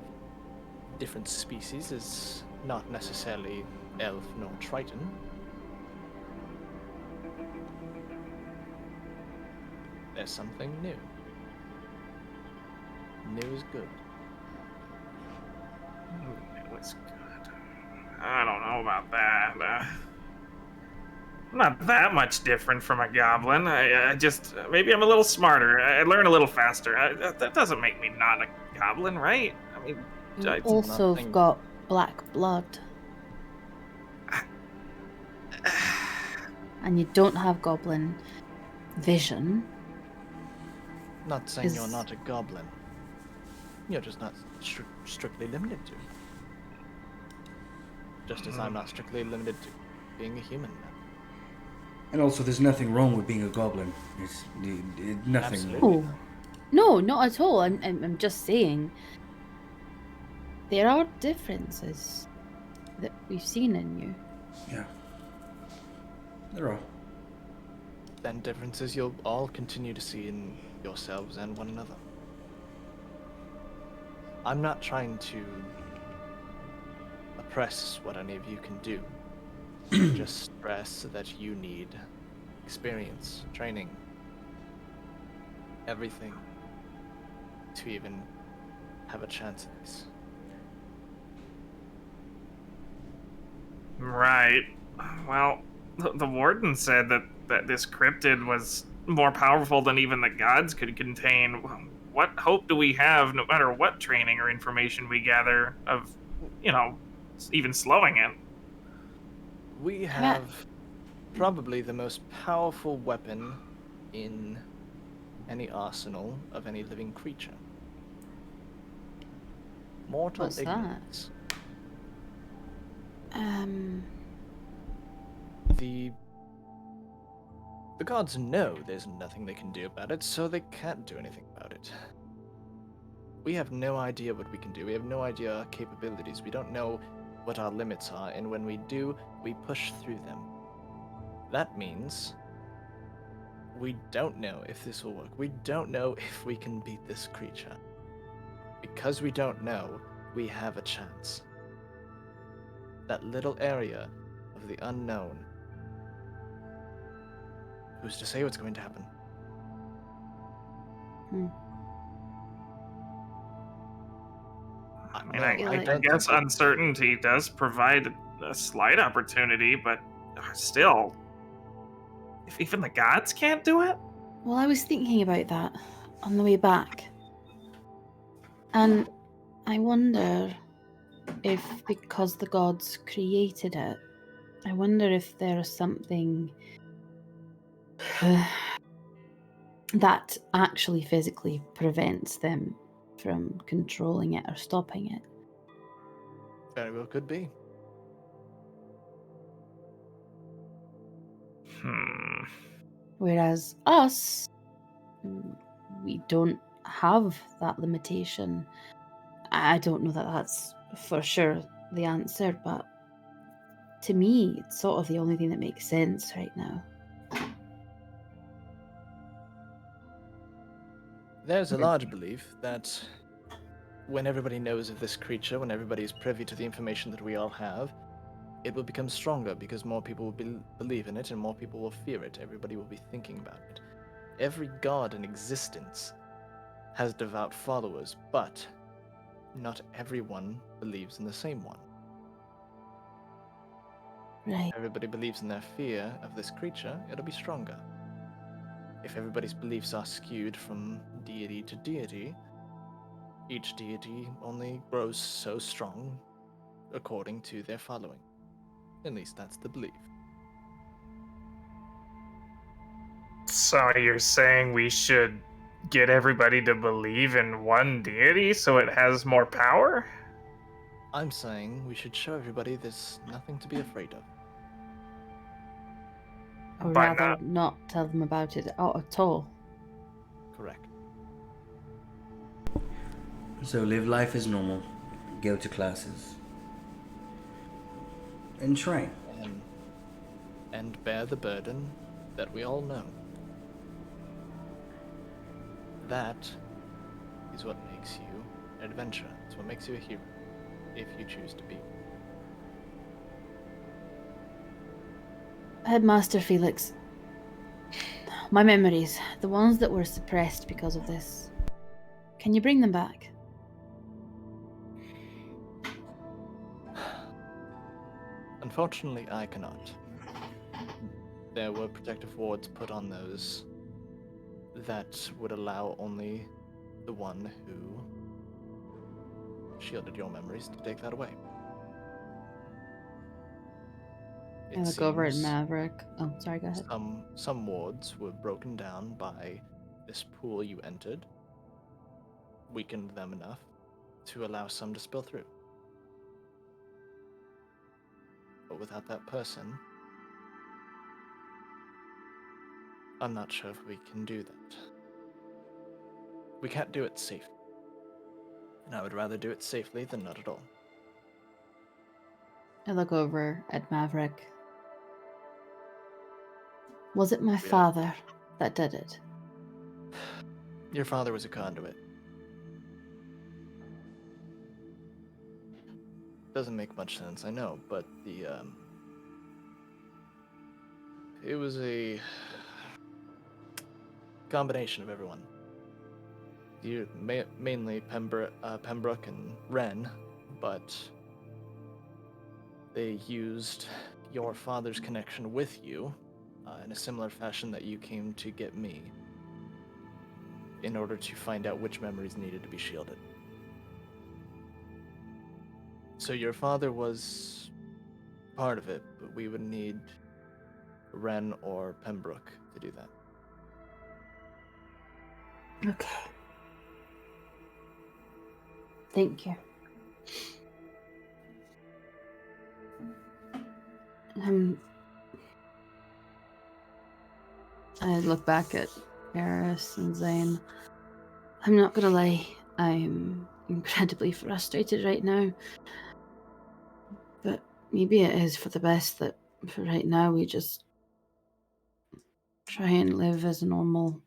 different species is not necessarily elf nor triton. There's something new. New is good. it was good. I don't know about that. I'm not that much different from a goblin. I just maybe I'm a little smarter. I learn a little faster. That doesn't make me not a goblin, right? I mean, You I- also nothing- got black blood. And you don't have goblin vision. Not saying you're Is- not a goblin. You're just not strictly limited to. Just as I'm not strictly limited to being a human. And also, there's nothing wrong with being a goblin. It's nothing. Absolutely. Oh, no, not at all. I'm just saying there are differences that we've seen in you. Yeah. There are. Then differences you'll all continue to see in yourselves and one another. I'm not trying to oppress what any of you can do. Just stress that you need experience, training, everything to even have a chance at this. Right. Well, the warden said that this cryptid was more powerful than even the gods could contain. What hope do we have, no matter what training or information we gather, of, even slowing it? We have probably the most powerful weapon in any arsenal of any living creature. Mortal What's that? ignorance. The gods know there's nothing they can do about it, so they can't do anything about it. We have no idea what we can do. We have no idea our capabilities. We don't know what our limits are, and when we do, we push through them. That means we don't know if this will work. We don't know if we can beat this creature. Because we don't know, we have a chance. That little area of the unknown. Who's to say what's going to happen? I mean, No, I don't guess think uncertainty does provide a slight opportunity, but still, if even the gods can't do it? Well, I was thinking about that on the way back. And I wonder if, because the gods created it, I wonder if there's something that actually physically prevents them from controlling it or stopping it. Very well could be. Whereas us, we don't have that limitation. I don't know that that's for sure the answer, but to me, it's sort of the only thing that makes sense right now. There's a large belief that when everybody knows of this creature, when everybody is privy to the information that we all have, it will become stronger because more people will believe in it and more people will fear it. Everybody will be thinking about it. Every god in existence has devout followers, but not everyone believes in the same one. Right. If everybody believes in their fear of this creature, it'll be stronger. If everybody's beliefs are skewed from deity to deity, each deity only grows so strong according to their following. At least that's the belief. So you're saying we should get everybody to believe in one deity so it has more power? I'm saying we should show everybody there's nothing to be afraid of. Or But rather, not tell them about it at all. Correct. So live life as normal, go to classes, and train. And bear the burden that we all know. That is what makes you an adventurer. It's what makes you a hero, if you choose to be. Headmaster Felix, my memories, the ones that were suppressed because of this, can you bring them back? Unfortunately, I cannot. There were protective wards put on those that would allow only the one who shielded your memories to take that away. I look over at seems Maverick. Oh, sorry, go ahead. Some wards were broken down by this pool you entered, weakened them enough to allow some to spill through. But without that person, I'm not sure if we can do that. We can't do it safely. And I would rather do it safely than not at all. I look over at Maverick. Was it my father that did it? Your father was a conduit. Doesn't make much sense, I know, but it was a combination of everyone. Mainly Pembroke and Ren, but they used your father's connection with you in a similar fashion that you came to get me in order to find out which memories needed to be shielded. So your father was part of it, but we would need Ren or Pembroke to do that. Okay. Thank you. I look back at Eris and Zane. I'm not gonna lie, I'm incredibly frustrated right now. But maybe it is for the best that for right now we just try and live as normal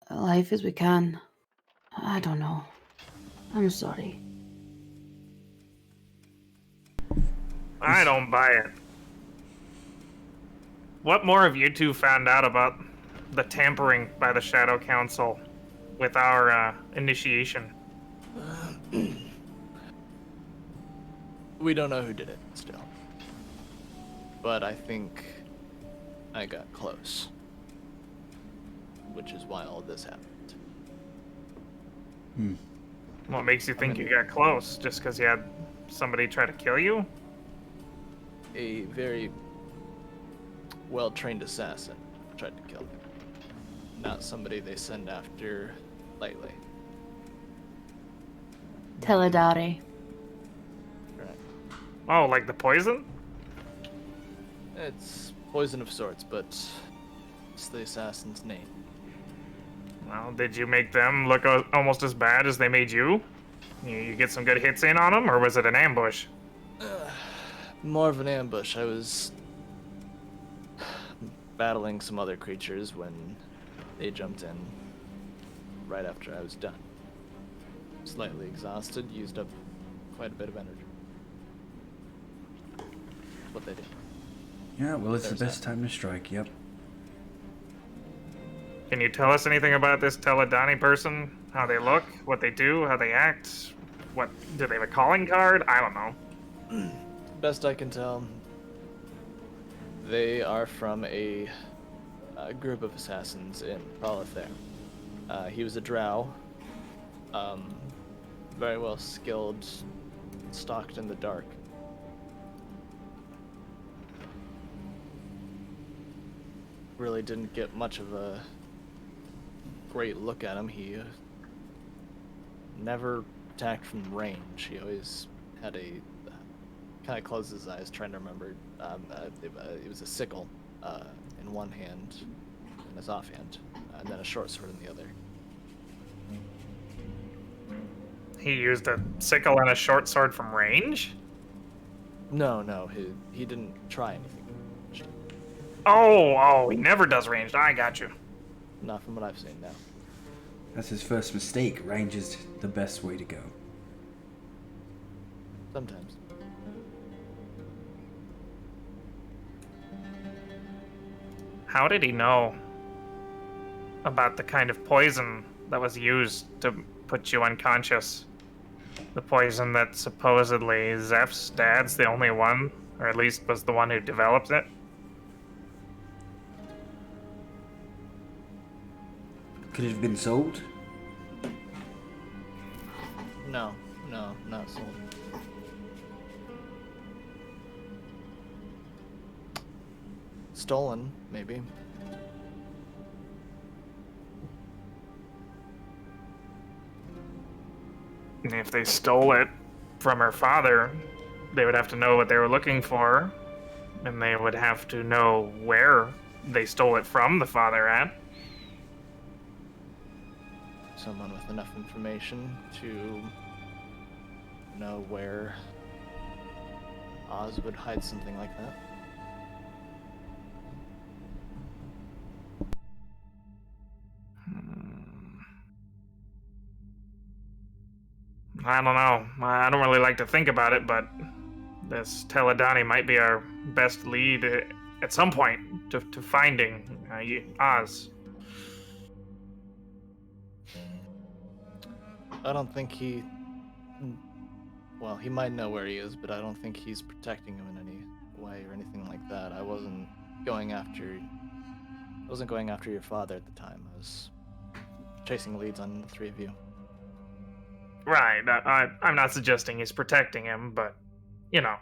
a life as we can. I don't know. I'm sorry. I don't buy it. What more have you two found out about the tampering by the Shadow Council with our initiation? We don't know who did it still. But I think I got close. Which is why all this happened. What makes you think you got close? Just because you had somebody try to kill you? A very well-trained assassin tried to kill me. Not somebody they send after lightly. Teledari. Right. Oh, like the poison? It's poison of sorts, but it's the assassin's name. Well, did you make them look almost as bad as they made you? You get some good hits in on them, or was it an ambush? More of an ambush. I was battling some other creatures when they jumped in right after I was done. Slightly exhausted, used up quite a bit of energy. That's what they did. Yeah, well, it's There's the best that. time to strike, yep. Can you tell us anything about this Teledani person? How they look, what they do, how they act? What, do they have a calling card? I don't know. Best I can tell, they are from a group of assassins in Prolithair. He was a drow, very well skilled, stalked in the dark. Really didn't get much of a great look at him. He never attacked from range. He always had a kind of closed his eyes, trying to remember. It was a sickle in one hand, in his offhand, and then a short sword in the other. He used a sickle and a short sword from range? No, he didn't try anything. Oh, he never does ranged. I got you. Not from what I've seen, no. That's his first mistake. Range is the best way to go. Sometimes. How did he know about the kind of poison that was used to put you unconscious? The poison that supposedly Zeph's dad's the only one, or at least was the one who developed it? Could it have been sold? No, not sold. Stolen, maybe. And if they stole it from her father, they would have to know what they were looking for, and they would have to know where they stole it from the father at. Someone with enough information to know where Oz would hide something like that. I don't know. I don't really like to think about it, but this Teledani might be our best lead at some point to finding Oz. I don't think he... Well, he might know where he is, but I don't think he's protecting him in any way or anything like that. I wasn't going after your father at the time. I was chasing leads on the three of you. Right. I'm not suggesting he's protecting him, but, you know,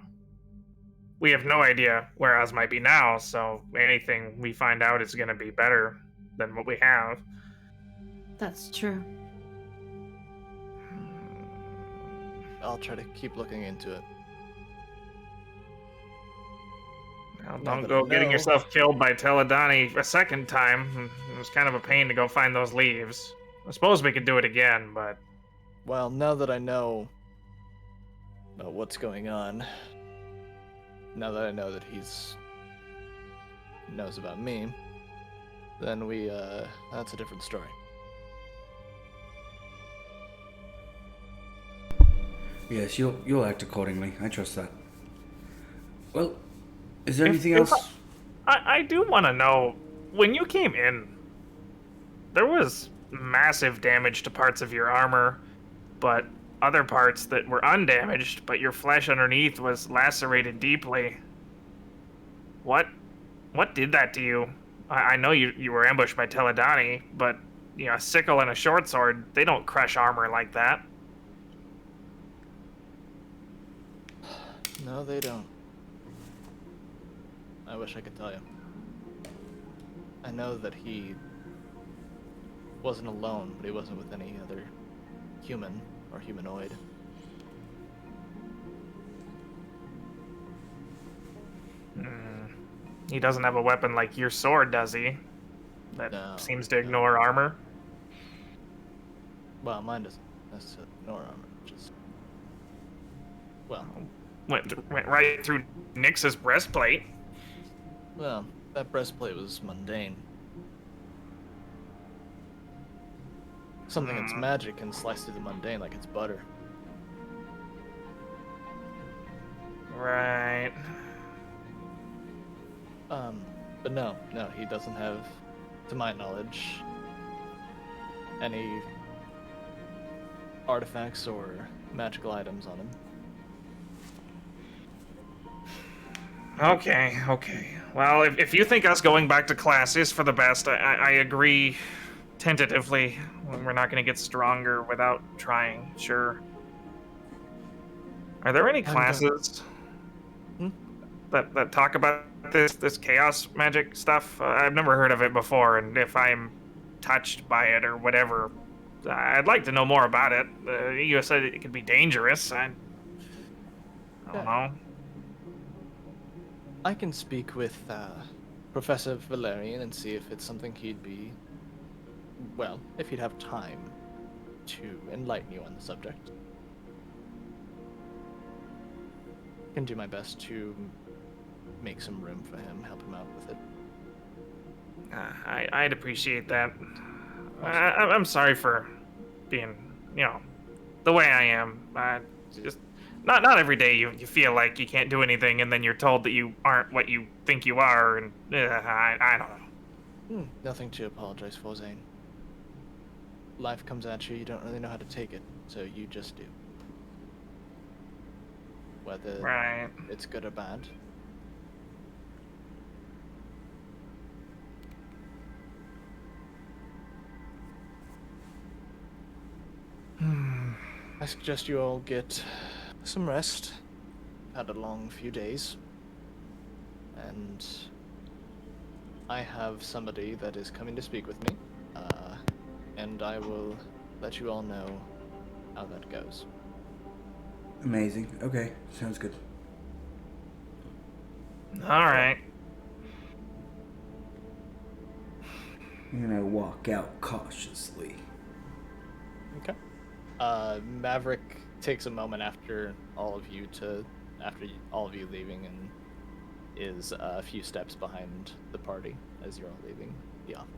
we have no idea where Oz might be now, so anything we find out is going to be better than what we have. That's true. I'll try to keep looking into it. Well, Now don't that go I getting know- yourself killed by Teledani a second time. It was kind of a pain to go find those leaves. I suppose we could do it again, but... Well, now that I know about what's going on, now that I know that he's knows about me, then that's a different story. Yes, you'll act accordingly. I trust that. Well, is there If- anything if else? I do want to know, when you came in, there was massive damage to parts of your armor, but other parts that were undamaged, but your flesh underneath was lacerated deeply. What did that to you? I know you were ambushed by Teledani, but, you know, a sickle and a short sword, they don't crush armor like that. No, they don't. I wish I could tell you. I know that he wasn't alone, but he wasn't with any other human or humanoid. He doesn't have a weapon like your sword, does he? That No, seems to ignore armor. Well, mine doesn't necessarily ignore armor, just... Well, Went right through Nyx's breastplate. that breastplate was mundane. Something that's magic can slice through the mundane like it's butter. Right. But no, he doesn't have, to my knowledge, any artifacts or magical items on him. Okay. Well, if you think us going back to class is for the best, I agree tentatively. We're not going to get stronger without trying, sure. Are there any classes that talk about this chaos magic stuff? I've never heard of it before, and if I'm touched by it or whatever, I'd like to know more about it. You said it could be dangerous. I don't know. I can speak with Professor Valerian and see if it's something he'd be, well, if he'd have time to enlighten you on the subject. Can do my best to make some room for him, help him out with it. I'd appreciate that. I'm sorry for being, the way I am. Just not every day you feel like you can't do anything, and then you're told that you aren't what you think you are, and I don't know. Nothing to apologize for, Zane. Life comes at you, you don't really know how to take it, so you just do. Whether it's good or bad. I suggest you all get some rest. Had a long few days. And I have somebody that is coming to speak with me. And I will let you all know how that goes. Amazing. Okay, sounds good. All right. I'm gonna walk out cautiously. Okay. Maverick takes a moment after all of you leaving and is a few steps behind the party as you're all leaving the office.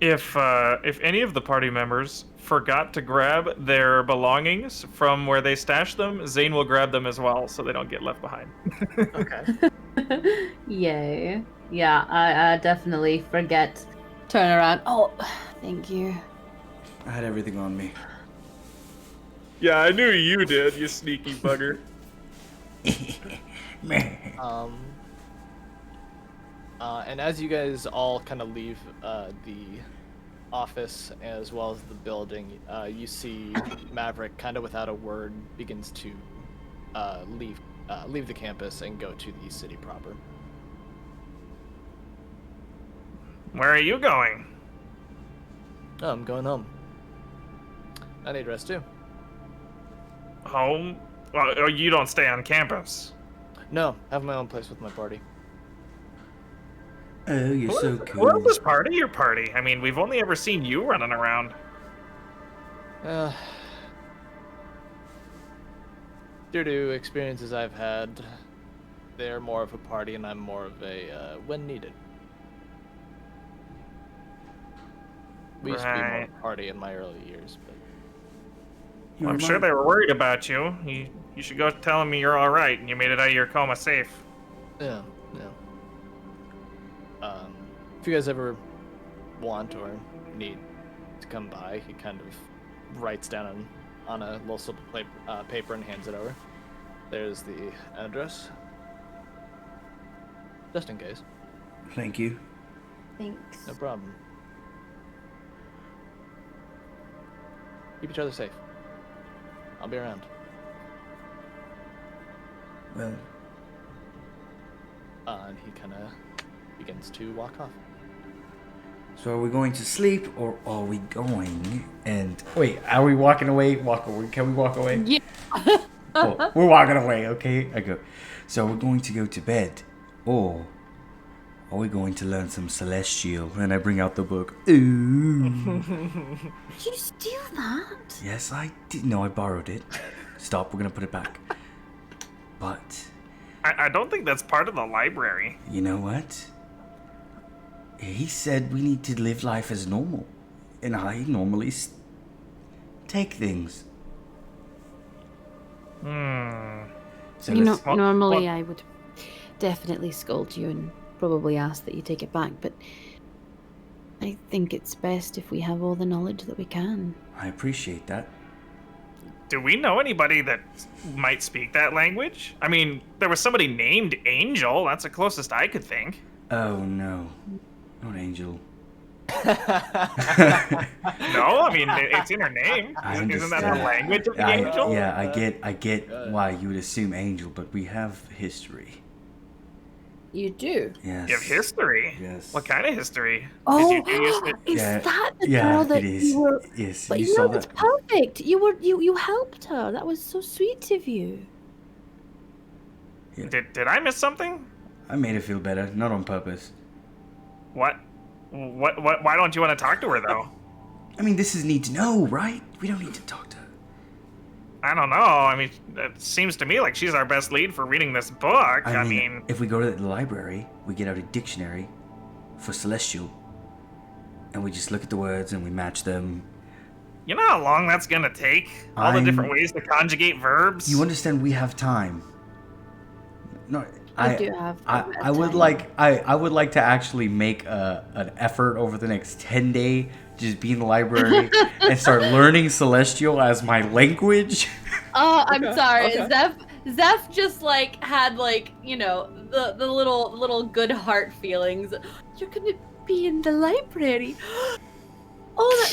If any of the party members forgot to grab their belongings from where they stashed them, Zane will grab them as well, so they don't get left behind. Okay. Yay. Yeah, I definitely forget. Turn around. Oh, thank you. I had everything on me. Yeah, I knew you did, you sneaky bugger. And as you guys all kind of leave the office as well as the building, you see Maverick kind of without a word begins to leave the campus and go to the city proper. Where are you going? Oh, I'm going home. I need rest too. Home? Well, you don't stay on campus. No, I have my own place with my party. Oh, you're so cool. Well, this party, your party. I mean, we've only ever seen you running around. Due to experiences I've had, they're more of a party and I'm more of a when needed. We used to be more of a party in my early years, but... Well, I'm sure they were worried about you. You should go tell them you're all right and you made it out of your coma safe. Yeah. If you guys ever want or need to come by, he kind of writes down on a little slip of paper and hands it over. There's the address. Just in case. Thank you. Thanks. No problem. Keep each other safe. I'll be around. Well, And he kind of begins to walk off. so are we going to sleep or are we going and... Wait, are we walking away? Can we walk away? Yeah. Oh, we're walking away, okay? I go. So we're going to go to bed or are we going to learn some Celestial? And I bring out the book. Ooh. Did you steal that? Yes, I did. No, I borrowed it. Stop, we're going to put it back. But... I don't think that's part of the library. You know what? He said we need to live life as normal. And I normally take things. So You know, let's- normally I would definitely scold you and probably ask that you take it back, but I think it's best if we have all the knowledge that we can. I appreciate that. do we know anybody that might speak that language? I mean, there was somebody named Angel. That's the closest I could think. Oh no, not Angel. No, I mean, it's in her name. I Isn't that the understand. language of the angel? Yeah, I get why you would assume Angel, but we have history. You do? Yes. You have history? Yes. What kind of history? Oh, Did you use it? is Yeah, that the yeah, girl that it is. you were? Yes, But you you saw know, it's that. perfect. You helped her. That was so sweet of you. Did I miss something? I made her feel better, not on purpose. What? Why don't you want to talk to her, though? I mean, this is need to know, right? We don't need to talk to her. I don't know. I mean, it seems to me like she's our best lead for reading this book. I mean, if we go to the library, we get out a dictionary for celestial, and we just look at the words and we match them. you know how long that's gonna take? All the different ways to conjugate verbs? You understand? We have time. No, I do have. I would like to actually make an effort over the next 10 days, just be in the library and start learning Celestial as my language. Oh, I'm Okay, sorry. okay. Zeph just like had like, you know, the little good heart feelings. You're gonna be in the library. Oh,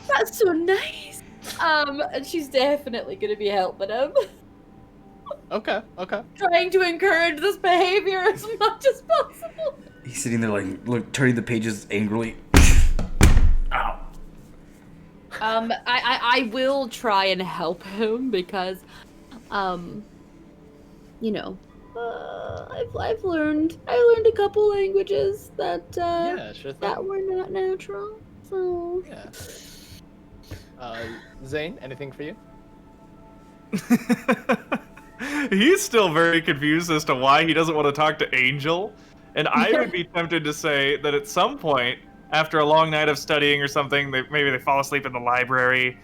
that's so nice. And she's definitely gonna be helping him. Okay. Trying to encourage this behavior as much as possible. He's sitting there like turning the pages angrily. Ow. I will try and help him because, you know, I've learned a couple languages that Yeah, sure thing. that were not natural. So Yeah. Zane, anything for you? He's still very confused as to why he doesn't want to talk to Angel. And I would be tempted to say that at some point, after a long night of studying or something, maybe they fall asleep in the library.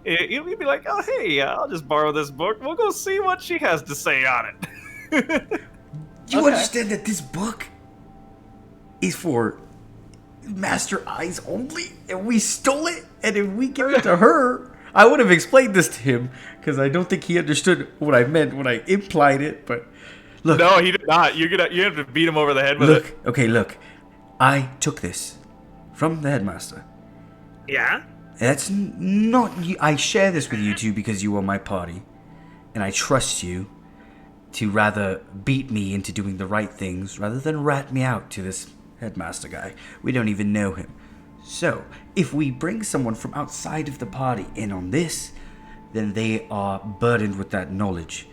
You'd be like, oh, hey, I'll just borrow this book. We'll go see what she has to say on it. You Okay. understand that this book is for Master Eyes only, and we stole it, and if we give it to her, I would have explained this to him, because I don't think he understood what I meant when I implied it, but look. No, he did not. You have to beat him over the head with Look, it. okay, look. I took this from the headmaster. Yeah? That's not you. I share this with you two because you are my party, and I trust you to rather beat me into doing the right things rather than rat me out to this headmaster guy. We don't even know him. So, if we bring someone from outside of the party in on this, then they are burdened with that knowledge.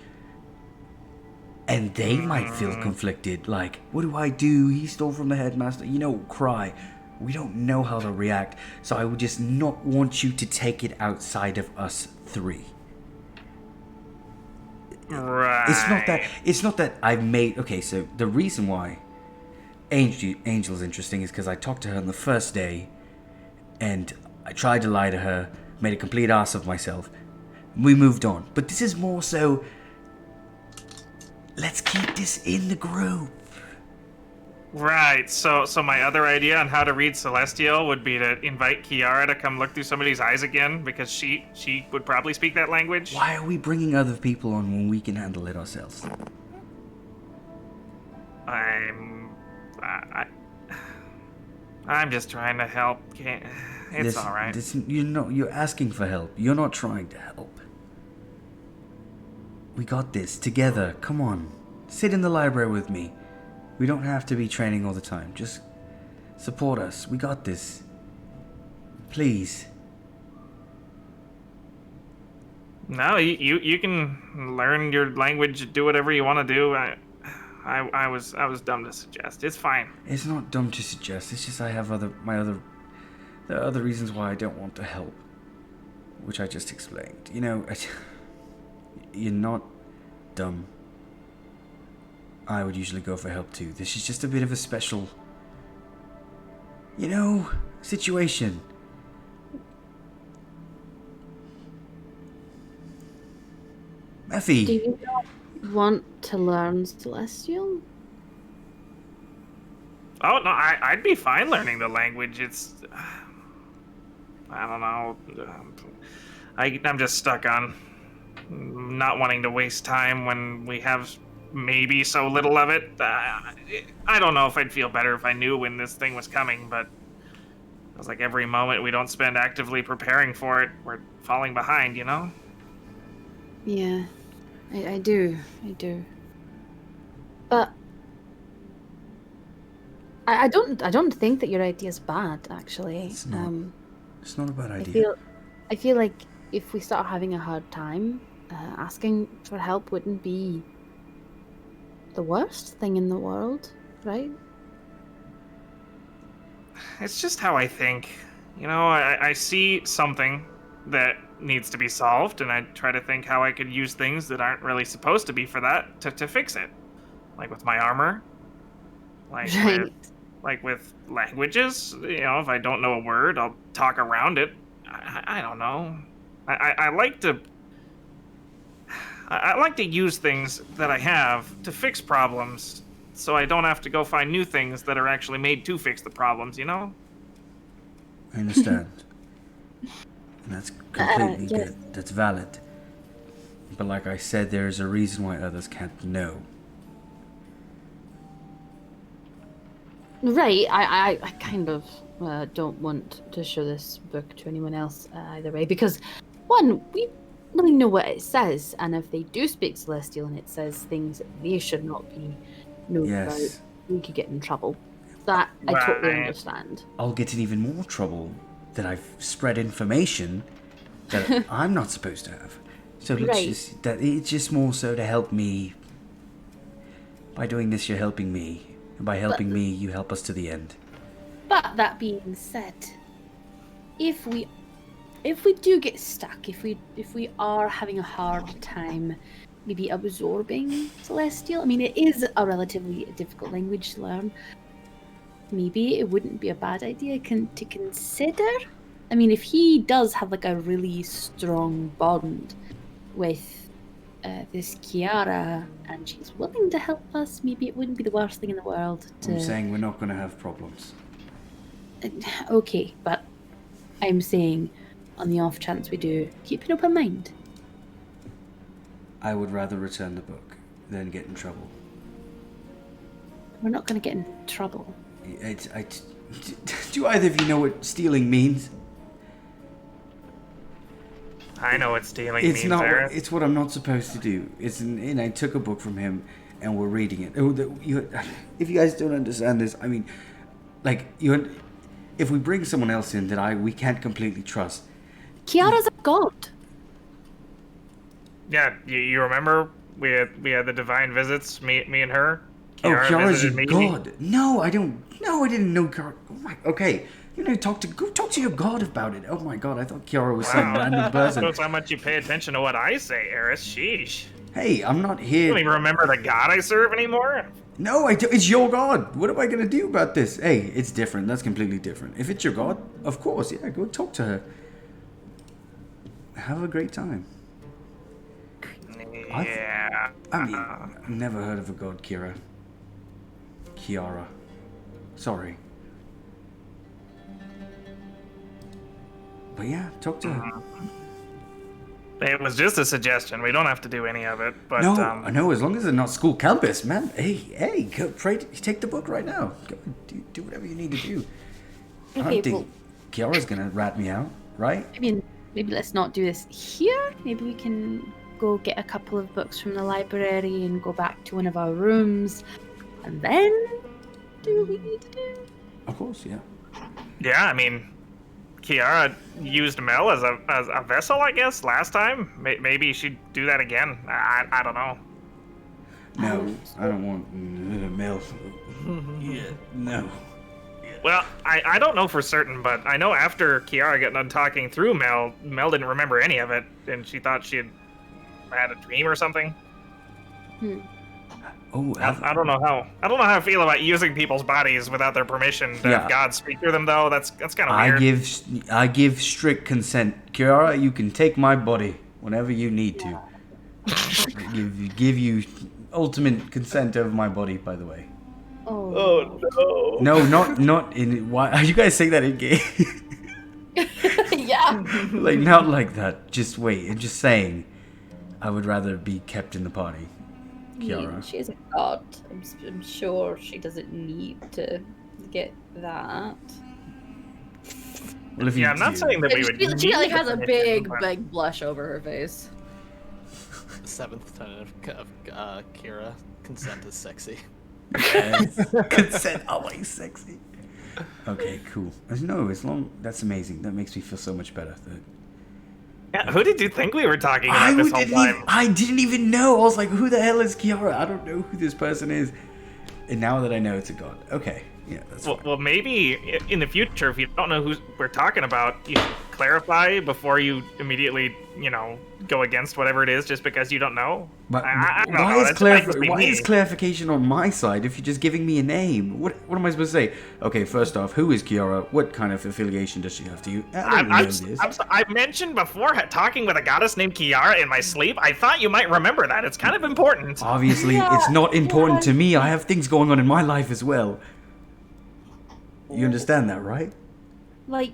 And they might feel conflicted, like, what do I do? He stole from the headmaster. You know, cry. We don't know how to react, so I would just not want you to take it outside of us three. Right. It's not that I've made. Okay, so the reason why Angel's interesting is because I talked to her on the first day, and I tried to lie to her, made a complete ass of myself. We moved on, but this is more so. Let's keep this in the group. Right, so my other idea on how to read Celestial would be to invite Kiara to come look through somebody's eyes again, because she would probably speak that language. Why are we bringing other people on when we can handle it ourselves? I'm just trying to help. It's all right. You're asking for help. You're not trying to help. We got this together. Come on. Sit in the library with me. We don't have to be training all the time. Just support us. We got this. Please. No, you can learn your language, do whatever you want to do. I was dumb to suggest. It's fine. It's not dumb to suggest. It's just I have there are other reasons why I don't want to help, which I just explained. You know, you're not dumb. I would usually go for help too. This is just a bit of a special, situation. Effie. Do you not want to learn Celestial? Oh no, I'd be fine learning the language. It's I don't know. I'm just stuck on not wanting to waste time when we have maybe so little of it. I don't know if I'd feel better if I knew when this thing was coming, but it was like every moment we don't spend actively preparing for it, we're falling behind, you know? Yeah, I do. But I don't think that your idea's bad, actually. It's not. It's not a bad idea. I feel like if we start having a hard time, asking for help wouldn't be the worst thing in the world, right? It's just how I think. You know, I see something that needs to be solved, and I try to think how I could use things that aren't really supposed to be for that to fix it. Like with my armor. Right. Like with languages. You know, if I don't know a word, I'll talk around it. I don't know. I like to... I like to use things that I have to fix problems, so I don't have to go find new things that are actually made to fix the problems, you know? I understand. And that's completely yes. good. That's valid. But like I said, there is a reason why others can't know. Right, I kind of don't want to show this book to anyone else either way, because one, we really know what it says, and if they do speak Celestial and it says things that they should not be known about, Yes. we could get in trouble. That I totally understand. I'll get in even more trouble that I've spread information that I'm not supposed to have. So let's Right. just... That it's just more so to help me. By doing this, you're helping me. And by helping me, you help us to the end. But that being said, if we do get stuck, if we are having a hard time maybe absorbing Celestial, I mean, it is a relatively difficult language to learn. Maybe it wouldn't be a bad idea to consider. I mean, if he does have like a really strong bond with this Kiara, and she's willing to help us, maybe it wouldn't be the worst thing in the world to... I'm saying we're not going to have problems. Okay, but I'm saying, on the off chance we do, keep an open mind. I would rather return the book than get in trouble. We're not going to get in trouble. Do either of you know what stealing means? I know what stealing It's means, not. Eric. It's what I'm not supposed to do. And I took a book from him, and we're reading it. If you guys don't understand this, I mean, like if we bring someone else in that we can't completely trust. Kiara's a god. Yeah, you remember we had the divine visits, me and her. Kiara's your visited me. god. No, I don't. No, I didn't know Kiara. Oh my. Okay. You know, go talk to your god about it. Oh my god, I thought Kiara was some random person. Shows how much you pay attention to what I say, Eris. Sheesh. Hey, I'm not You here. don't even remember the god I serve anymore? No, it's your god. What am I gonna do about this? Hey, it's different. That's completely different. If it's your god, of course, yeah, go talk to her. Have a great time. Yeah. I mean, I've never heard of a god, Kiara. Sorry. But yeah, talk to her. It was just a suggestion. We don't have to do any of it, but No, I know, as long as it's not school campus, man. Hey, go take the book right now. Go do whatever you need to do. I Okay, don't think well, Kiara's gonna rat me out, right? I mean, maybe let's not do this here. Maybe we can go get a couple of books from the library and go back to one of our rooms, and then do what we need to do. Of course, yeah. yeah, I mean, Kiara used Mel as a vessel, I guess, last time. Maybe she'd do that again. I don't know. No, I don't want Mel. Yeah, no. Well, I don't know for certain, but I know after Kiara got done talking through Mel didn't remember any of it, and she thought she had a dream or something. Oh, I don't know how I feel about using people's bodies without their permission to have God speak through them, though. That's kind of weird. I give strict consent. Kiara, you can take my body whenever you need to. give you ultimate consent over my body, by the way. Oh, no. No, not in. Why are you guys saying that in game? yeah. Like, not like that. Just wait. I'm just saying. I would rather be kept in the party. I mean, Kiara. she is a god. I'm sure she doesn't need to get that. Well, if you Yeah, I'm not do- saying that we would. She like need has a permission, big, but- big blush over her face. The 7th lieutenant of Kira. Consent is sexy. Yes. Consent, always sexy. Okay, cool. No, as long that's amazing. That makes me feel so much better. Yeah, who did you think we were talking about this whole time? I didn't even know. I was like, who the hell is Kiara? I don't know who this person is. And now that I know it's a god. Okay. Yeah, that's fine. Well, maybe in the future, if you don't know who we're talking about, you should clarify before you immediately, go against whatever it is just because you don't know. But I don't why, know. is, That might just be why me. is clarification on my side if you're just giving me a name? What am I supposed to say? Okay, first off, who is Kiara? What kind of affiliation does she have to you? I don't know this. I mentioned before talking with a goddess named Kiara in my sleep. I thought you might remember that. It's kind of important. Obviously, it's not important to me. I have things going on in my life as well. You understand that, right? Like,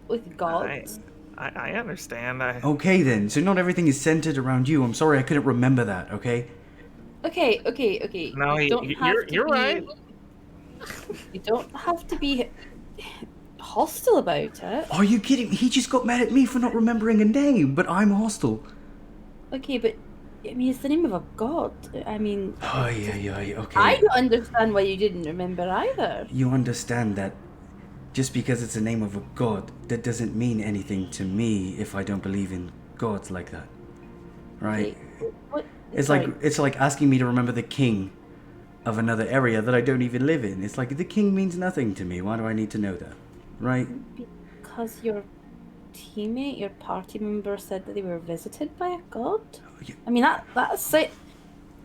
with gods. I understand. Okay then, so not everything is centered around you. I'm sorry I couldn't remember that, okay? Okay. No, you're right. You don't have to be hostile about it. Are you kidding? He just got mad at me for not remembering a name, but I'm hostile. Okay, but I mean, it's the name of a god. I mean, Oh, yeah, okay. I don't understand why you didn't remember either. You understand that just because it's the name of a god, that doesn't mean anything to me if I don't believe in gods like that. Right? Okay, what? It's sorry. like asking me to remember the king of another area that I don't even live in. It's like the king means nothing to me. Why do I need to know that? Right? Because your teammate, your party member said that they were visited by a god? Yeah. I mean, that's it.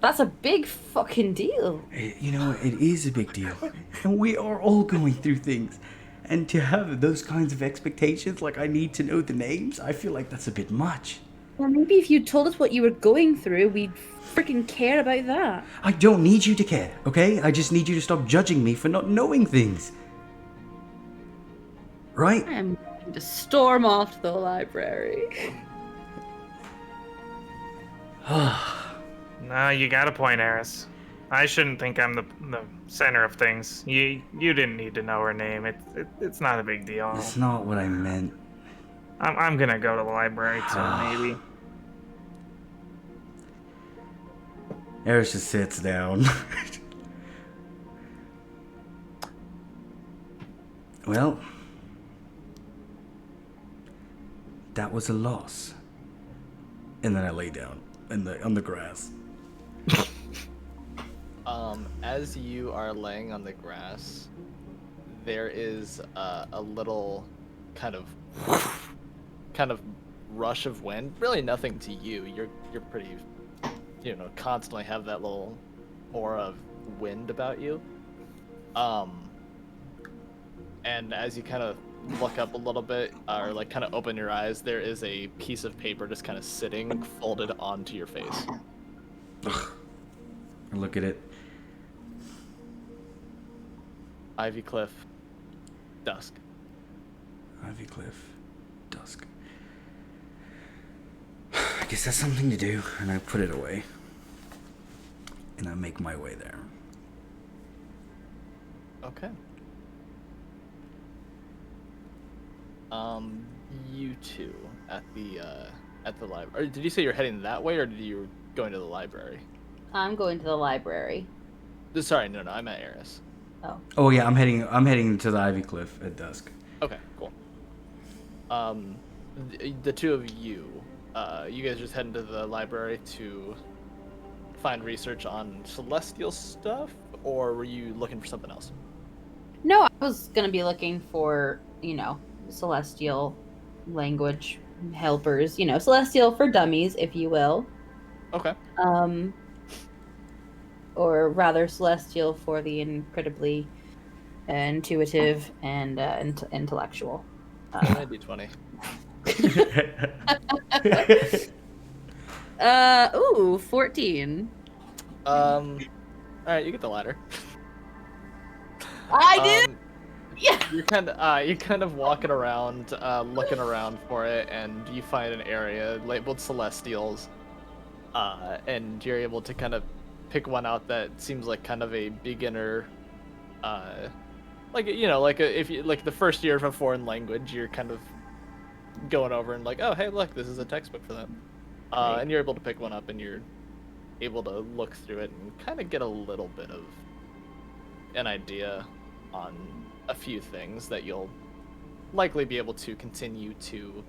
That's a big fucking deal. You know, it is a big deal. And we are all going through things. And to have those kinds of expectations, like I need to know the names, I feel like that's a bit much. Well, maybe if you told us what you were going through, we'd freaking care about that. I don't need you to care, okay? I just need you to stop judging me for not knowing things. Right? I am going to storm off to the library. No, you got a point, Eris. I shouldn't think I'm the center of things. You didn't need to know her name. It's not a big deal. That's not what I meant. I'm gonna go to the library too, maybe. Eris just sits down. Well, that was a loss. And then I lay down on the grass. As you are laying on the grass, there is a little kind of rush of wind. Really nothing to you. You're pretty, constantly have that little aura of wind about you. And as you kind of look up a little bit, or like kind of open your eyes, there is a piece of paper just kind of sitting folded onto your face. I look at it. Ivy Cliff, dusk. Ivy Cliff, dusk. I guess that's something to do, and I put it away. And I make my way there. Okay. You two at the library. Did you say you're heading that way, or did you going to the library? I'm going to the library. Sorry, no, I meant Eris. Oh yeah, I'm heading to the Ivy Cliff at dusk. Okay, cool. The two of you, you guys just heading to the library to find research on celestial stuff, or were you looking for something else? No, I was gonna be looking for, celestial language helpers, celestial for dummies, if you will. Okay. Or rather celestial for the incredibly intuitive and intellectual. Give me a d20. Ooh, 14. All right, you get the ladder. I did. Yeah. You're kind of walking around, looking around for it, and you find an area labeled Celestials. and you're able to kind of pick one out that seems like kind of a beginner, like if you like the first year of a foreign language, you're kind of going over and like, oh hey, look, this is a textbook for them, and you're able to pick one up and you're able to look through it and kind of get a little bit of an idea on a few things that you'll likely be able to continue to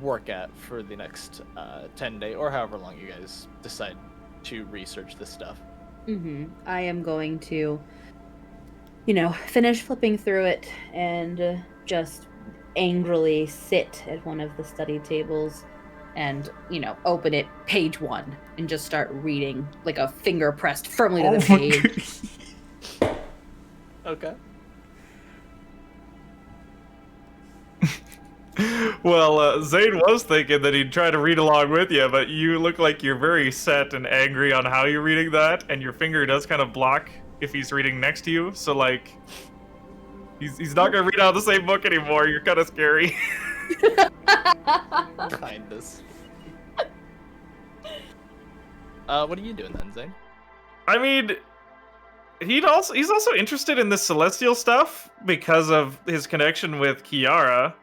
work at for the next 10 day or however long you guys decide to research this stuff. I am going to, finish flipping through it and just angrily sit at one of the study tables and, open it page 1 and just start reading, like a finger pressed firmly to the page. Okay. Well, Zane was thinking that he'd try to read along with you, but you look like you're very set and angry on how you're reading that, and your finger does kind of block if he's reading next to you, so, like, he's not gonna read out the same book anymore. You're kind of scary. Kindness. What are you doing then, Zane? I mean, he's also interested in this celestial stuff because of his connection with Kiara.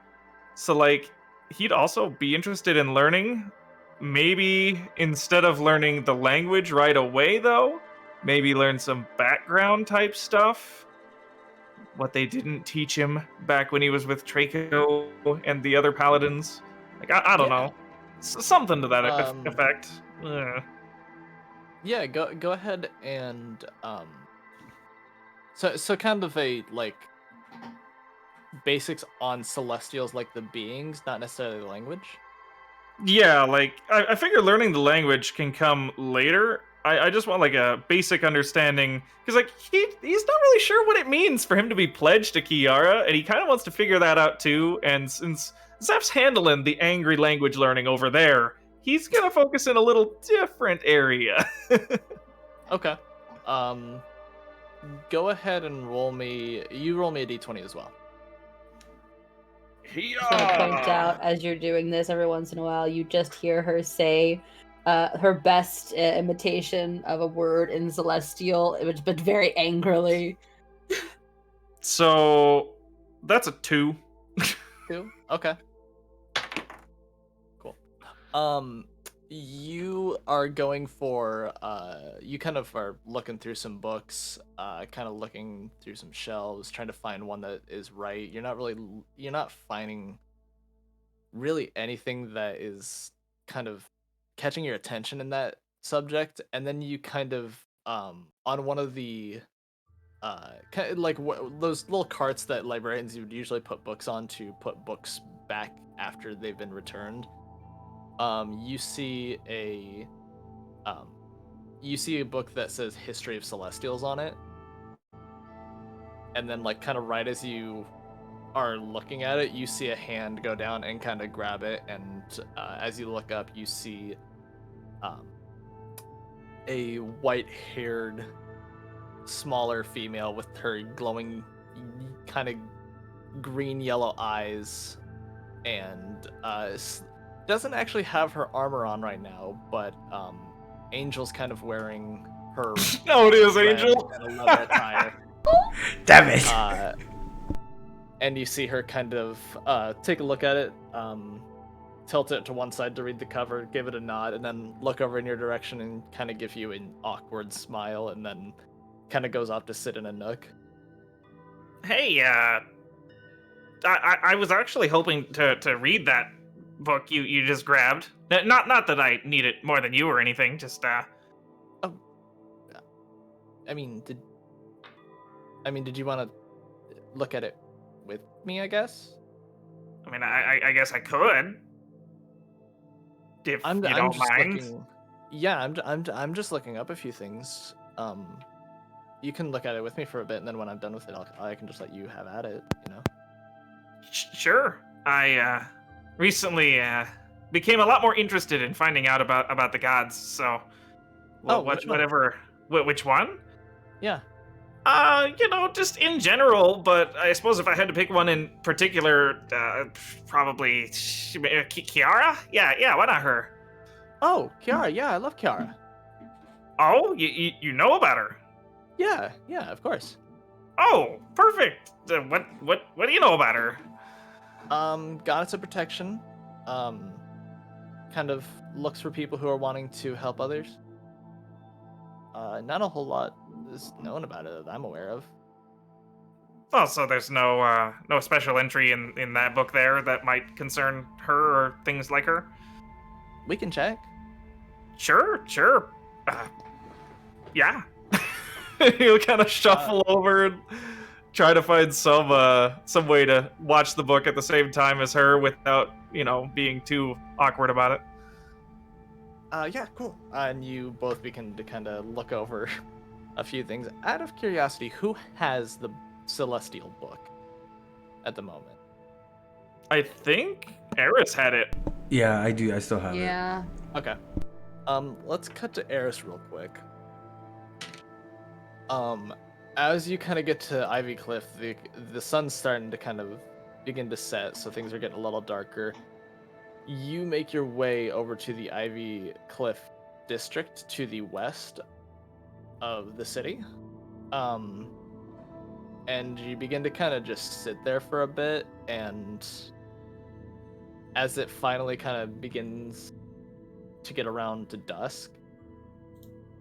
So, like, he'd also be interested in learning. Maybe instead of learning the language right away, though, maybe learn some background type stuff. What they didn't teach him back when he was with Traco and the other paladins. Like, I don't know. Something to that effect. Yeah, go ahead and so kind of a like basics on celestials, like the beings, not necessarily the language. Yeah, like I figure learning the language can come later. I just want like a basic understanding because like he's not really sure what it means for him to be pledged to Kiara, and he kind of wants to figure that out too. And since Zeph's handling the angry language learning over there, he's gonna focus in a little different area. Okay. Go ahead and roll me a d20 as well. Just gonna point out as you're doing this, every once in a while, you just hear her say her best imitation of a word in Celestial, but very angrily. So that's a 2. 2? Okay. Cool. You are going for you kind of are looking through some books, kind of looking through some shelves, trying to find one that is right. You're not finding really anything that is kind of catching your attention in that subject, and then you kind of on one of the those little carts that librarians would usually put books on to put books back after they've been returned. You see a book that says History of Celestials on it, and then like kind of right as you are looking at it, you see a hand go down and kind of grab it, and as you look up, you see a white-haired, smaller female with her glowing, kind of green-yellow eyes, and doesn't actually have her armor on right now, but Angel's kind of wearing her. Oh, it is Angel. And a leather attire. Damn it! And you see her kind of take a look at it, tilt it to one side to read the cover, give it a nod, and then look over in your direction and kind of give you an awkward smile, and then kind of goes off to sit in a nook. Hey, I was actually hoping to read that book you just grabbed. Not that I need it more than you or anything, just Oh, I mean, did you want to look at it with me, I guess? I mean, I guess I could. If you don't mind. Yeah, I'm just looking up a few things. You can look at it with me for a bit, and then when I'm done with it, I can just let you have at it, you know? Sure. I recently became a lot more interested in finding out about the gods, so which one? Yeah. Just in general, but I suppose if I had to pick one in particular, probably Kiara? Yeah, why not her? Oh, Kiara. Yeah, I love Kiara. Oh, you know about her? Yeah, of course. Oh, perfect. What do you know about her? Goddess of protection. Kind of looks for people who are wanting to help others. Not a whole lot is known about it that I'm aware of. Oh, so there's no special entry in that book there that might concern her or things like her? We can check. Sure. Yeah. He'll kind of shuffle over and try to find some way to watch the book at the same time as her without, being too awkward about it. Yeah, cool. And you both begin to kind of look over a few things. Out of curiosity, who has the Celestial book at the moment? I think Eris had it. Yeah, I do. I still have it. Yeah. Okay. Let's cut to Eris real quick. As you kind of get to Ivy Cliff, the sun's starting to kind of begin to set, so things are getting a little darker. You make your way over to the Ivy Cliff district to the west of the city. And you begin to kind of just sit there for a bit, and as it finally kind of begins to get around to dusk,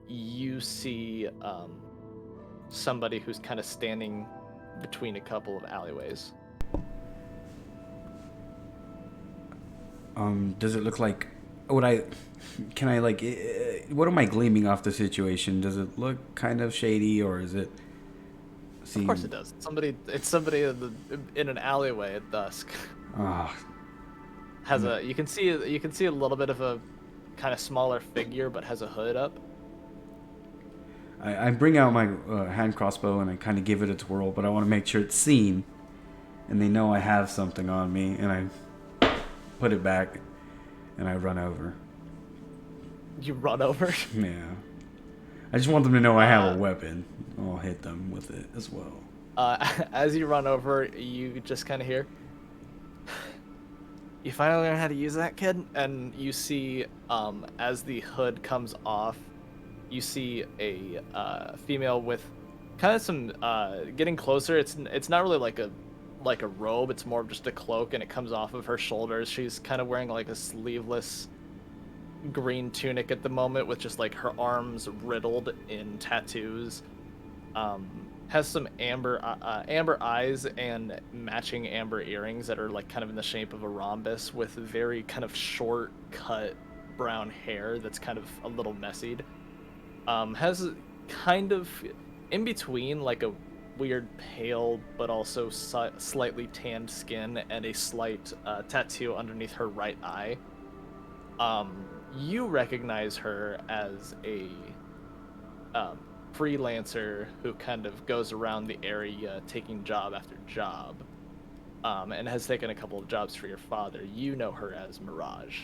you see somebody who's kind of standing between a couple of alleyways. Does it look like what am I gleaming off the situation? Does it look kind of shady, or is it Of course it does. It's somebody in an alleyway at dusk. You can see a little bit of a kind of smaller figure, but has a hood up. I bring out my hand crossbow and I kind of give it a twirl, but I want to make sure it's seen, and they know I have something on me, and I put it back, and I run over. You run over? Yeah. I just want them to know I have a weapon. I'll hit them with it as well. As you run over, you just kind of hear, "You finally learned how to use that, kid?" And you see, as the hood comes off, you see a female with kind of some getting closer. It's not really like a robe. It's more of just a cloak, and it comes off of her shoulders. She's kind of wearing like a sleeveless green tunic at the moment, with just like her arms riddled in tattoos. Has some amber eyes and matching amber earrings that are like kind of in the shape of a rhombus, with very kind of short cut brown hair that's kind of a little messied. Has kind of in between like a weird pale but also slightly tanned skin and a slight tattoo underneath her right eye. You recognize her as a freelancer who kind of goes around the area taking job after job, and has taken a couple of jobs for your father. You know her as Mirage.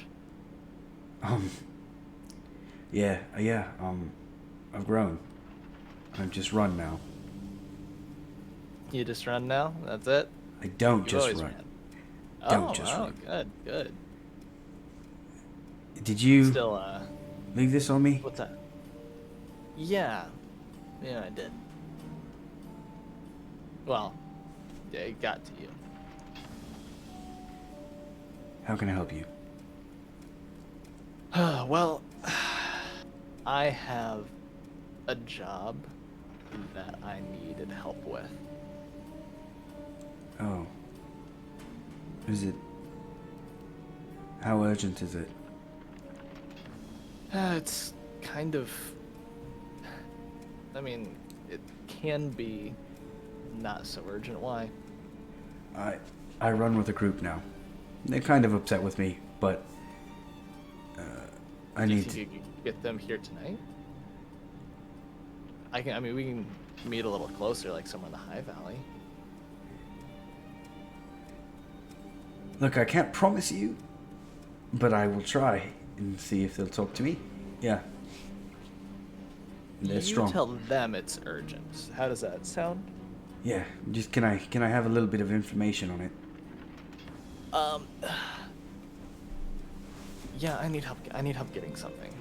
Yeah. I've grown. I've just run now. You just run now? That's it? I don't You've just always run. ran. Don't just run. Good. Did you Still, leave this on me? what's that? Yeah, I did. Well, yeah, it got to you. How can I help you? Well, I have a job that I needed help with. Oh. Is it... How urgent is it? It's kind of... I mean, it can be not so urgent. Why? I run with a group now. They're kind of upset with me, but... I Do you need think you can get them here tonight? We can meet a little closer, like somewhere in the High Valley. Look, I can't promise you, but I will try and see if they'll talk to me. Yeah. They're You strong. tell them it's urgent. How does that sound? Yeah, just can I have a little bit of information on it? Yeah, I need help. I need help getting something,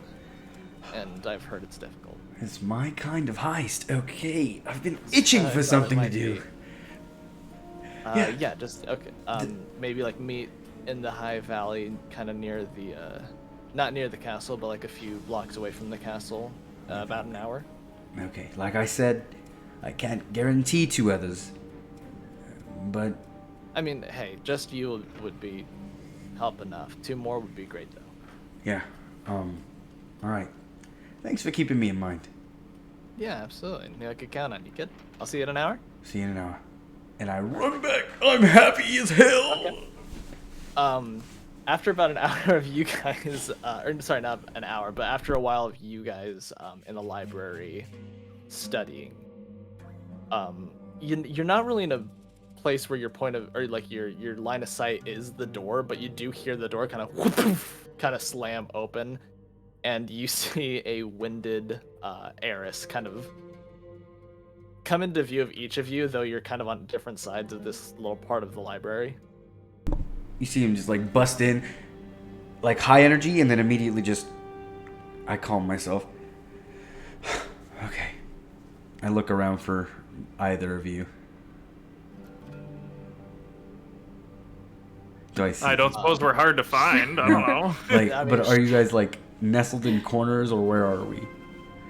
and I've heard it's difficult. It's my kind of heist. Okay, I've been itching for Thought it something to might do. be. Yeah. Yeah, just okay. Maybe like meet in the High Valley, kind of near the, not near the castle, but like a few blocks away from the castle. About an hour. Okay, like I said, I can't guarantee 2 others. But I mean, hey, just you would be help enough. 2 more would be great though. yeah, all right. Thanks for keeping me in mind. Yeah, absolutely. I could count on you, kid. I'll see you in an hour. See you in an hour. And I run back. I'm happy as hell. Okay. After about an hour of you guys, or sorry, not an hour, but after a while of you guys in the library studying, you're not really in a place where your point of, or like your line of sight is the door, but you do hear the door kind of slam open, and you see a winded heiress kind of come into view of each of you, though you're kind of on different sides of this little part of the library. You see him just like bust in, like high energy, and then immediately just, I calm myself. Okay. I look around for either of you. Do I see? I don't suppose we're hard to find. I don't know. Like, I mean, but are you guys like nestled in corners, or where are we?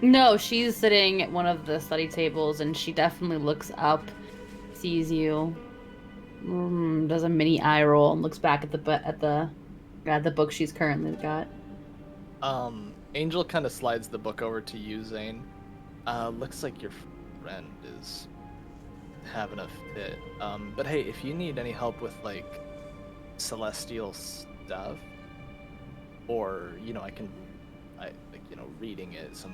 No, she's sitting at one of the study tables, and she definitely looks up, sees you, does a mini eye roll, and looks back at the book she's currently got. Angel kind of slides the book over to you, Zane. Looks like your friend is having a fit. But hey, if you need any help with like celestial stuff, or reading it, some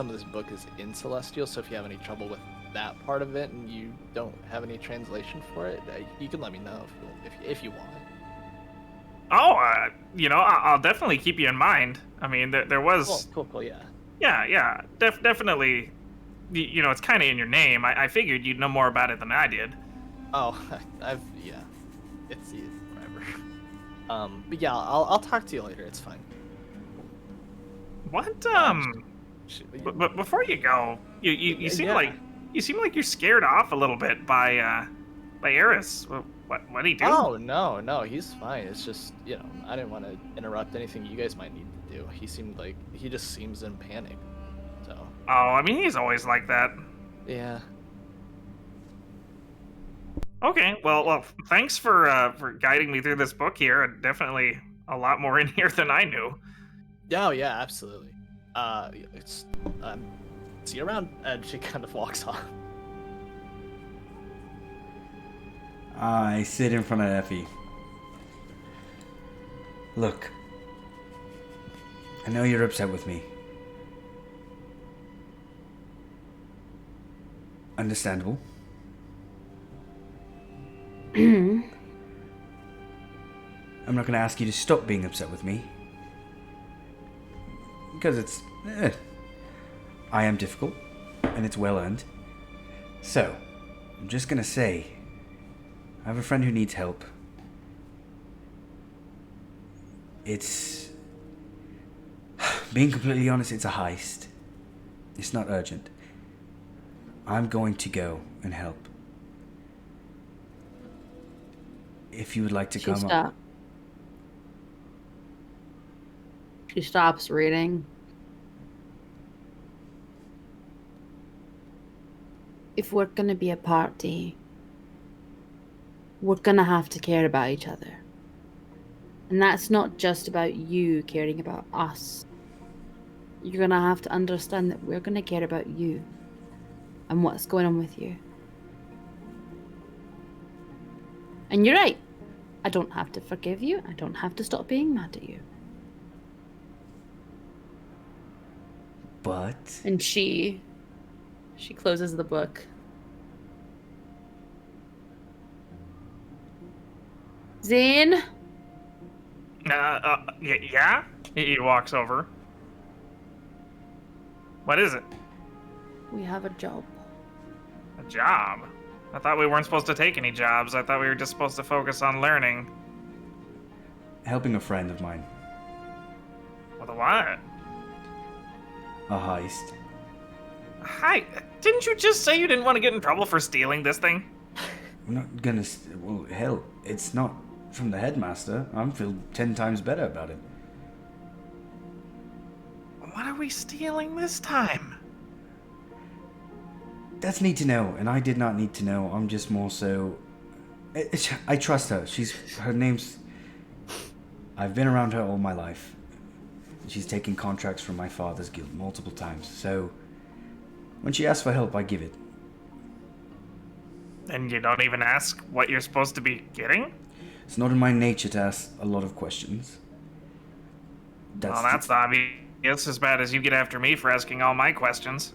of this book is in celestial. So if you have any trouble with that part of it and you don't have any translation for it, you can let me know if you want. Oh, I'll definitely keep you in mind. I mean, there was... Cool, yeah. Yeah, definitely. It's kind of in your name. I figured you'd know more about it than I did. Oh, it's whatever. But yeah, I'll talk to you later. It's fine. What? But before you go, you seem like you're scared off a little bit by Eris. What did he do? Oh no, he's fine. It's just I didn't want to interrupt anything you guys might need to do. He just seems in panic. So. Oh, I mean he's always like that. Yeah. Okay, well, thanks for guiding me through this book here. Definitely a lot more in here than I knew. Oh yeah, absolutely. It's see you around, and she kind of walks off. I sit in front of Effie. Look, I know you're upset with me. Understandable. I'm not going to ask you to stop being upset with me. Because I am difficult, and it's well earned. So, I'm just going to say, I have a friend who needs help. It's... Being completely honest, it's a heist. It's not urgent. I'm going to go and help. If you would like to come up... She stops reading. If we're gonna be a party, we're gonna have to care about each other. And that's not just about you caring about us. You're gonna have to understand that we're gonna care about you and what's going on with you. And you're right. I don't have to forgive you. I don't have to stop being mad at you. But... And she closes the book. Zane? Yeah? He walks over. What is it? We have a job. A job? I thought we weren't supposed to take any jobs. I thought we were just supposed to focus on learning. Helping a friend of mine. With a what? A heist. Hi, didn't you just say you didn't want to get in trouble for stealing this thing? I'm not gonna. Well, hell, it's not from the headmaster. I'm feel 10 times better about it. What are we stealing this time? That's need to know, and I did not need to know. I'm just more so. I trust her. Her name's. I've been around her all my life. She's taken contracts from my father's guild multiple times, so when she asks for help, I give it. And you don't even ask what you're supposed to be getting? It's not in my nature to ask a lot of questions. Well, that's obvious. As bad as you get after me for asking all my questions.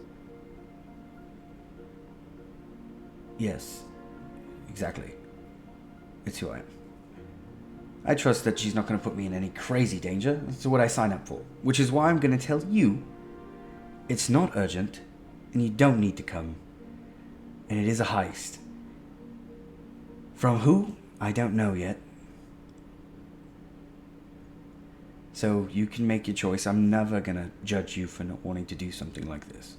Yes, exactly. It's who I am. I trust that she's not going to put me in any crazy danger. That's what I sign up for. Which is why I'm going to tell you it's not urgent, and you don't need to come. And it is a heist. From who? I don't know yet. So you can make your choice. I'm never going to judge you for not wanting to do something like this.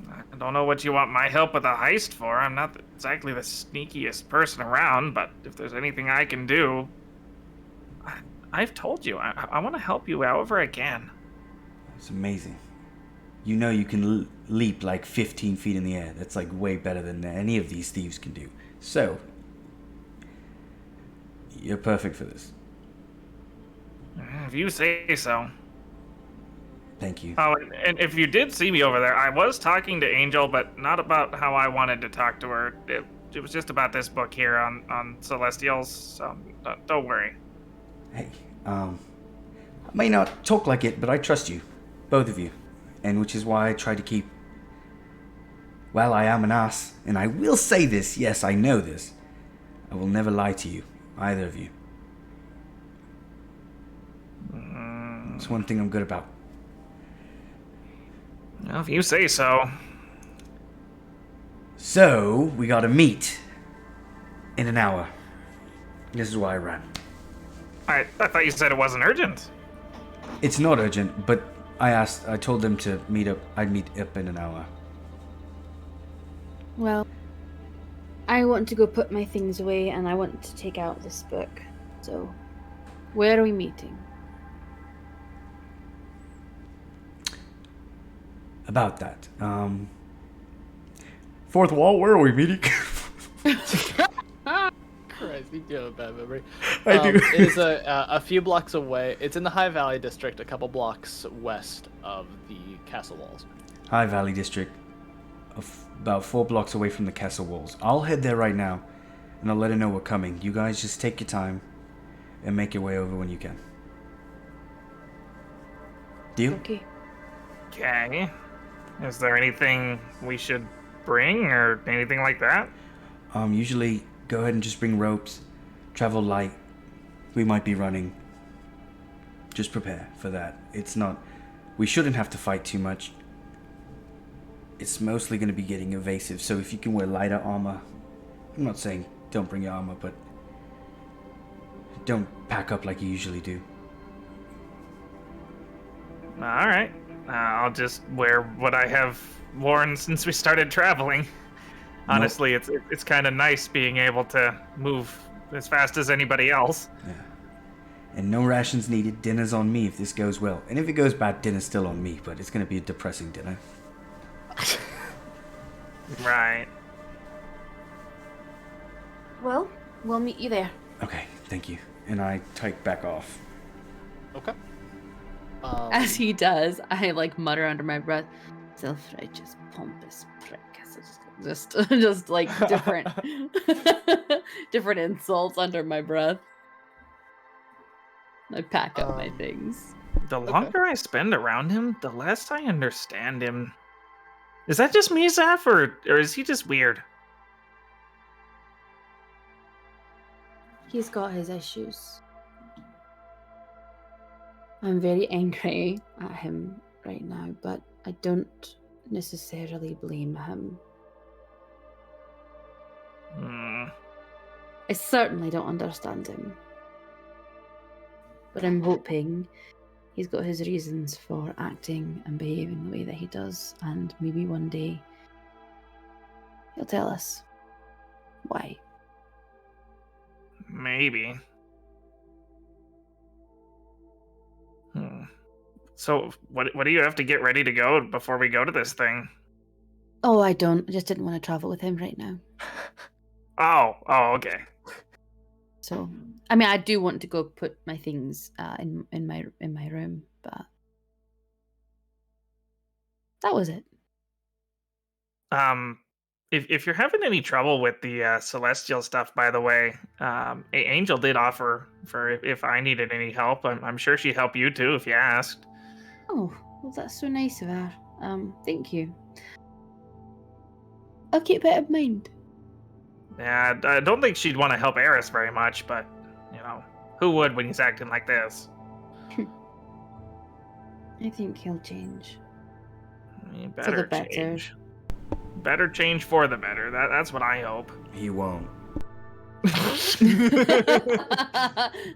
I don't know what you want my help with a heist for. I'm not exactly the sneakiest person around, but if there's anything I can do... I've told you, I want to help you however I can. It's amazing. You know you can leap like 15 feet in the air. That's like way better than any of these thieves can do. So, you're perfect for this. If you say so. Thank you. Oh, and if you did see me over there, I was talking to Angel, but not about how I wanted to talk to her. It was just about this book here on Celestials, so don't worry. Hey, I may not talk like it, but I trust you. Both of you. And which is why I try to keep... Well, I am an ass, and I will say this. Yes, I know this. I will never lie to you, either of you. It's one thing I'm good about. Well, if you say so. So, we gotta meet in an hour. This is why I ran. I thought you said it wasn't urgent. It's not urgent, but I told them to meet up. I'd meet up in an hour. Well, I want to go put my things away and I want to take out this book. So, where are we meeting? About that. Fourth wall, where are we meeting? Christ, you do have a bad memory. I do. It is a few blocks away. It's in the High Valley District, a couple blocks west of the castle walls. High Valley District. About 4 blocks away from the castle walls. I'll head there right now, and I'll let her know we're coming. You guys just take your time and make your way over when you can. Deal? Okay. Okay. Is there anything we should bring or anything like that? Usually go ahead and just bring ropes. Travel light. We might be running. Just prepare for that. It's not... We shouldn't have to fight too much. It's mostly going to be getting evasive, so if you can wear lighter armor... I'm not saying don't bring your armor, but... Don't pack up like you usually do. Alright. I'll just wear what I have worn since we started traveling. Honestly, it's kind of nice being able to move as fast as anybody else. Yeah. And no rations needed. Dinner's on me if this goes well. And if it goes bad, dinner's still on me, but it's going to be a depressing dinner. Right. Well, we'll meet you there. Okay, thank you. And I take back off. Okay. As he does, I like mutter under my breath, "Self-righteous, pompous prick." Just like different, different insults under my breath. I pack up my things. The longer I spend around him, the less I understand him. Is that just me, Zaf, or is he just weird? He's got his issues. I'm very angry at him right now, but I don't necessarily blame him. I certainly don't understand him. But I'm hoping he's got his reasons for acting and behaving the way that he does, and maybe one day he'll tell us why. Maybe. So, what do you have to get ready to go before we go to this thing? Oh, I don't. I just didn't want to travel with him right now. Oh, okay. So, I mean, I do want to go put my things in my room, but that was it. If you're having any trouble with the celestial stuff, by the way, Angel did offer for if I needed any help. I'm sure she'd help you too if you asked. Oh, well, that's so nice of her. Thank you. I'll keep it in mind. Yeah, I don't think she'd want to help Eris very much, but you know, who would when he's acting like this? I think he'll change. He For the better better. change. Better change for the better. That's what I hope. He won't.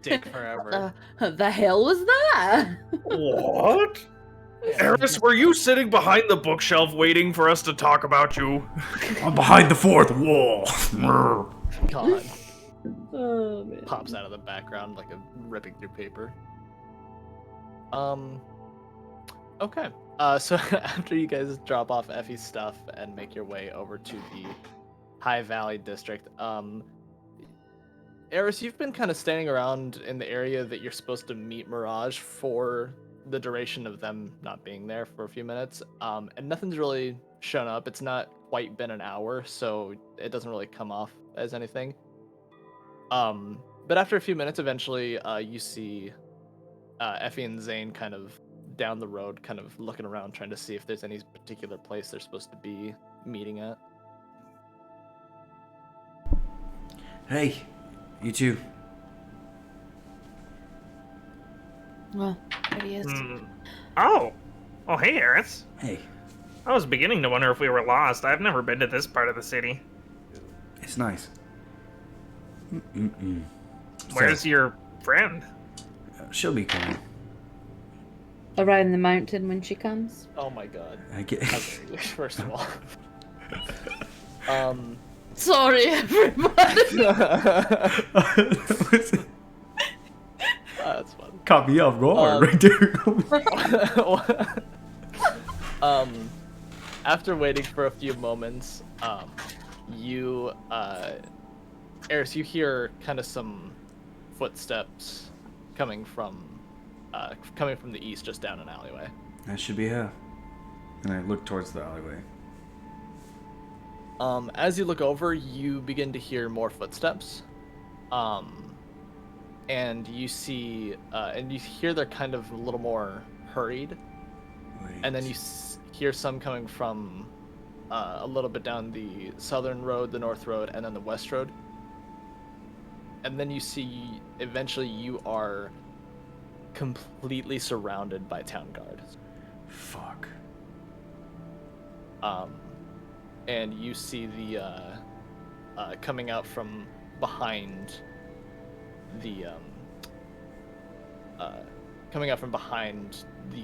Dick forever. The hell was that? What? Eris, were you sitting behind the bookshelf waiting for us to talk about you? I'm behind the fourth wall. God. Oh, man. Pops out of the background like a ripping through paper. Okay. So after you guys drop off Effie's stuff and make your way over to the High Valley district, Eris, you've been kind of standing around in the area that you're supposed to meet Mirage for the duration of them not being there for a few minutes, and nothing's really shown up. It's not quite been an hour, so it doesn't really come off as anything. But after a few minutes, eventually, you see Effie and Zane kind of down the road, kind of looking around, trying to see if there's any particular place they're supposed to be meeting at. Hey, you two. Well, there he is. Oh, hey, Eris. Hey, I was beginning to wonder if we were lost. I've never been to this part of the city. it's nice. Where's your friend? She'll be coming. Around the mountain when she comes. Oh my god. I get. Okay, first of all. Sorry, everybody. That's fun. Caught me off guard right there. After waiting for a few moments, you, Eris, you hear kind of some footsteps coming from the east, just down an alleyway. That should be her. And I look towards the alleyway. As you look over, you begin to hear more footsteps. And you see, and you hear they're kind of a little more hurried. Wait. And then you hear some coming from a little bit down the southern road, the north road, and then the west road. And then you see, eventually you are completely surrounded by town guard. Fuck. And you see the coming out from behind the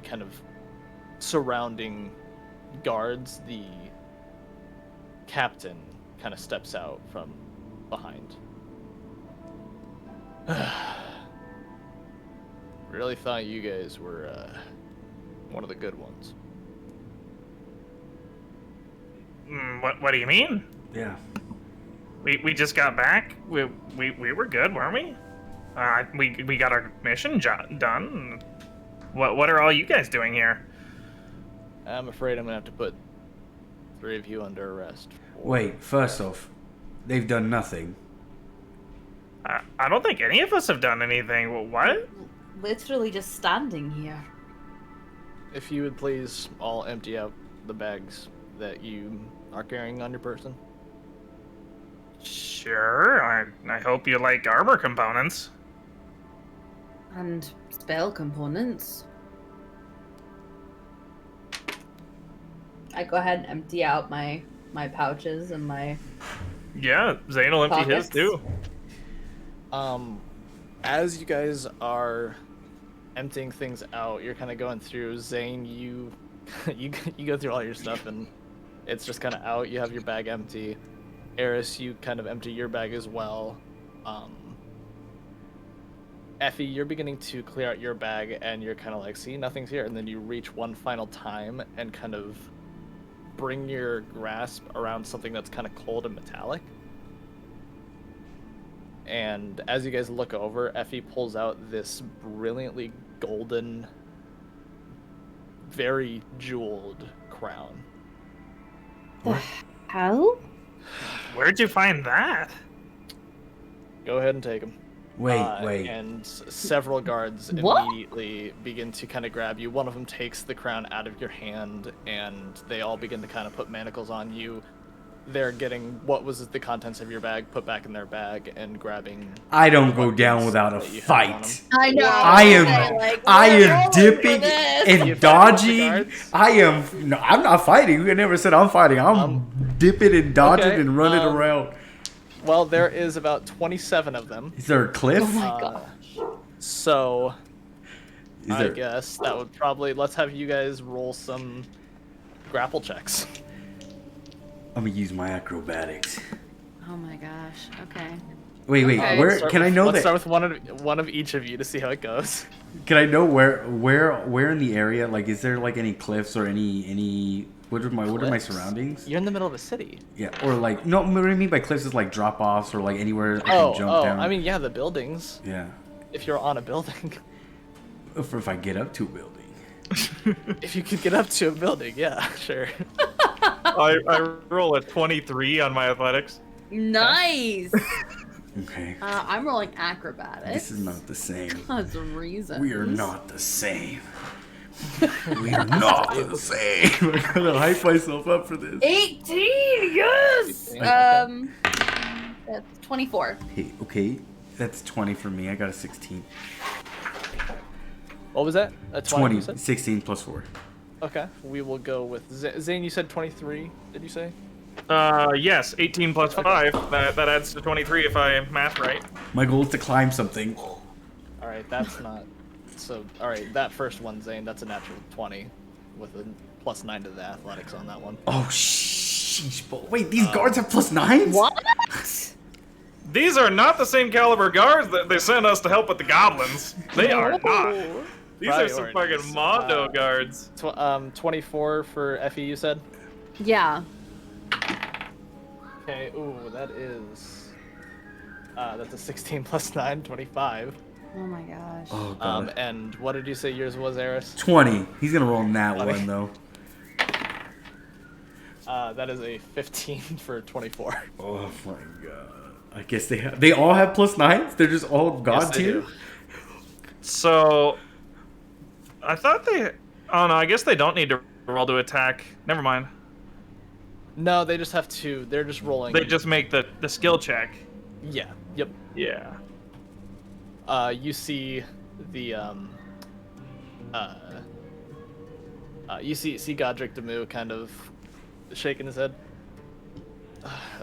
kind of surrounding guards. The captain kind of steps out from behind. Really thought you guys were one of the good ones. What do you mean? Yeah. We just got back. We were good, weren't we? We got our mission done. What are all you guys doing here? I'm afraid I'm gonna have to put 3 of you under arrest. Wait, first off, they've done nothing. I don't think any of us have done anything. What? Literally just standing here. If you would please all empty out the bags that you are carrying on your person. Sure. I hope you like armor components. And spell components. I go ahead and empty out my pouches and my. Yeah, Zane will empty his Pockets. too. As you guys are emptying things out. You're kind of going through. Zane, you you go through all your stuff, and it's just kind of out. You have your bag empty. Eris, you kind of empty your bag as well. Effie, you're beginning to clear out your bag, and you're kind of like, see, nothing's here. And then you reach one final time and kind of bring your grasp around something that's kind of cold and metallic. And as you guys look over, Effie pulls out this brilliantly golden, very jeweled crown. How? Where'd you find that? Go ahead and take him. Wait. And several guards What? immediately begin to kind of grab you. One of them takes the crown out of your hand, and they all begin to kind of put manacles on you. They're getting what was the contents of your bag put back in their bag and grabbing. I don't go down without a that you have on fight. I know. I am, I we're am rolling dipping for this. and You fight with the dodging. guards? I am. No, I'm not fighting. I never said I'm fighting. I'm dipping and dodging okay, and running around. Well, there is about 27 of them. Is there a cliff? Oh my Uh, gosh. So Is I there? guess that would probably let's have you guys roll some grapple checks. I'm gonna use my acrobatics. Oh my gosh. Okay. Wait. Okay. Where Let's start can I with- know let's that? start with one of each of you to see how it goes. Can I know where in the area? Like, is there like any cliffs or any? What are my Cliffs? surroundings? You're in the middle of a city. Yeah, or like no. What I mean by cliffs is like drop offs or like anywhere I can jump down. I mean, yeah, the buildings. yeah. If you're on a building, If I get up to a building. if you could get up to a building, yeah, sure. I roll a 23 on my athletics. Nice. Okay. I'm rolling acrobatics. This is not the same. Cause of reasons. We are not the same. We are not the same. I gotta hype myself up for this. 18. Yes. Okay. That's 24. Hey, okay, that's 20 for me. I got a 16. What was that? A 20, you said? 16 plus 4. Okay, we will go with Zane. You said 23. Did you say? Yes, 18 plus 5. That adds to 23 if I math right. My goal is to climb something. All right, that's not. So, all right, that first one, Zane, that's a natural 20, with a +9 to the athletics on that one. Oh, sheesh. Wait, these guards have +9s? What? These are not the same caliber guards that they sent us to help with the goblins. They are not. These are some Priorities. fucking Mondo guards. 24 for Effie, you said? Yeah. Okay, ooh, that is. That's a 16 plus 9, 25. Oh my gosh. Oh, God. And what did you say yours was, Eris? 20. He's gonna roll in that 20. one, though. That is a 15 for 24. Oh, my God. I guess they all have +9s? They're just all god Yes, they tier? do. So, I thought they. Oh no, I guess they don't need to roll to attack. Never mind. No, they just have to. They're just rolling. They just make the skill check. Yeah. Yep. Yeah. You see the you see Godric Demu kind of shaking his head.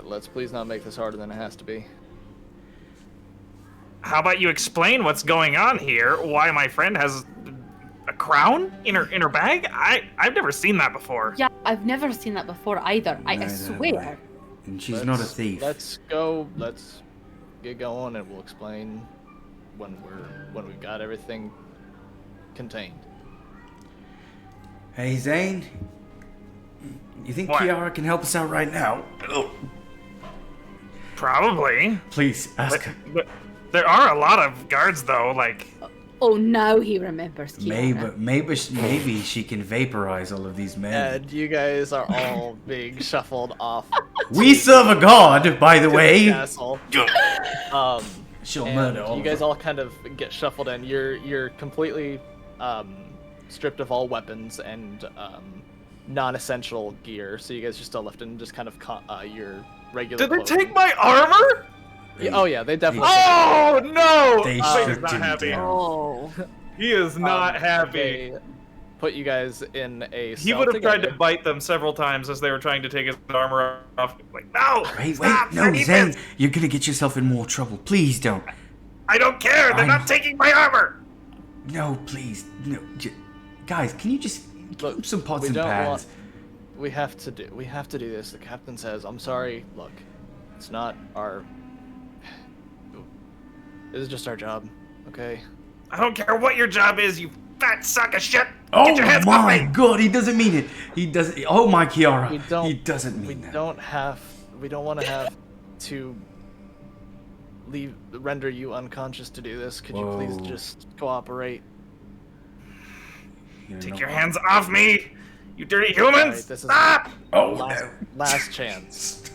Let's please not make this harder than it has to be. How about you explain what's going on here? Why my friend has a crown in her bag? I've never seen that before. Yeah, I've never seen that before either. I Neither have swear. And she's not a Let's- thief. Let's go. Let's get going, and we'll explain when we've got everything contained. Hey, Zane. You think What? Kiara can help us out right now? Oh, Probably. please, ask her. But there are a lot of guards though, like Oh, now he remembers Kiara. Maybe she can vaporize all of these men. And you guys are all being shuffled off We serve a god, by the to the way. castle. She'll And murder all you of guys them. all kind of get shuffled in. You're completely stripped of all weapons and non-essential gear. So you guys are still left in just kind of your regular. Did they clothing. take my armor? Oh yeah, they definitely. Oh no! They He's stripped not him happy. down. Oh. He is not happy. They put you guys in a. He cell would have tried to together. bite them several times as they were trying to take his armor off. Like, no! Wait, stop, no, I need Zane, this. you're gonna get yourself in more trouble. Please don't. I don't care. They're I'm- not taking my armor. No, please, no. Guys, can you just Look, keep some pots we and don't pans? want- We have to do this. The captain says, "I'm sorry. Look, it's not our. This is just our job, okay?" I don't care what your job is, you fat sack of shit. Oh Get your hands off my me. god, he doesn't mean it. He doesn't. Oh my Kiara, We don't. he doesn't mean We that. We don't want to have to render you unconscious to do this. Could you please Whoa. just cooperate? You know, Take no- your hands off me, you dirty Alright, humans. this is Stop. Oh last, no. last chance.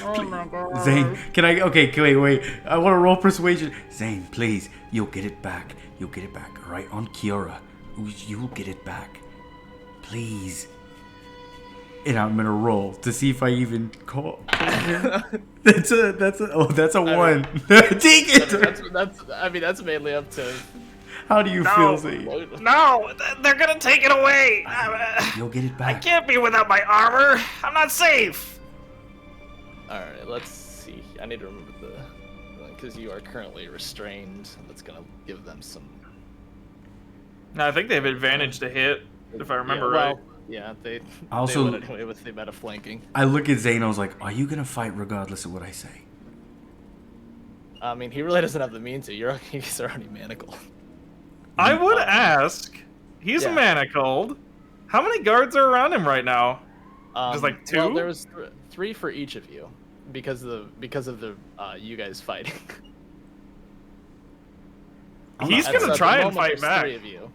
Oh my god. Zane, can I? Okay, wait. I want to roll persuasion. Zane, please, you'll get it back. You'll get it back. All right, on Kiara, you'll get it back. Please. And I'm gonna roll to see if I even call. that's a one. Take it. That's mainly up to. How do you No. feel, Zane? No, they're gonna take it away. You'll get it I back. can't be without my armor. I'm not safe. All right, let's see. I need to remember because you are currently restrained. That's gonna give them some. No, I think they have advantage to hit, if I remember right. Yeah, they Also- they would anyway with the amount of flanking. I look at Zane. I was like, "Are you gonna fight regardless of what I say?" I mean, he really doesn't have the means to. He's already manacled. I would ask. He's Yeah. manacled. How many guards are around him right now? Just like Well, two? there was 3 for each of you because of the you guys fighting. He's At gonna the try and moment, fight there's back. 3 of you.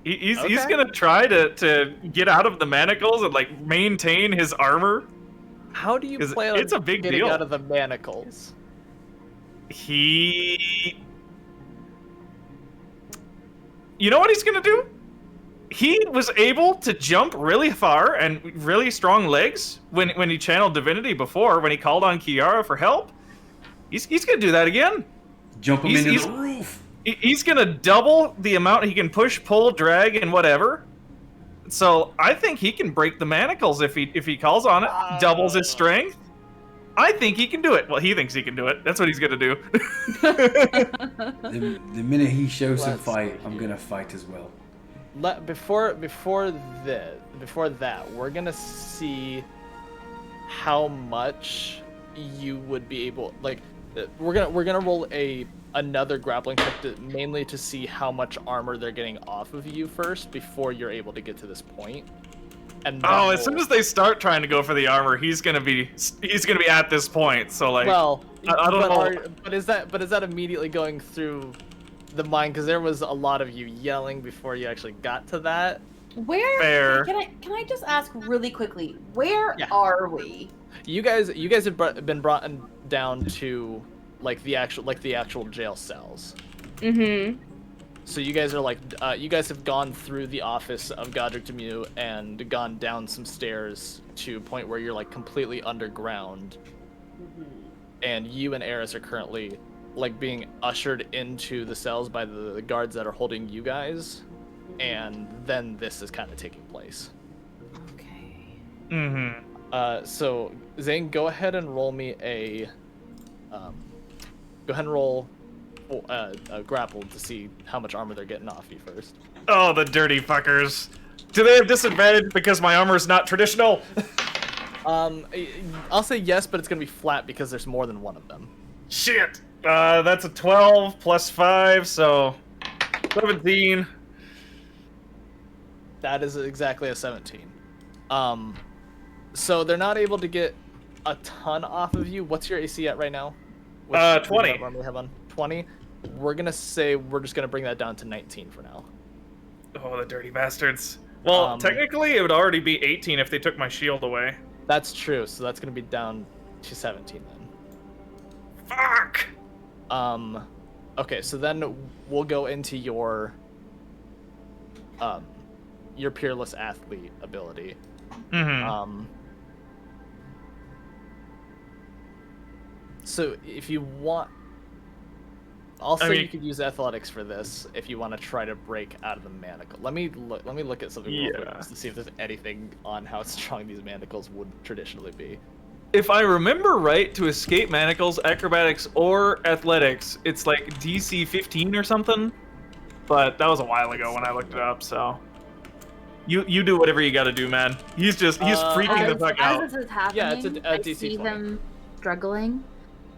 He's Okay. gonna try to get out of the manacles and like maintain his armor. How do you 'Cause plan it's a on big getting deal. out of the manacles? You know what he's gonna do? He was able to jump really far and really strong legs when he channeled divinity before, when he called on Kiara for help. He's gonna do that again. Jump him He's- into he's- the roof. He's gonna double the amount he can push, pull, drag, and whatever. So I think he can break the manacles if he calls on it. Doubles his strength. I think he can do it. Well, he thinks he can do it. That's what he's gonna do. The minute he shows some Let's fight, see I'm here. gonna fight as well. Before that, we're gonna see how much you would be able. Like, we're gonna roll another grappling check mainly to see how much armor they're getting off of you first before you're able to get to this point. And then Oh, as soon as they start trying to go for the armor, he's gonna be at this point. So like, well, I don't know. But is that immediately going through the mind? Because there was a lot of you yelling before you actually got to that. Where? Fair. Can I just ask really quickly? Where Yeah. are we? You guys have been brought down to like the actual jail cells. Mm-hmm. So you guys are you guys have gone through the office of Godric Demu and gone down some stairs to a point where you're like completely underground. And you and Eris are currently like being ushered into the cells by the guards that are holding you guys. And then this is kind of taking place. Okay. Mm-hmm. So Zane, go ahead and roll me a a grapple to see how much armor they're getting off you first. Oh, the dirty fuckers. Do they have disadvantage because my armor's not traditional? I'll say yes, but it's gonna be flat because there's more than one of them. Shit. That's a 12 plus 5, so 17. That is exactly a 17. So they're not able to get a ton off of you. What's your AC at right now? 20. What have on 20. We're gonna say we're just gonna bring that down to 19 for now. Oh, the dirty bastards. Well, technically, it would already be 18 if they took my shield away. That's true. So that's gonna be down to 17 then. Fuck! Okay, so then we'll go into your peerless athlete ability. Mm-hmm. So if you want, I'll say I mean, you could use athletics for this if you want to try to break out of the manacle. Let me look at something real quick Yeah. just to see if there's anything on how strong these manacles would traditionally be. If I remember right, to escape manacles, acrobatics, or athletics, it's like DC 15 or something. but that was a while ago when I looked it up. So you do whatever you got to do, man. He's freaking the fuck out. As this is happening, Yeah, it's a I DC see 20. him struggling.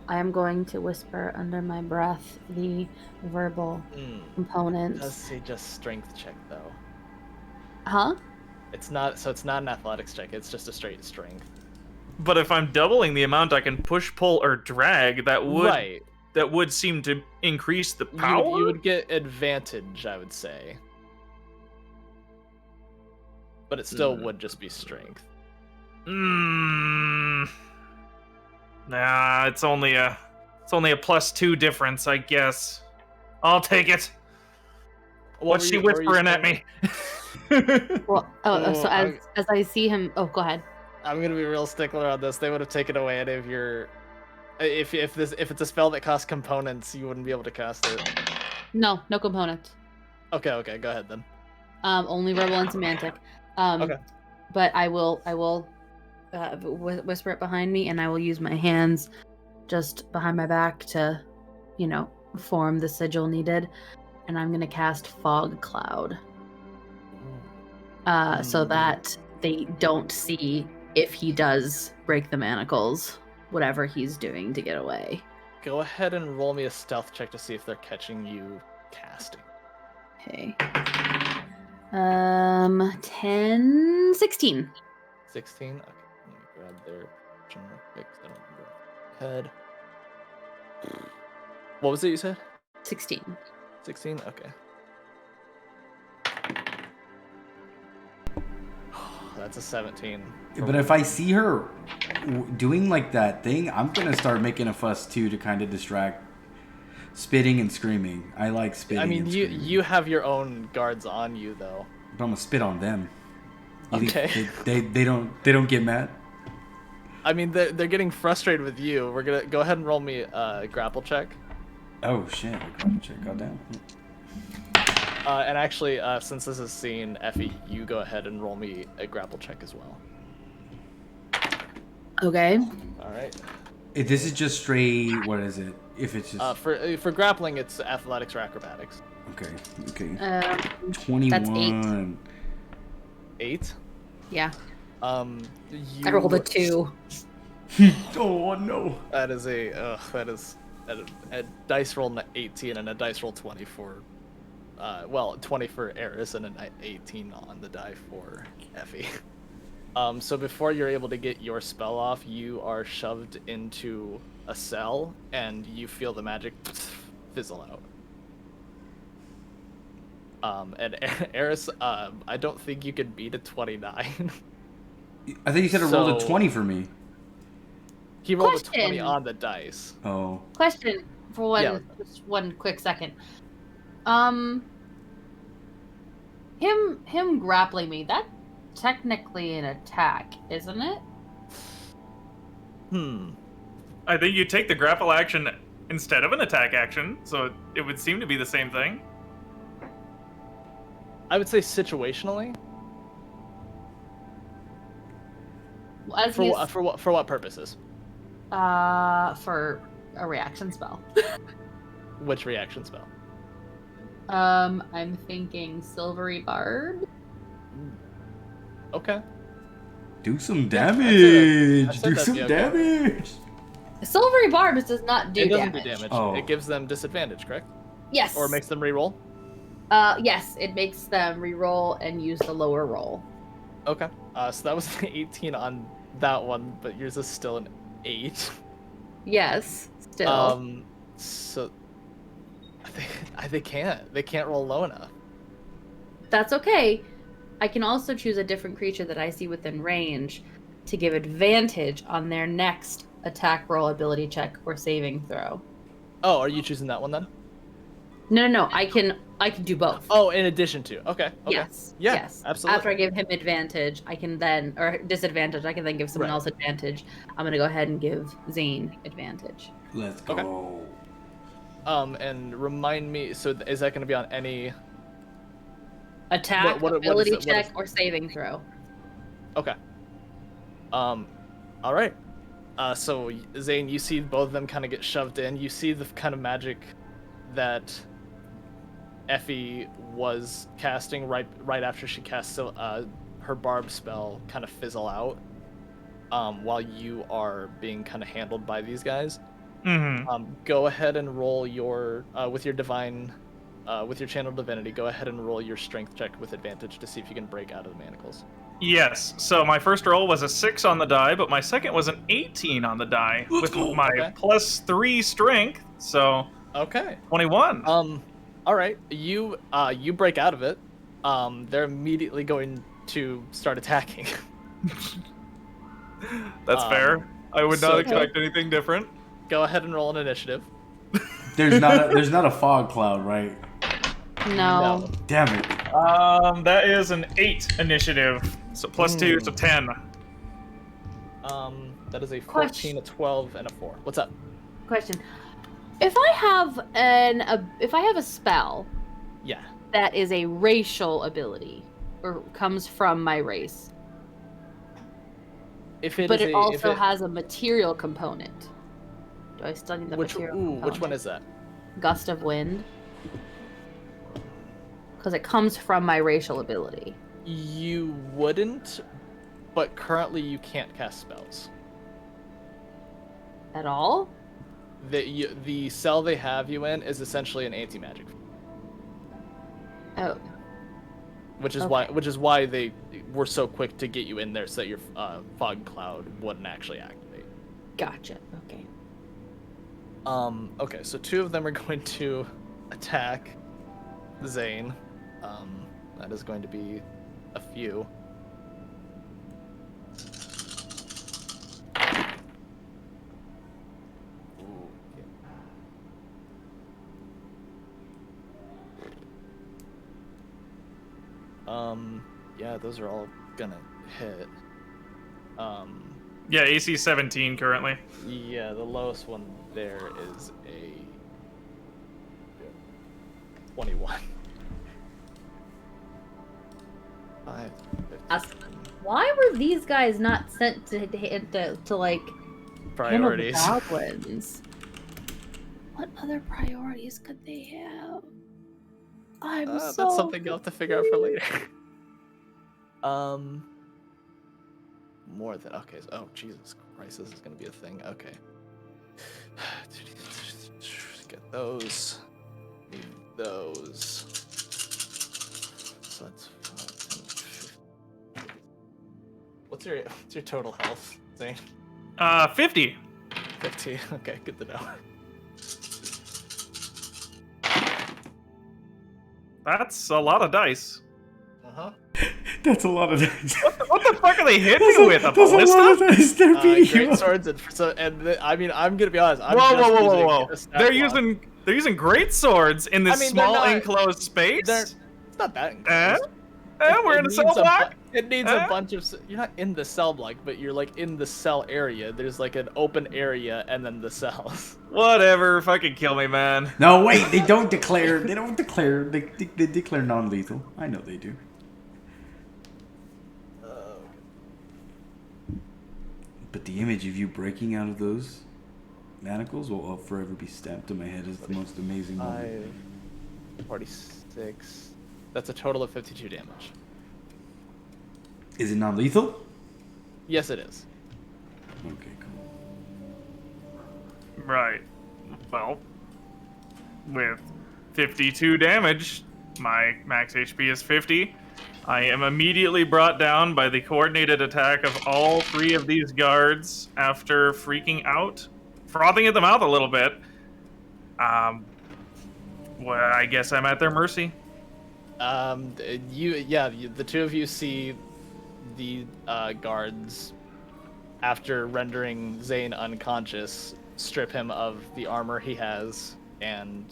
I am going to whisper under my breath the verbal It components. does say just strength check though. Huh? It's not an athletics check. It's just a straight strength. But if I'm doubling the amount I can push, pull, or drag, that would seem to increase the power. You would get advantage, I would say. But it still would just be strength. Nah, it's only a +2 difference, I guess. I'll take it. What's she whispering at me? Well, so as I see him, go ahead. I'm gonna be real stickler on this. They would have taken away any of your. If it's a spell that costs components, you wouldn't be able to cast it. No component. Okay, go ahead then. Only verbal and semantic. Okay. But I will whisper it behind me, and I will use my hands just behind my back to, form the sigil needed, and I'm gonna cast Fog Cloud, so that they don't see if he does break the manacles, whatever he's doing to get away. Go ahead and roll me a stealth check to see if they're catching you casting. Okay. 10, 16. 16. Okay, let me grab their option real quick. 'Cause I don't remember. Head. What was it you said? 16. 16. Okay. That's a 17. But if I see her doing like that thing, I'm gonna start making a fuss too to kind of distract. Spitting and screaming. I like spitting. I mean, and you screaming. you have your own guards on you though. But I'm gonna spit on them. You Okay. think they don't get mad. I mean, they're getting frustrated with you. We're gonna go ahead and roll me a grapple check. Oh shit! Check. Goddamn. And actually, since this is scene, Effie, you go ahead and roll me a grapple check as well. Okay. All right. If this is just straight, what is it? If it's just For grappling, it's athletics or acrobatics. okay. 21. That's 8. Yeah. You... I rolled a 2. Oh no! That is a dice roll 18 and a dice roll 20 for, 20 for Eris and an 18 on the die for Effie. So before you're able to get your spell off, you are shoved into a cell and you feel the magic fizzle out. And Eris, I don't think you can beat a 29. I think you said it rolled a 20 for me. He rolled a Question. 20 on the dice. Oh. Question for one, Yeah. just one quick second. Him grappling me, that's technically an attack, isn't it? I think you take the grapple action instead of an attack action, so it would seem to be the same thing. I would say situationally. As For he's, for what purposes? for a reaction spell. Which reaction spell? I'm thinking Silvery Bard. Okay. Do some Yeah, damage. I said Do that'd some be okay. damage. Silvery Barb does not do It doesn't damage. do damage. Oh. It gives them disadvantage, correct? Yes. Or makes them reroll? Yes, it makes them re-roll and use the lower roll. Okay. So that was an 18 on that one, but yours is still an 8. Yes, still. So they can't roll low enough. That's okay. I can also choose a different creature that I see within range to give advantage on their next attack roll, ability check, or saving throw. Oh, are you choosing that one then? No. I can do both. Oh, in addition to. Okay. Yes. Yeah, Yes. absolutely. After I give him advantage, I can then, or disadvantage, I can then give someone Right. else advantage. I'm gonna go ahead and give Zane advantage. Let's go. Okay. And remind me. So is that going to be on any? Attack, What is ability it? What check, is- or saving throw. Okay. All right. So Zane, you see both of them kind of get shoved in. You see the kind of magic that Effie was casting right after she cast her barb spell kind of fizzle out while you are being kind of handled by these guys. Go ahead and roll your with your divine with your channel divinity. Go ahead and roll your strength check with advantage to see if you can break out of the manacles. Yes. So my first roll was a 6 on the die, but my second was an 18 on the die with my +3 strength. So okay, 21. All right, you break out of it. They're immediately going to start attacking. That's fair. I would not expect anything different. Go ahead and roll an initiative. There's not a fog cloud, right? No. Damn it. That is an 8 initiative. So +2, so 10. That is a 14, a 12, and a 4. What's up? Question. If I have a spell Yeah. that is a racial ability or comes from my race, but it also has a material component, do I still need the material component? Which one is that? Gust of Wind. Because it comes from my racial ability. You wouldn't, but currently you can't cast spells. At all? The cell they have you in is essentially an anti-magic. Oh. Which is why they were so quick to get you in there so that your fog cloud wouldn't actually activate. Gotcha. Okay. Okay, so 2 of them are going to attack Zane. That is going to be a few. Yeah, those are all gonna hit. Yeah, AC 17 currently. Yeah, the lowest one there is a 21. 5, 15. Why were these guys not sent to like Priorities. Goblins. What other priorities could they have? I'm so. That's something you'll have to figure out for later. More than okay. Oh Jesus Christ, this is gonna be a thing. Okay. Get those. Need those. So that's 5, 10, 15. What's your total health, Zane? 50. 50. Okay, good to know. That's a lot of dice. That's a lot of dice. What the fuck are they hitting you with? A That's a lot of ballista? dice. They're beating you Great up. swords I mean, I'm gonna be honest. Whoa. They're using great swords in this small enclosed space. It's not that enclosed. We're in a cell block. It needs a bunch of. You're not in the cell block, but you're like in the cell area. There's like an open area and then the cells. Whatever, fucking kill me, man. No, wait. They don't declare. They don't declare. They declare non-lethal. I know they do. But the image of you breaking out of those manacles will forever be stamped in my head as the most amazing moment. 46. That's a total of 52 damage. Is it non-lethal? Yes, it is. Okay, cool. Right. Well, with 52 damage, my max HP is 50. I am immediately brought down by the coordinated attack of all 3 of these guards after freaking out, frothing at the mouth a little bit. Well, I guess I'm at their mercy. The 2 of you see the guards, after rendering Zane unconscious, strip him of the armor he has and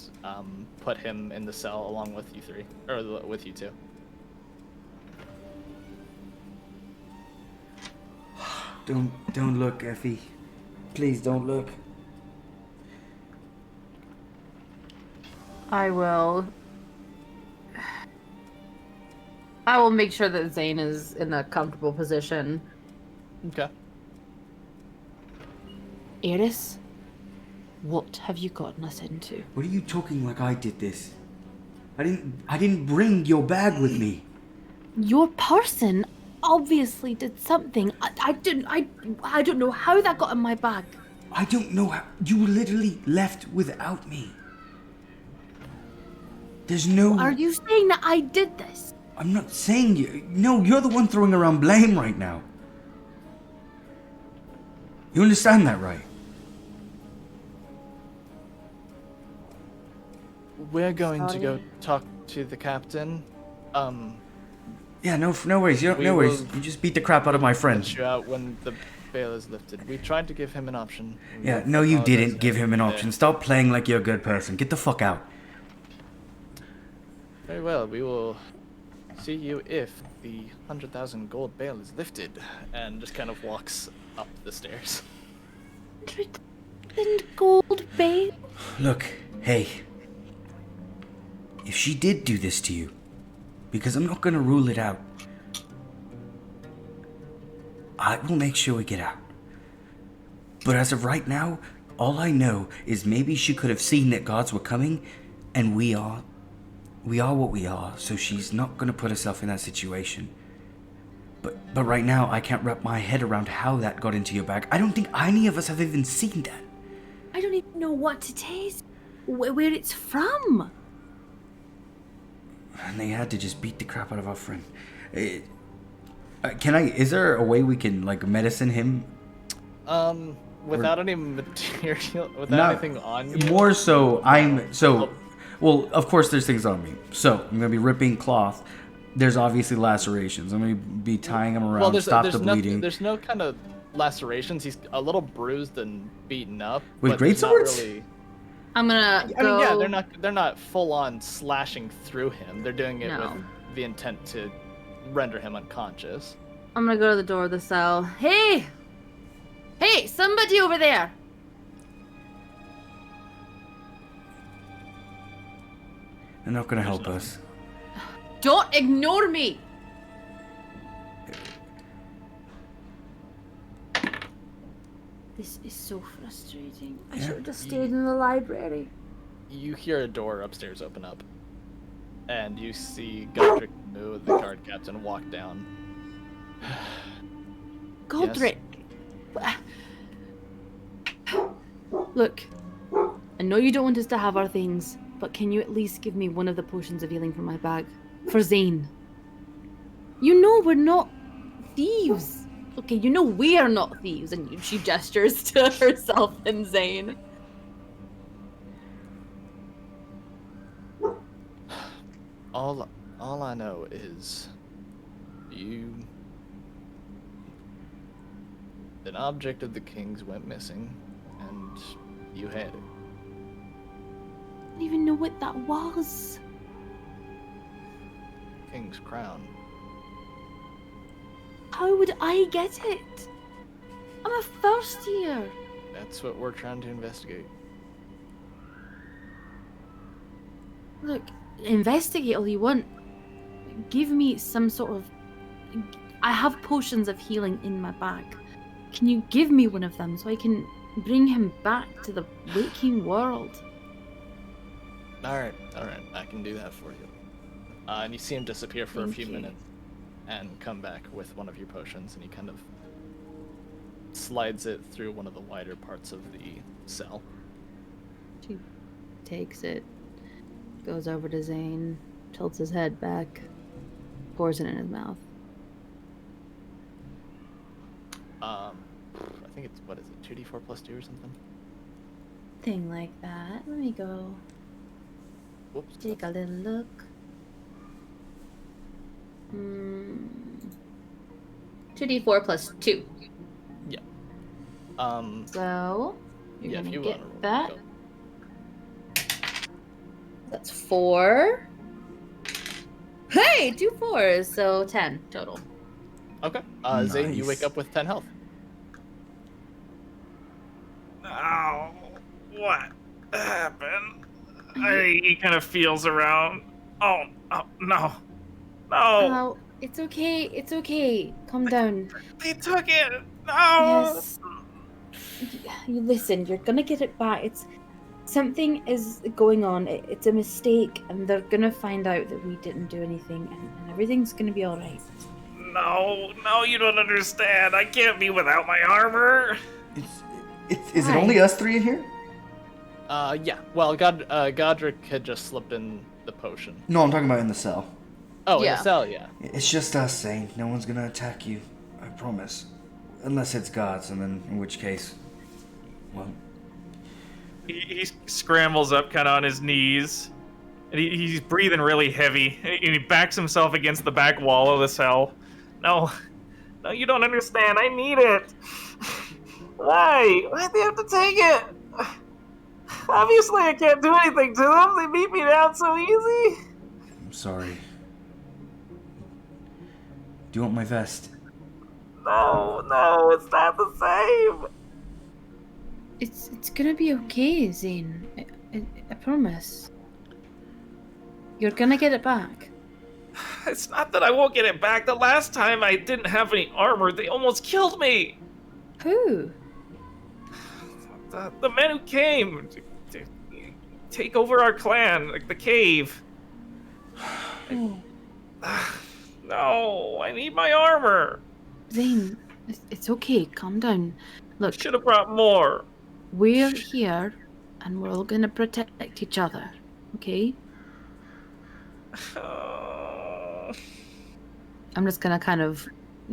put him in the cell along with you 3, or with you 2. Don't look, Effie. Please don't look. I will make sure that Zane is in a comfortable position. Okay. Eris, what have you gotten us into? What are you talking like I did this? I didn't bring your bag with me. Your person obviously did something. I don't know how that got in my bag. I don't know how. You literally left without me. There's no... Are you saying that I did this? I'm not saying you... No, you're the one throwing around blame right now. You understand that, right? We're going to Sorry. go talk to the captain. Yeah, no worries. We No worries. will You just beat the crap out of my friend. Let you out when the bail is lifted. We tried to give him an option. We Yeah, no, you apologize didn't give him an there. option. Stop playing like you're a good person. Get the fuck out. Very well, we will see you if the 100,000 gold bail is lifted. And just kind of walks up the stairs. 100,000 gold, babe. Look, hey. If she did do this to you, because I'm not gonna rule it out, I will make sure we get out. But as of right now, all I know is maybe she could have seen that gods were coming, and we are what we are, so she's not gonna put herself in that situation. But right now, I can't wrap my head around how that got into your bag. I don't think any of us have even seen that. I don't even know what to taste. Where it's from. And they had to just beat the crap out of our friend. Is there a way we can, like, medicine him? Without any material, without Not- anything on you. More so, well, of course there's things on me. So, I'm going to be ripping cloth. There's obviously lacerations. I'm going to be tying them around, Well, stop the bleeding. There's no kind of lacerations. He's a little bruised and beaten up. With but great not swords? Really... I'm gonna I mean, go. yeah, they're not full on slashing through him. They're doing it No. with the intent to render him unconscious. I'm gonna go to the door of the cell. Hey! Hey, somebody over there! They're not going to help nothing. us. Don't ignore me! This is so frustrating. I Yeah. should have just stayed in the library. You hear a door upstairs open up, and you see Godric Moo, the guard captain, walk down. Godric! Look, I know you don't want us to have our things, but can you at least give me one of the potions of healing from my bag? For Zane. You know we're not thieves. Okay, you know we are not thieves, and she gestures to herself and Zane. All I know is an object of the king's went missing, and you had it. I don't even know what that was. King's crown. How would I get it? I'm a first year. That's what we're trying to investigate. Look, investigate all you want. Give me some sort of... I have potions of healing in my bag. Can you give me one of them so I can bring him back to the waking world? Alright, I can do that for you. And you see him disappear for a Thank few you. minutes and come back with one of your potions, and he kind of slides it through one of the wider parts of the cell. She takes it, goes over to Zane, tilts his head back, pours it in his mouth. I think it's, what is it, 2d4 plus 2 or something? Thing like that. Let me go Whoops. take a little look. 2d4 plus 2. So, you're Yeah, if gonna you get wanna roll, that. go. That's 4. Hey, 2 4s, so 10 total. Okay. Zane, you wake Nice. up with 10 health. Oh, what happened? He kind of feels around. Oh, no. No. Oh, it's okay. It's okay. Calm down. They took it. No. Yes. You listen. You're gonna get it back. Something is going on. It's a mistake, and they're gonna find out that we didn't do anything, and everything's gonna be all right. No, you don't understand. I can't be without my armor. Is it only us three in here? Yeah. Well, Godric had just slipped in the potion. No, I'm talking about in the cell. Oh, in Yeah. the cell, yeah. It's just us, Zane. No one's gonna attack you. I promise. Unless it's guards, and then in which case, well, He scrambles up kind of on his knees. And he's breathing really heavy. And he backs himself against the back wall of the cell. No, you don't understand. I need it. Why? Why'd they have to take it? Obviously, I can't do anything to them. They beat me down so easy. I'm sorry. Do you want my vest? No, it's not the same. It's gonna be okay, Zane. I promise. You're gonna get it back. It's not that I won't get it back. The last time I didn't have any armor, they almost killed me. Who? The men who came to take over our clan, like the cave. Oh, No, I need my armor. Zane, it's okay. Calm down. Look, Should have brought more. we're here, and we're all gonna protect each other. Okay? I'm just gonna kind of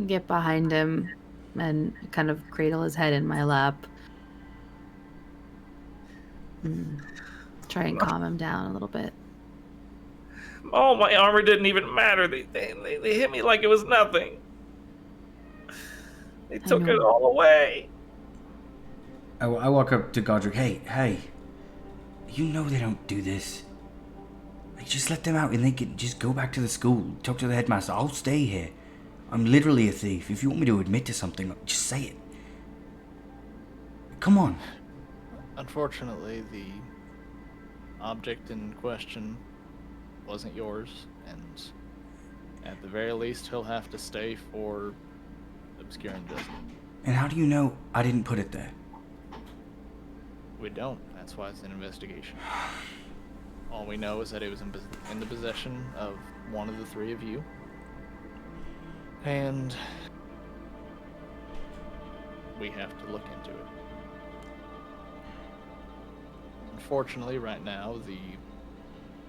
get behind him and kind of cradle his head in my lap. Try and calm him down a little bit. Oh, my armor didn't even matter. They hit me like it was nothing. They took it know. all away. I walk up to Godric. Hey. You know they don't do this. Like, just let them out and they can just go back to the school. Talk to the headmaster. I'll stay here. I'm literally a thief. If you want me to admit to something, just say it. Come on. Unfortunately, the object in question wasn't yours, and at the very least, he'll have to stay for obscuring justice. And how do you know I didn't put it there? We don't. That's why it's an investigation. All we know is that it was in the possession of one of the three of you. And we have to look into it. Unfortunately, right now, the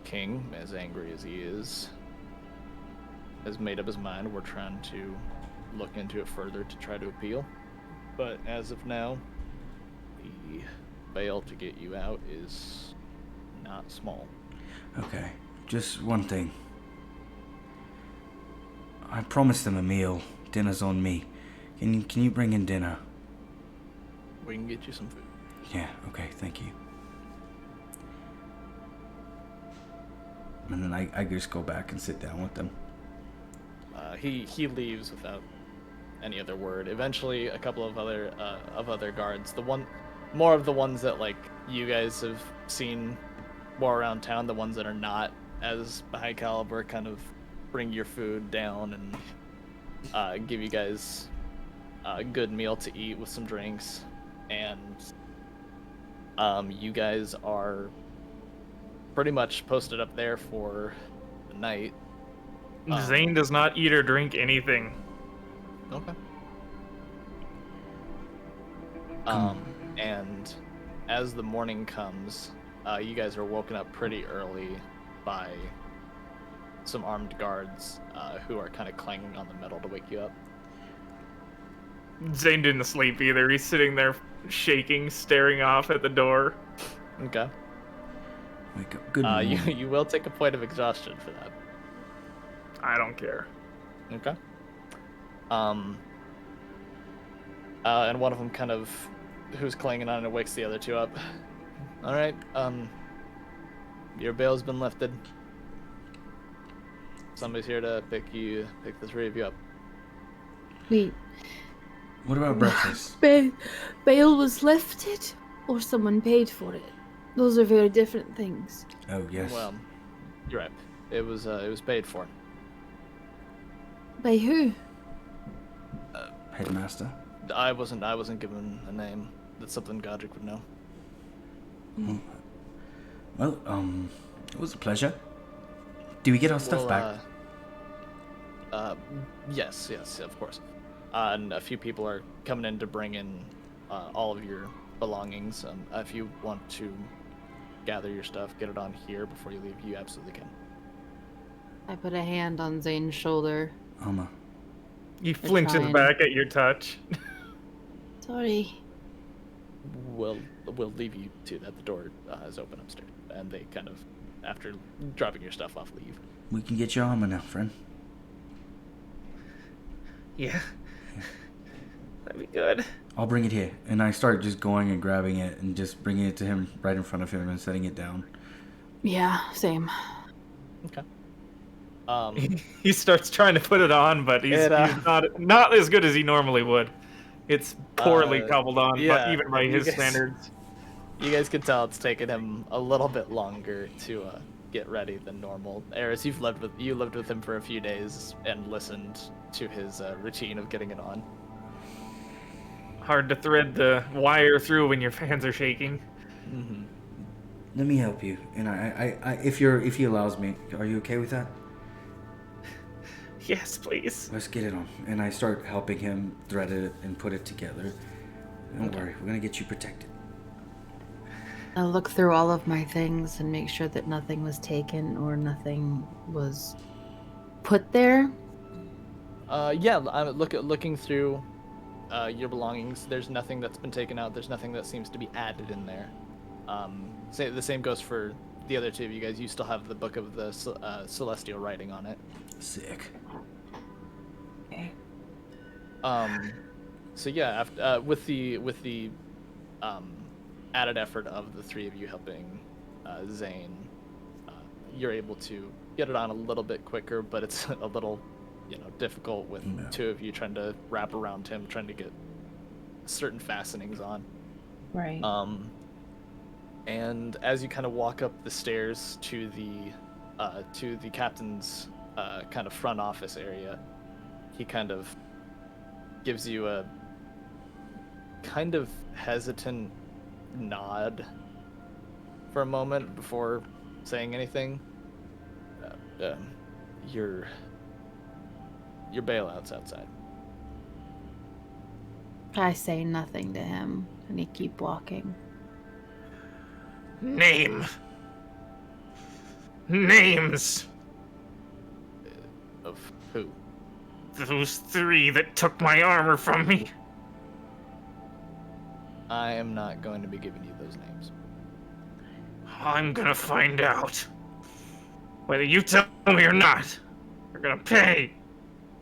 king, as angry as he is, has made up his mind. We're trying to look into it further to try to appeal. But as of now, the bail to get you out is not small. Okay, just one thing. I promised them a meal. Dinner's on me. Can you bring in dinner? We can get you some food. Yeah, okay, thank you. And then I just go back and sit down with them. He leaves without any other word. Eventually, a couple of other guards, more of the ones that like you guys have seen more around town, the ones that are not as high caliber, kind of bring your food down and give you guys a good meal to eat with some drinks, and you guys are pretty much posted up there for the night. Zane does not eat or drink anything. Okay. And as the morning comes, you guys are woken up pretty early by some armed guards who are kind of clanging on the metal to wake you up. Zane didn't sleep either. He's sitting there shaking, staring off at the door. Okay. Wake up. Good morning. You will take a point of exhaustion for that. I don't care. Okay. And one of them kind of, who's clanging on it, wakes the other two up. All right. Your bail's been lifted. Somebody's here to pick the three of you up. Wait, What about breakfast? bail was lifted, or someone paid for it? Those are very different things. Oh, yes. Well, you're right. It was paid for. By who? Headmaster? I wasn't given a name. That's something Godric would know. Well, it was a pleasure. Do we get our stuff back? Yes, of course. And a few people are coming in to bring in all of your belongings. If you want to gather your stuff, get it on here before you leave, you absolutely can. I put a hand on Zane's shoulder. Alma. He They're flinches trying. back at your touch. Sorry. We'll leave you to that. The door is open upstairs, and they kind of, after dropping your stuff off, leave. We can get your armor now, friend. Yeah. That'd be good. I'll bring it here. And I start just going and grabbing it and just bringing it to him right in front of him and setting it down. Yeah, same. Okay. He starts trying to put it on, but he's not as good as he normally would. It's poorly cobbled on, but even by his standards. You guys can tell it's taken him a little bit longer to get ready than normal. Eris, you lived with him for a few days and listened to his routine of getting it on. Hard to thread the wire through when your hands are shaking. Mm-hmm. Let me help you. And if he allows me, are you okay with that? Yes, please. Let's get it on. And I start helping him thread it and put it together. Don't worry, we're gonna get you protected. I'll look through all of my things and make sure that nothing was taken or nothing was put there. I'm looking through your belongings. There's nothing that's been taken out. There's nothing that seems to be added in there. The same goes for the other two of you guys. You still have the book of the celestial writing on it. Sick. Okay. So yeah, after, with the added effort of the three of you helping Zane, you're able to get it on a little bit quicker, but it's a little, difficult with two of you trying to wrap around him, trying to get certain fastenings on. Right. And as you kind of walk up the stairs to the captain's kind of front office area, he kind of gives you a kind of hesitant nod for a moment before saying anything. Your bailout's outside. I say nothing to him, and he keep walking. Names. Of who? Those three that took my armor from me. I am not going to be giving you those names. I'm gonna find out. Whether you tell me or not, you're gonna pay.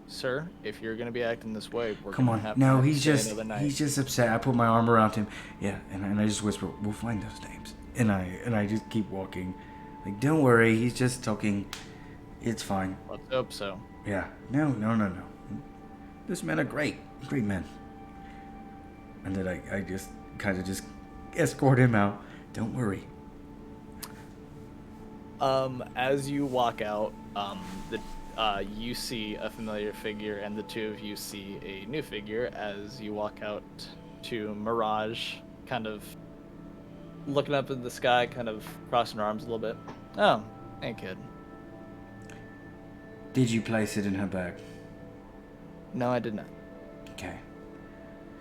Sir, if you're going to be acting this way, we're Come going on. to have No, to he's stay just another night. he's just upset. I put my arm around him. Yeah, and I just whisper, "We'll find those names." And I just keep walking. Like, don't worry, he's just talking. It's fine. Let's hope so. Yeah. No. This men are great men. And then I just kind of just escort him out. Don't worry. As you walk out, you see a familiar figure, and the two of you see a new figure as you walk out to Mirage, kind of looking up in the sky, kind of crossing her arms a little bit. Oh, hey kid. Did you place it in her bag? No, I did not. Okay.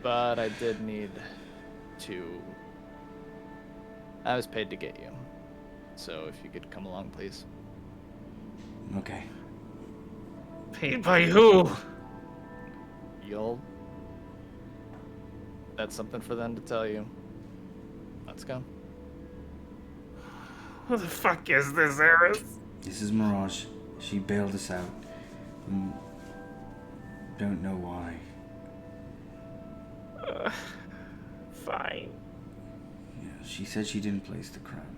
But I did need to... I was paid to get you. So if you could come along, please. Okay. Paid by who? That's something for them to tell you. Let's go. Who the fuck is this, Eris? This is Mirage. She bailed us out. Don't know why. Fine. Yeah, she said she didn't place the crown.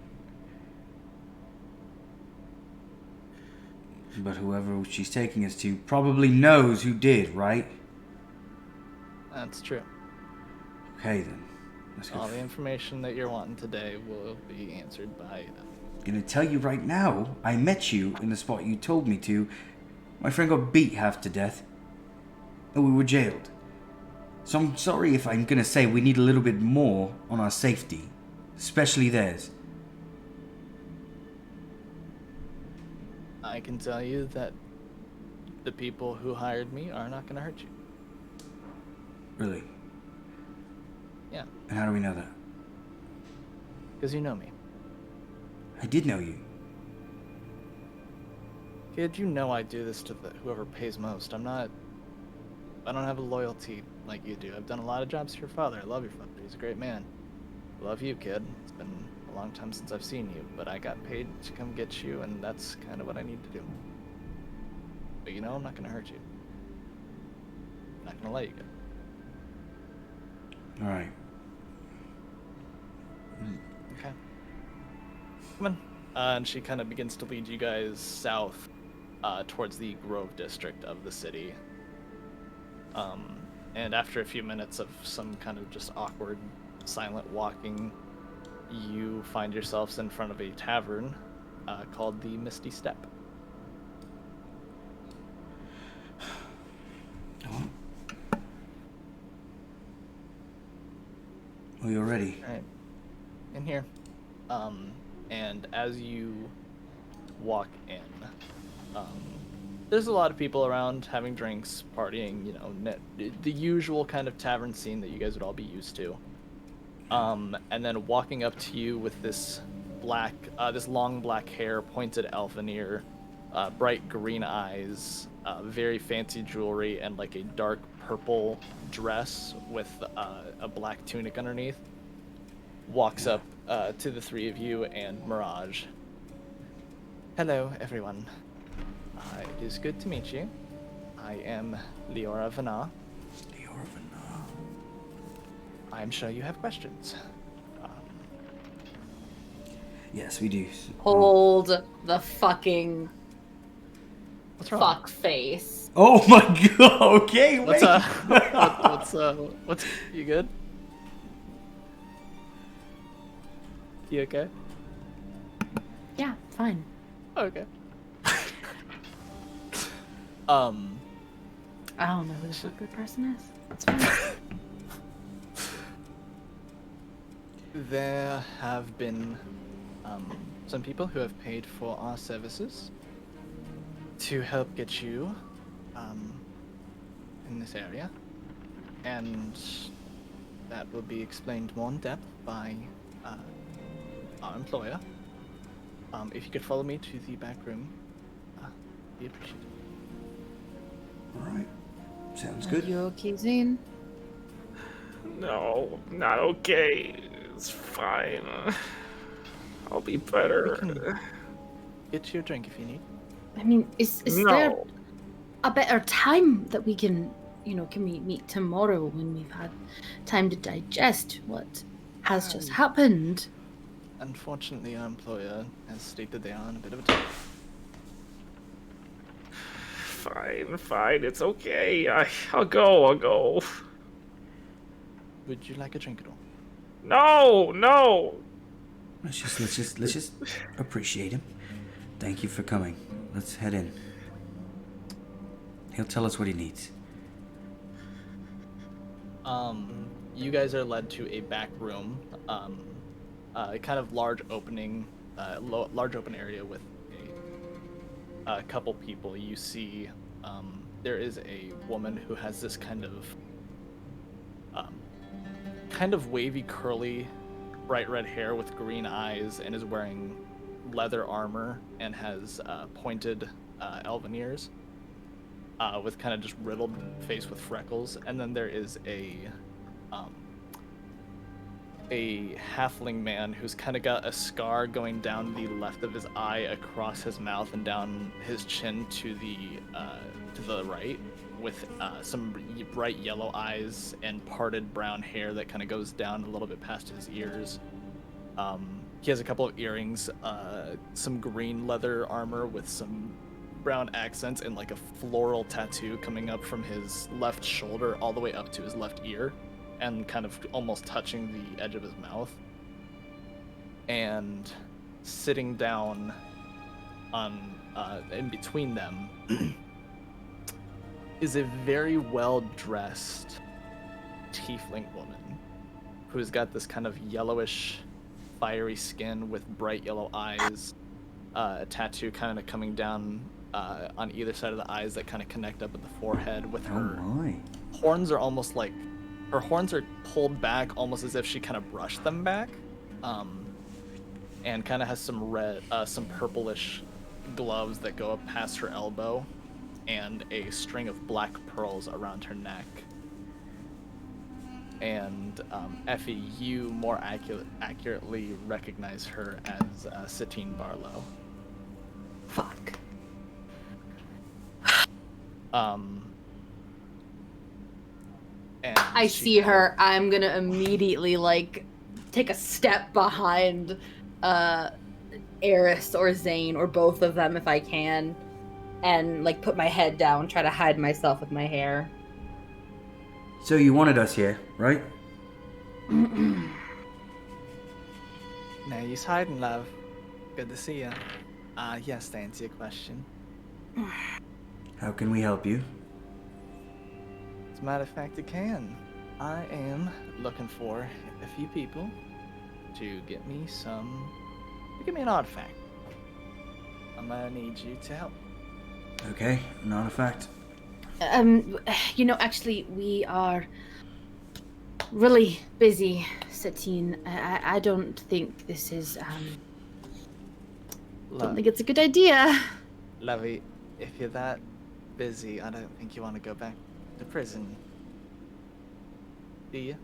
But whoever she's taking us to probably knows who did, right? That's true. Okay then. Let's go. All the information that you're wanting today will be answered by them. Gonna tell you right now, I met you in the spot you told me to. My friend got beat half to death. And we were jailed. So I'm sorry if I'm gonna say we need a little bit more on our safety. Especially theirs. I can tell you that the people who hired me are not going to hurt you. Really? Yeah, And how do we know that? because you know me. I did know you. Kid, you know I do this to whoever pays most. I don't have a loyalty like you do. I've done a lot of jobs for your father. I love your father. He's a great man. I love you, kid. It's been a long time since I've seen you, but I got paid to come get you, and that's kind of what I need to do. But you know, I'm not gonna hurt you. I'm not gonna let you go. All right. Okay. Come on. And she kind of begins to lead you guys south towards the Grove district of the city. And after a few minutes of some kind of just awkward, silent walking, you find yourselves in front of a tavern called the Misty Step. Oh. Well, you're ready. All right. In here. And as you walk in, there's a lot of people around having drinks, partying, you know, the usual kind of tavern scene that you guys would all be used to. And then walking up to you with this long black hair, pointed elven ear, bright green eyes, very fancy jewelry, and like a dark purple dress with a black tunic underneath, walks up to the three of you and Mirage. Hello, everyone. It is good to meet you. I am Leora Vana. Leora Vana. I am sure you have questions. Yes, we do. Hold the fucking What's wrong? fuck face. Oh my god. Okay, wait. What's you good? You okay? Yeah, fine. Okay. I don't know who the fuck the person is. That's fine. There have been some people who have paid for our services to help get you in this area, and that will be explained more in depth by our employer. If you could follow me to the back room, be appreciated. All right. Sounds Are good. you okay, Zane? No, not okay. It's fine. I'll be better. We can get you a drink if you need. I mean, is No. there a better time that we can, can we meet tomorrow when we've had time to digest what has just happened? Unfortunately, our employer has stated they are on a bit of a time. Fine, it's okay. I'll go. Would you like a drink at all? No. Let's just appreciate him. Thank you for coming. Let's head in. He'll tell us what he needs. You guys are led to a back room, a kind of large opening, large open area with a couple people. You see, there is a woman who has this kind of wavy, curly, bright red hair with green eyes, and is wearing leather armor and has pointed elven ears, with kind of just riddled face with freckles. And then there is a halfling man who's kind of got a scar going down the left of his eye, across his mouth, and down his chin to the right, with some bright yellow eyes and parted brown hair that kind of goes down a little bit past his ears. He has a couple of earrings, some green leather armor with some brown accents, and like a floral tattoo coming up from his left shoulder all the way up to his left ear, and kind of almost touching the edge of his mouth. And sitting down on in between them is a very well-dressed tiefling woman who's got this kind of yellowish, fiery skin with bright yellow eyes, a tattoo kind of coming down on either side of the eyes that kind of connect up at the forehead. With Oh her my. horns are almost like her horns are pulled back, almost as if she kind of brushed them back, and kind of has some some purplish gloves that go up past her elbow, and a string of black pearls around her neck. And Effie, you more accurately recognize her as Satine Barlow. Fuck. And I she see her. I'm gonna immediately like take a step behind Eris or Zane or both of them if I can, and like put my head down, try to hide myself with my hair. So you wanted us here, right? Now you's hiding, love. Good to see you. Yes, to answer your question. How can we help you? As a matter of fact, it can. I am looking for a few people to get me an artifact. I'm gonna need you to help. Okay, an artifact. Actually, we are really busy, Satine. I don't think this is, don't think it's a good idea. Lovey, if you're that busy, I don't think you want to go back to prison. Do you?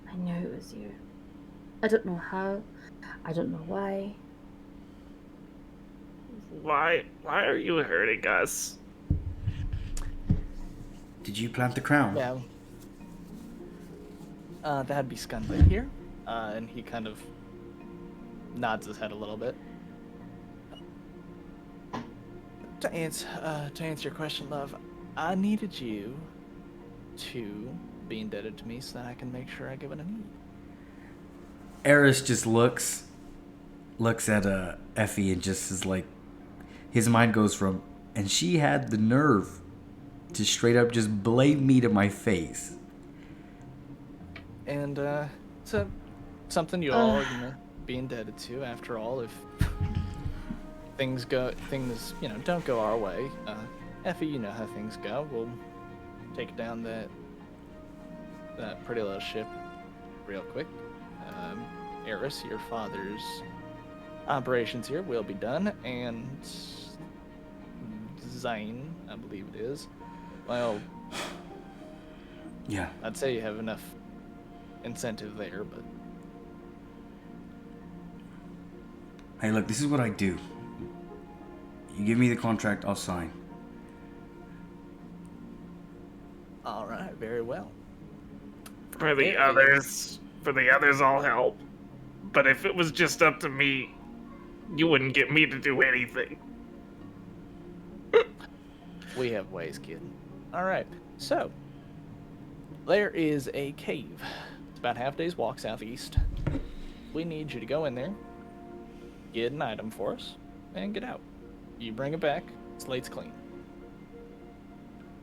I knew it was you. I don't know how. I don't know why. Why are you hurting us? Did you plant the crown? Yeah. That'd be Scunley here. And he kind of nods his head a little bit. To answer your question, love, I needed you to be indebted to me so that I can make sure I get what I need. Eris just looks at Effie and just is like, his mind goes from, and she had the nerve to straight up just blame me to my face. And it's something you all are gonna be indebted to. After all, if things don't go our way, Effie, you know how things go. We'll take down that pretty little ship real quick. Eris, your father's operations here will be done, and Zane, I believe it is. Well, Yeah. I'd say you have enough incentive there, but Hey, look, this is what I do. You give me the contract, I'll sign. all right, very well. For the others, I'll help. But if it was just up to me, you wouldn't get me to do anything. We have ways, kid. All right, so there is a cave. It's about half a day's walk southeast. We need you to go in there, get an item for us, and get out. You bring it back, slate's clean.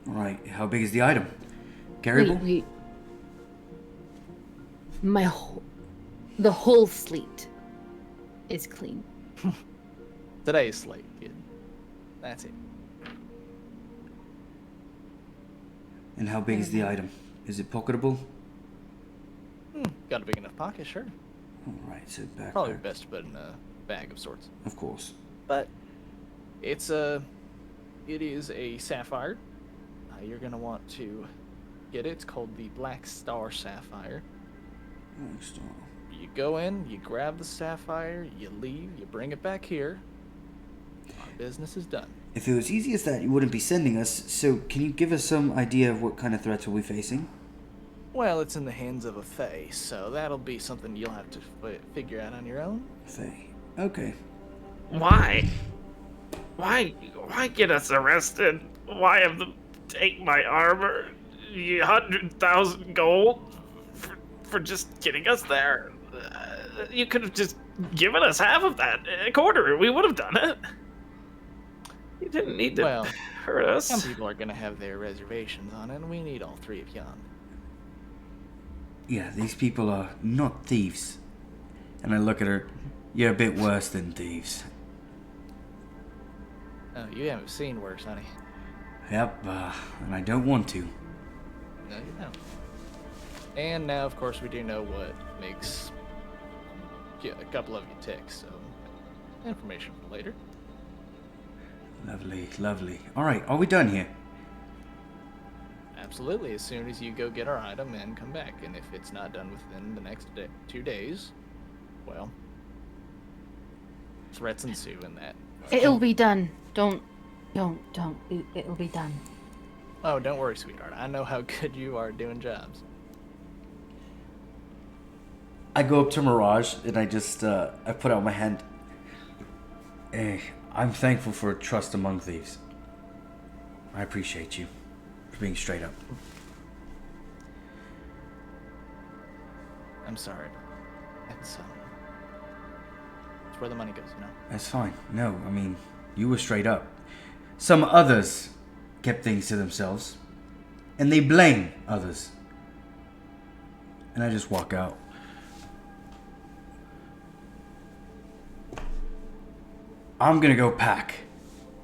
Alright, how big is the item? Carryable? Wait. The whole slate is clean. Today's slate, kid. That's it. And how big is the item? Is it pocketable? Got a big enough pocket, sure. Alright, so backpack. Probably best to put in a bag of sorts. Of course. But it is a sapphire. You're gonna want to get it. It's called the Black Star Sapphire. You go in, you grab the sapphire, you leave, you bring it back here. Our business is done. If it was easy as that, you wouldn't be sending us, so can you give us some idea of what kind of threats we'll be facing? Well, it's in the hands of a fae, so that'll be something you'll have to figure out on your own. Faye. Okay. Why? Why get us arrested? Why have them take my armor? 100,000 gold for just getting us there. You could have just given us half of that, a quarter. We would have done it. You didn't need to hurt us. Some people are gonna have their reservations on it, and we need all three of you on. Yeah, these people are not thieves. And I look at her. You're a bit worse than thieves. Oh, you haven't seen worse, honey. Yep, and I don't want to. No, you don't. And now, of course, we do know what makes a couple of you tick, so information for later. Lovely, lovely. Alright, are we done here? Absolutely, as soon as you go get our item and come back. And if it's not done within the next 2 days, well, threats ensue in that. It'll be done. Don't. It'll be done. Oh, don't worry, sweetheart. I know how good you are doing jobs. I go up to Mirage and I just, I put out my hand. Hey, I'm thankful for trust among thieves. I appreciate you for being straight up. I'm sorry. It's where the money goes, you know? That's fine. No, I mean, you were straight up. Some others kept things to themselves. And they blame others. And I just walk out. I'm gonna go pack.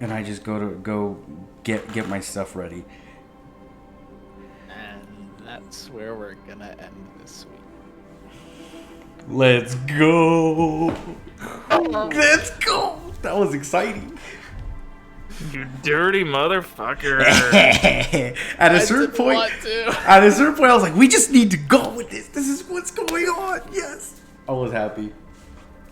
And I just go get my stuff ready. And that's where we're gonna end this week. Let's go. Let's go. That was exciting. You dirty motherfucker. At a certain point, I was like, we just need to go with this. This is what's going on. Yes. I was happy.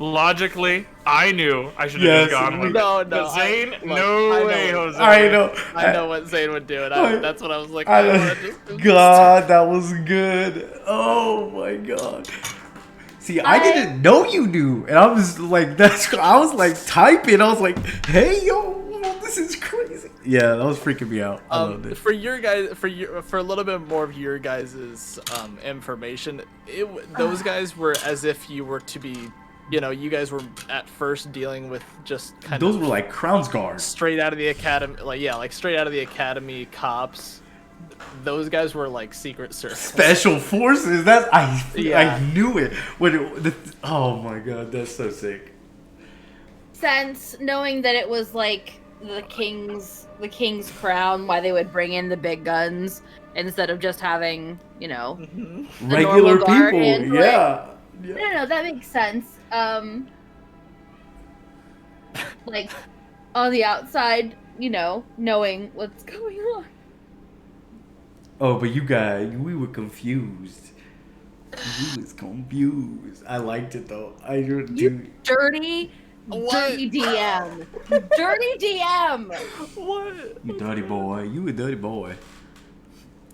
Logically, I knew I should have Yes, just gone with no, it. no, But Zane, look, no I way, know- Jose. I know. I know what Zane would do, and that's what I was like. I I know. wanna just do this. God, that was good. Oh my God. See, I didn't know you knew, and I was like, I was like typing. I was like, hey yo, this is crazy. Yeah, that was freaking me out. I loved it. For your guys, for a little bit more of your guys' information, those guys were as if you were to be, you guys were at first dealing with just kind Those of were like Crown's Guards. straight out of the academy, like straight out of the academy cops. Those guys were like Secret Service. Special Forces. I Yeah. knew it. Oh my God, that's so sick. Sense knowing that it was like the king's crown, why they would bring in the big guns instead of just having, Mhm. The Regular normal guard people. handle it. Yeah. No, that makes sense. Like on the outside, knowing what's going on. Oh, but you guys, we were confused. We was confused. I liked it though. I do. Dirty DM. Dirty DM. What? You dirty boy. You a dirty boy.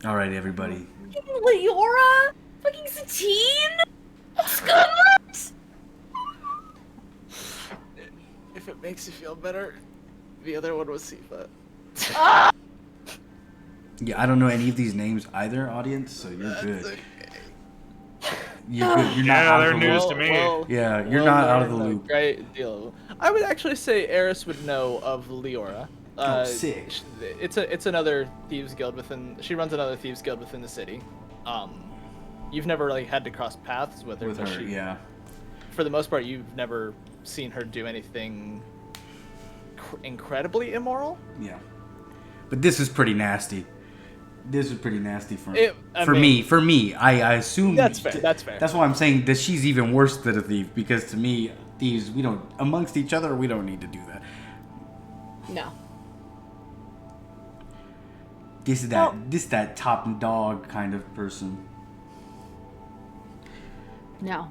All right, everybody. Leora? Fucking Satine? Scarlet? If it makes you feel better, the other one was Sifa. Yeah, I don't know any of these names either, audience. So you're good. Okay. You're good. You're not Yeah, out they're of the news loop. to me. Yeah, you're not out of the learned a loop. Great deal. I would actually say Eris would know of Leora. Sick. It's another thieves guild within. She runs another thieves guild within the city. You've never really had to cross paths with her. With but her, yeah. For the most part, you've never seen her do anything incredibly immoral. Yeah. But this is pretty nasty. This is pretty nasty for I mean- me. I assume That's fair. That's fair. That's why I'm saying that she's even worse than a thief, because to me, thieves, we don't, amongst each other, we don't need to do that. No. This is that top dog kind of person. No.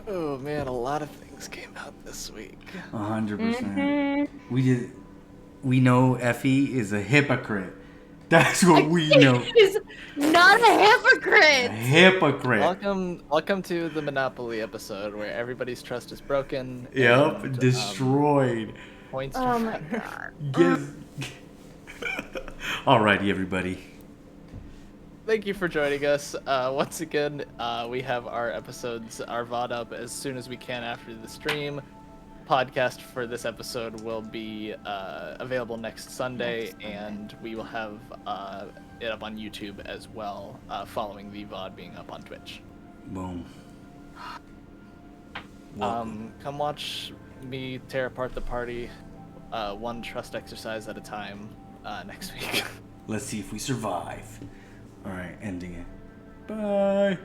Oh man, a lot of things came out this week. 100%. We know Effie is a hypocrite. That's what we know. He's not a A hypocrite. hypocrite. Welcome to the Monopoly episode where everybody's trust is broken. Yep, and, destroyed. Points. Oh my god. Yes. Alrighty, everybody. Thank you for joining us. Once again, we have our episodes, our VOD up as soon as we can after the stream. Podcast for this episode will be available next Sunday, and we will have it up on YouTube as well, following the VOD being up on Twitch. Boom. Welcome. Come watch me tear apart the party, one trust exercise at a time, next week. Let's see if we survive. Alright, ending it. Bye.